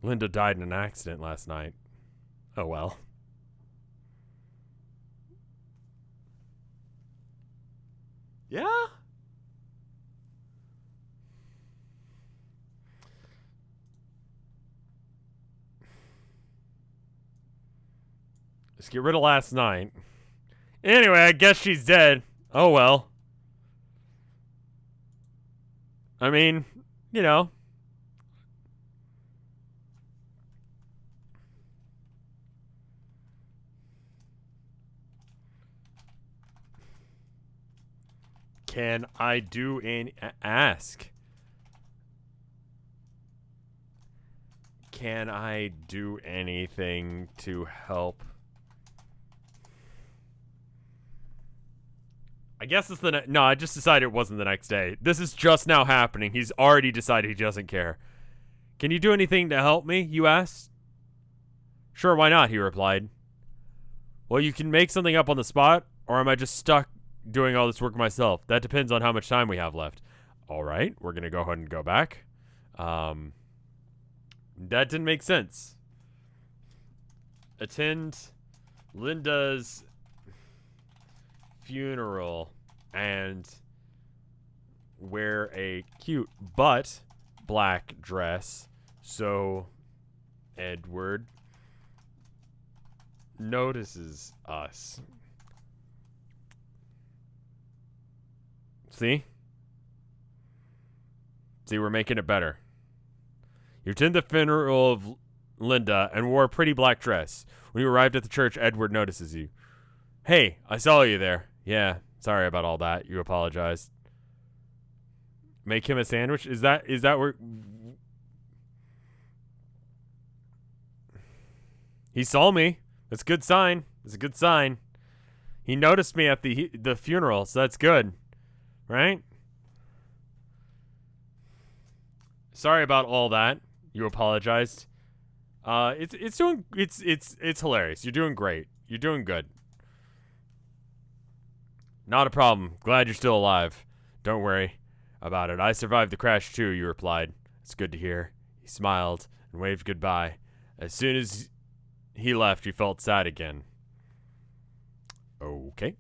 Linda died in an accident last night. Oh well. Yeah? Let's get rid of last night. Anyway, I guess she's dead. Oh well. I mean, you know. Can I do ask? Can I do anything to help? I guess it's the no, I just decided it wasn't the next day. This is just now happening. He's already decided he doesn't care. Can you do anything to help me, you asked? Sure, why not, he replied. Well, you can make something up on the spot, or am I just stuck doing all this work myself? That depends on how much time we have left. All right, we're going to go ahead and go back. That didn't make sense. Attend Linda's funeral and wear a cute but black dress so Edward notices us. See, we're making it better. You attend the funeral of Linda and wore a pretty black dress. When you arrived at the church, Edward notices you. Hey, I saw you there. Yeah, sorry about all that. You apologized. Make him a sandwich? Is that where... He saw me. That's a good sign. It's a good sign. He noticed me at the funeral, so that's good. Right? Sorry about all that. You apologized. It's hilarious. You're doing great. You're doing good. Not a problem. Glad you're still alive. Don't worry about it. I survived the crash too, you replied. It's good to hear. He smiled and waved goodbye. As soon as he left, you felt sad again. Okay.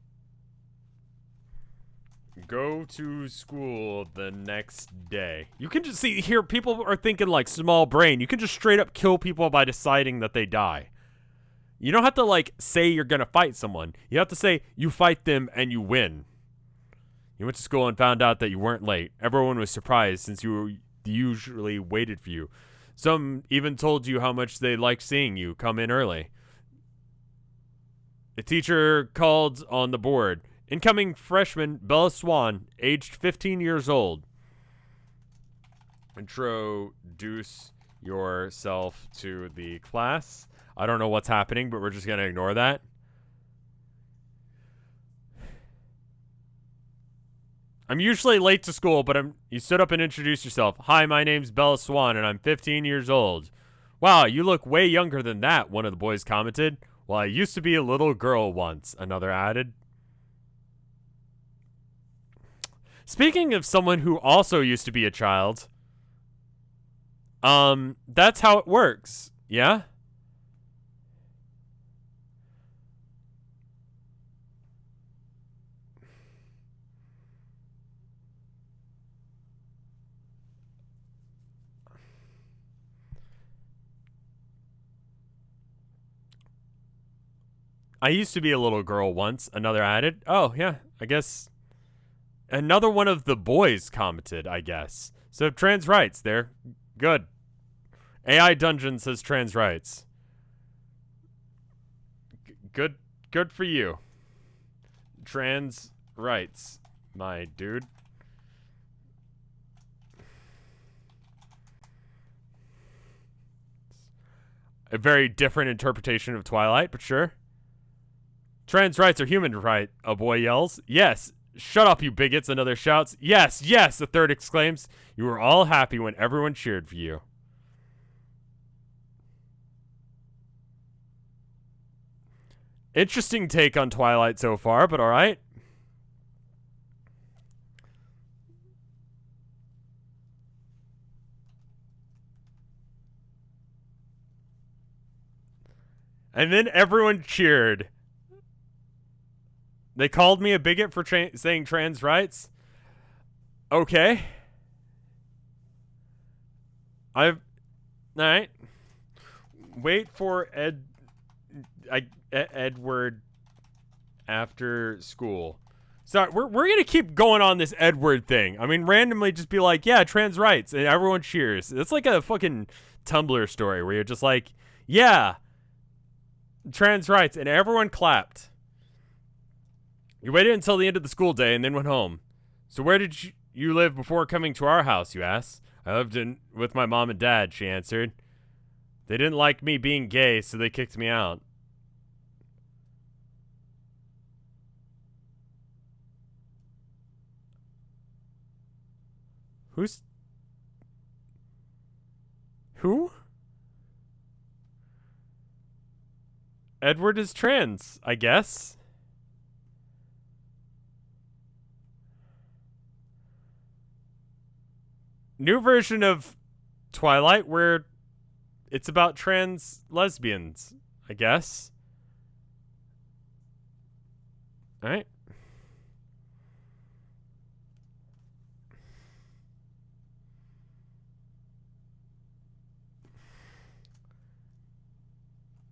Go to school the next day. You can just see here, people are thinking like small brain. You can just straight up kill people by deciding that they die. You don't have to like say you're gonna fight someone. You have to say you fight them and you win. You went to school and found out that you weren't late. Everyone was surprised since you usually waited for you. Some even told you how much they liked seeing you come in early. The teacher called on the board. Incoming freshman Bella Swan, aged 15 years old. Introduce yourself to the class. I don't know what's happening, but we're just going to ignore that. I'm usually late to school, but you stood up and introduced yourself. Hi, my name's Bella Swan, and I'm 15 years old. Wow, you look way younger than that, one of the boys commented. Well, I used to be a little girl once, another added. Speaking of someone who also used to be a child, that's how it works, yeah? I used to be a little girl once, another added. Oh, yeah, I guess... Another one of the boys commented, I guess. So trans rights there. Good. AI Dungeon says trans rights. Good for you. Trans rights, my dude. A very different interpretation of Twilight, but sure. Trans rights are human right, a boy yells. Yes. Shut up, you bigots, another shouts. Yes, yes, a third exclaims. You were all happy when everyone cheered for you. Interesting take on Twilight so far, but alright. And then everyone cheered. They called me a bigot for saying trans rights. Okay. Alright. Wait for Edward after school. Sorry, we're gonna keep going on this Edward thing. I mean, randomly just be like, yeah, trans rights, and everyone cheers. It's like a fucking Tumblr story where you're just like, yeah, trans rights, and everyone clapped. You waited until the end of the school day and then went home. So where did you live before coming to our house, you ask? I lived with my mom and dad, she answered. They didn't like me being gay, so they kicked me out. Who? Edward is trans, I guess. New version of Twilight where it's about trans lesbians, I guess. All right.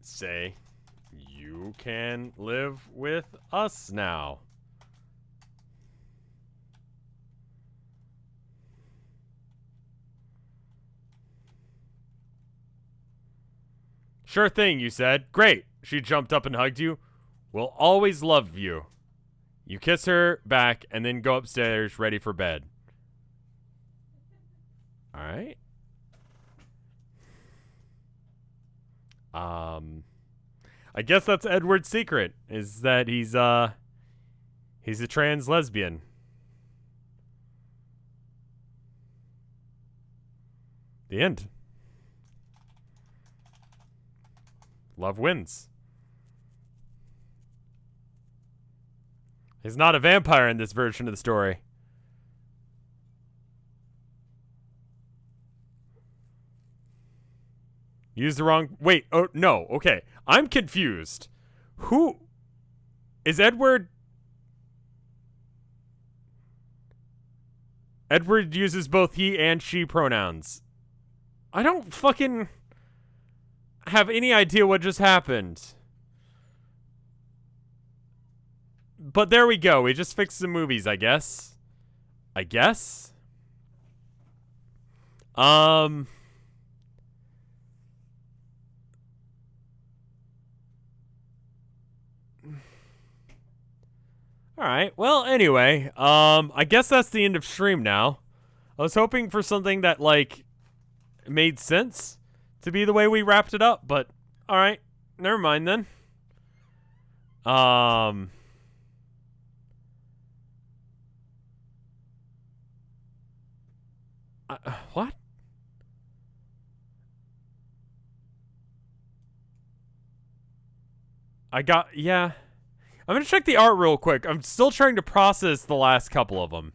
Say, you can live with us now. Sure thing, you said. Great. She jumped up and hugged you. We'll always love you. You kiss her back and then go upstairs ready for bed. All right. I guess that's Edward's secret, is that he's a trans lesbian. The end. Love wins. He's not a vampire in this version of the story. Use the wrong... Wait, oh, no, okay. I'm confused. Who... Is Edward... Edward uses both he and she pronouns. I don't fucking have any idea what just happened. But there we go. We just fixed some movies, I guess. Alright, well, anyway, I guess that's the end of stream now. I was hoping for something that, like, made sense to be the way we wrapped it up, but alright, never mind then. What? Yeah. I'm going to check the art real quick. I'm still trying to process the last couple of them.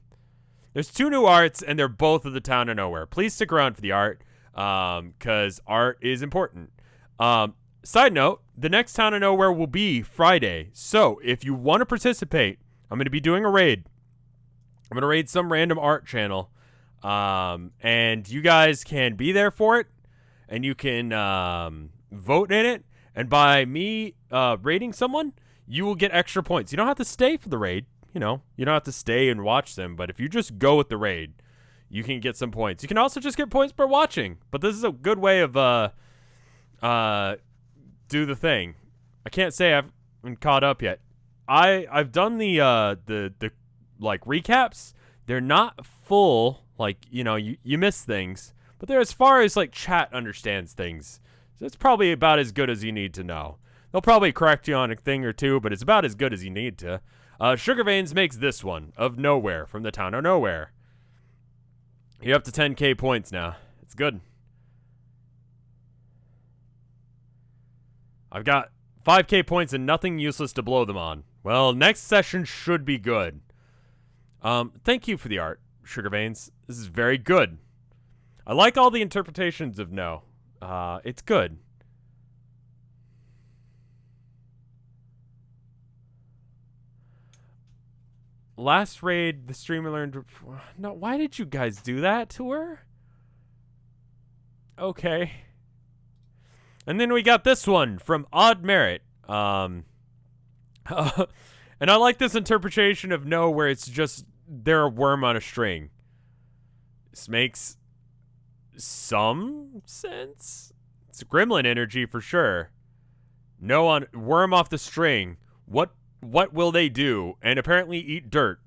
There's 2 new arts, and they're both of the Town of Nowhere. Please stick around for the art, because art is important. Side note, the next Town of Nowhere will be Friday. So, if you want to participate, I'm going to be doing a raid. I'm going to raid some random art channel. And you guys can be there for it, and you can vote in it. And by me raiding someone, you will get extra points. You don't have to stay for the raid. You know, you don't have to stay and watch them. But if you just go with the raid, you can get some points. You can also just get points for watching. But this is a good way of do the thing. I can't say I've been caught up yet. I've done the like recaps. They're not full. Like, you know, you miss things. But they're as far as like chat understands things. So it's probably about as good as you need to know. They'll probably correct you on a thing or two, but it's about as good as you need to. Sugar Veins makes this one, of Nowhere, from the Town of Nowhere. You're up to 10k points now. It's good. I've got 5k points and nothing useless to blow them on. Well, next session should be good. Thank you for the art, Sugar Veins. This is very good. I like all the interpretations of No. It's good. Last raid, the streamer learned... No, why did you guys do that to her? Okay. And then we got this one from Odd Merit. And I like this interpretation of No, where it's just they're a worm on a string. This makes some sense. It's gremlin energy for sure. No on worm off the string. What will they do? And apparently eat dirt.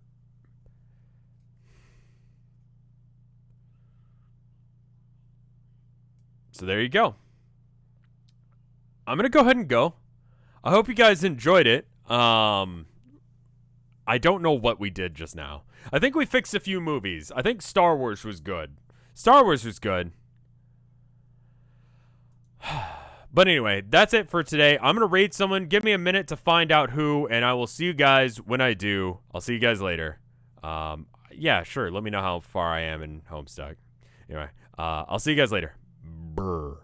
So there you go. I'm going to go ahead and go. I hope you guys enjoyed it. I don't know what we did just now. I think we fixed a few movies. I think Star Wars was good. Star Wars was good. But anyway, that's it for today. I'm going to raid someone. Give me a minute to find out who, and I will see you guys when I do. I'll see you guys later. Yeah, sure. Let me know how far I am in Homestuck. Anyway, I'll see you guys later. Brr.